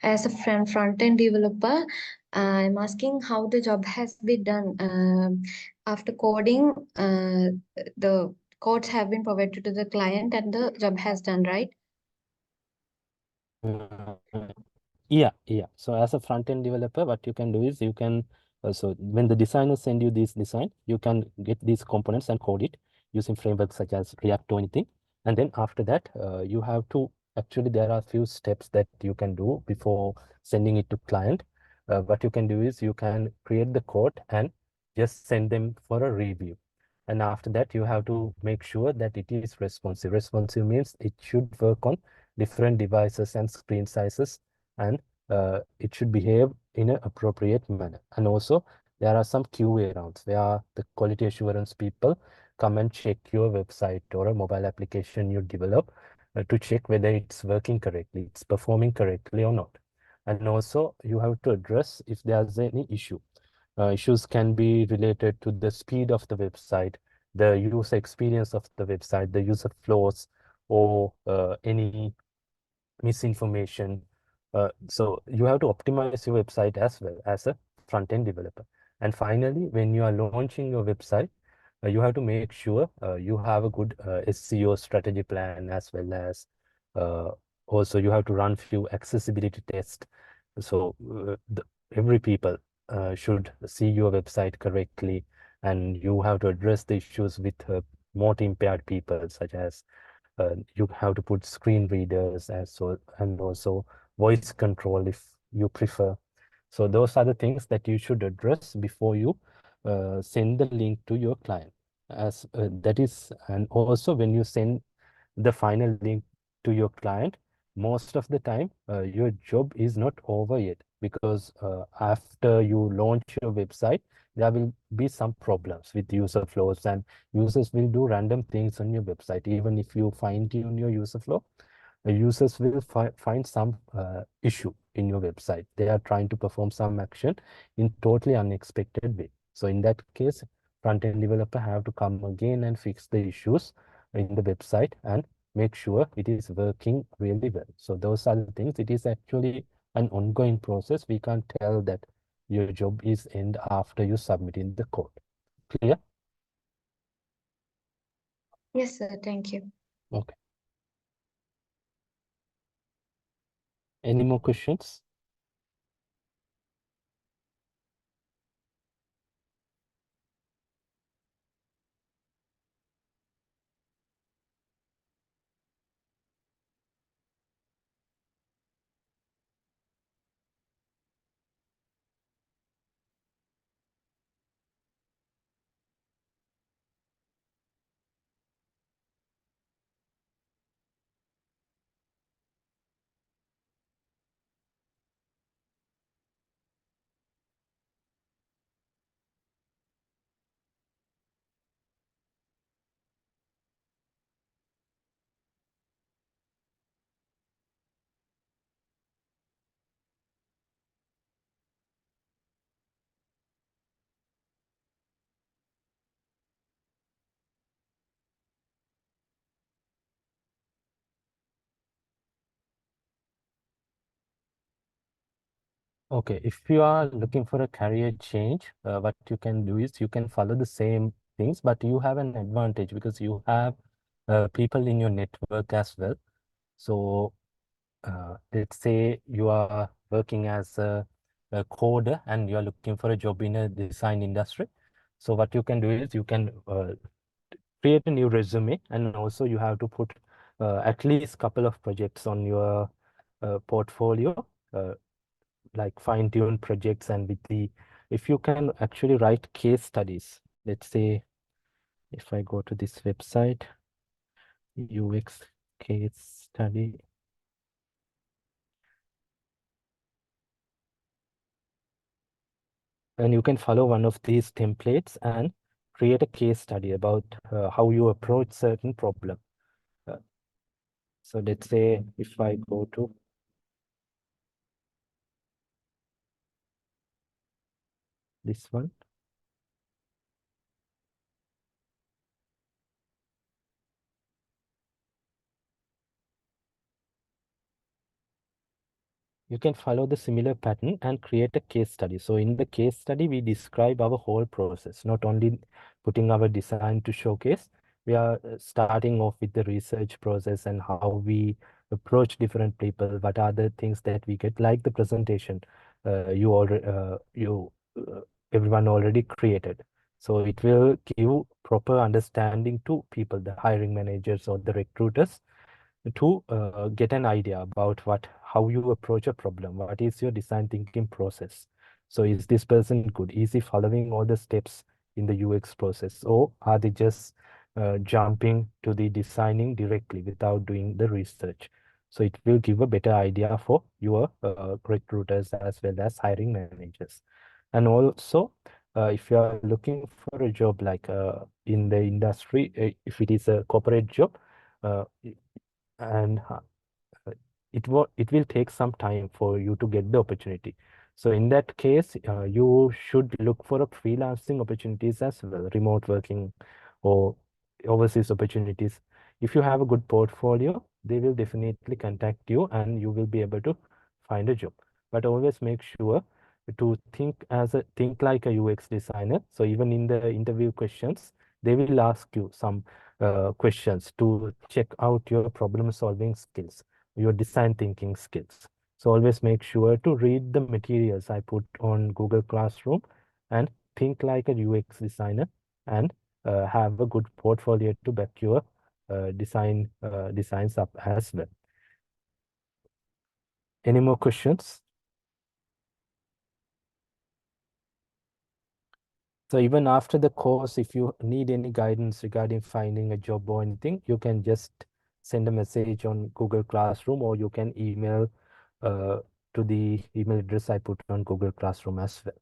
as a front-end developer, I'm asking how the job has been done. After coding, the codes have been provided to the client and the job has done, right? Yeah. So as a front-end developer, what you can do is you can so when the designers send you this design, you can get these components and code it using frameworks such as React or anything. And then after that, you have to actually there are a few steps that you can do before sending it to client. What you can do is you can create the code and just send them for a review. And after that, you have to make sure that it is responsive. Responsive means it should work on different devices and screen sizes, and it should behave in an appropriate manner. And also, there are some QA rounds where the quality assurance people come and check your website or a mobile application you develop to check whether it's working correctly, it's performing correctly or not. And also, you have to address if there's any issue. Issues can be related to the speed of the website, the user experience of the website, the user flows, or any misinformation. So you have to optimize your website as well as a front-end developer. And finally, when you are launching your website, you have to make sure you have a good SEO strategy plan, as well as uh, also you have to run few accessibility tests. So every people should see your website correctly, and you have to address the issues with more impaired people, such as you have to put screen readers as so, and also voice control if you prefer. So those are the things that you should address before you send the link to your client. As that is, and also when you send the final link to your client, most of the time your job is not over yet, because after you launch your website, there will be some problems with user flows, and users will do random things on your website. Even if you fine tune your user flow, users will find some issue in your website. They are trying to perform some action in totally unexpected way. So in that case, front-end developer have to come again and fix the issues in the website and make sure it is working really well. So those are the things. It is actually an ongoing process. We can't tell that your job is end after you submit in the code. Clear? Yes, sir. Thank you. Okay. Any more questions? Okay, if you are looking for a career change, what you can do is you can follow the same things, but you have an advantage because you have people in your network as well. So let's say you are working as a coder and you are looking for a job in a design industry. So what you can do is you can create a new resume, and also you have to put at least couple of projects on your portfolio. Like fine-tune projects, and with the if you can actually write case studies. Let's say if I go to this website, UX case study, and you can follow one of these templates and create a case study about how you approach certain problem. Uh, so let's say if I go to this one, you can follow the similar pattern and create a case study. So in the case study, we describe our whole process, not only putting our design to showcase. We are starting off with the research process and how we approach different people. What are the things that we get, like the presentation everyone already created. So it will give proper understanding to people, the hiring managers or the recruiters, to get an idea about how you approach a problem. What is your design thinking process? So is this person good? Is he following all the steps in the UX process, or are they just jumping to the designing directly without doing the research? So it will give a better idea for your recruiters as well as hiring managers. And also, if you are looking for a job like in the industry, if it is a corporate job, uh, and it will take some time for you to get the opportunity. So in that case, you should look for a freelancing opportunities as well, remote working or overseas opportunities. If you have a good portfolio, they will definitely contact you and you will be able to find a job. But always make sure to think like a UX designer. So even in the interview questions, they will ask you some questions to check out your problem solving skills, your design thinking skills. So always make sure to read the materials I put on Google Classroom and think like a UX designer, and have a good portfolio to back your designs up as well. Any more questions? So even after the course, if you need any guidance regarding finding a job or anything, you can just send a message on Google Classroom, or you can email uh, to the email address I put on Google Classroom as well.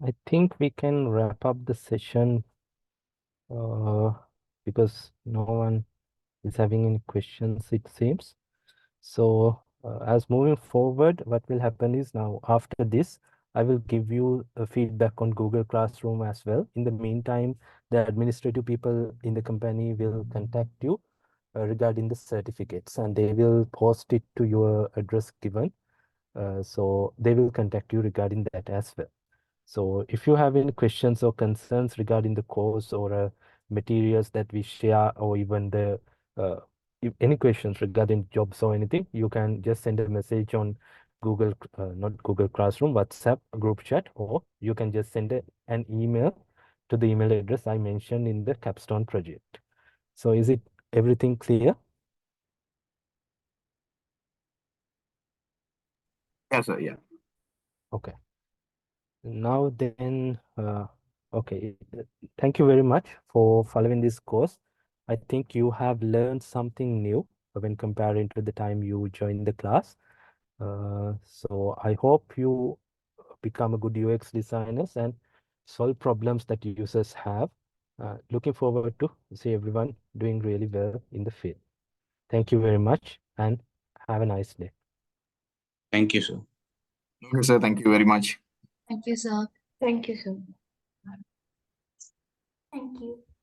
I think we can wrap up the session because no one is having any questions, it seems. So as moving forward, what will happen is, now after this, I will give you a feedback on Google Classroom as well. In the meantime, the administrative people in the company will contact you regarding the certificates, and they will post it to your address given. So they will contact you regarding that as well. So if you have any questions or concerns regarding the course or materials that we share, or even the if any questions regarding jobs or anything, you can just send a message on Google, not Google Classroom, WhatsApp group chat, or you can just send an email to the email address I mentioned in the capstone project. So is it everything clear? Yes, sir. Yeah. Okay. Now then, okay, thank you very much for following this course. I think you have learned something new when comparing to the time you joined the class. So I hope you become a good UX designers and solve problems that users have. Looking forward to see everyone doing really well in the field. Thank you very much and have a nice day. Thank you, sir. Okay, sir. Thank you very much. Thank you, sir. Thank you, sir. Thank you.